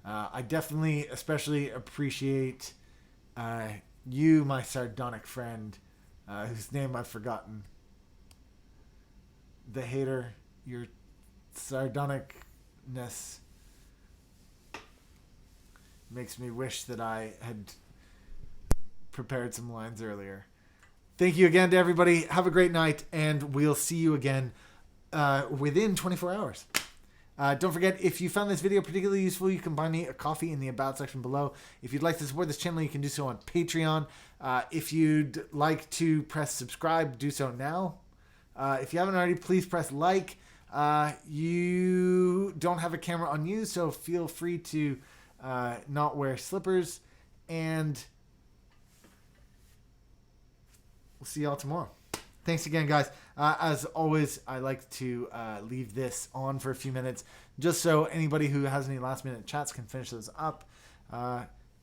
I definitely especially appreciate you, my sardonic friend, whose name I've forgotten. The hater, your sardonicness makes me wish that I had prepared some lines earlier. Thank you again to everybody. Have a great night, and we'll see you again within 24 hours. Don't forget, if you found this video particularly useful, you can buy me a coffee in the About section below. If you'd like to support this channel, you can do so on Patreon. If you'd like to press subscribe, do so now. If you haven't already, please press like. You don't have a camera on you, so feel free to not wear slippers, and we'll see y'all tomorrow. Thanks again, guys. As always, I like to leave this on for a few minutes just so anybody who has any last minute chats can finish those up.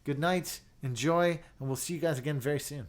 Good night, enjoy, and we'll see you guys again very soon.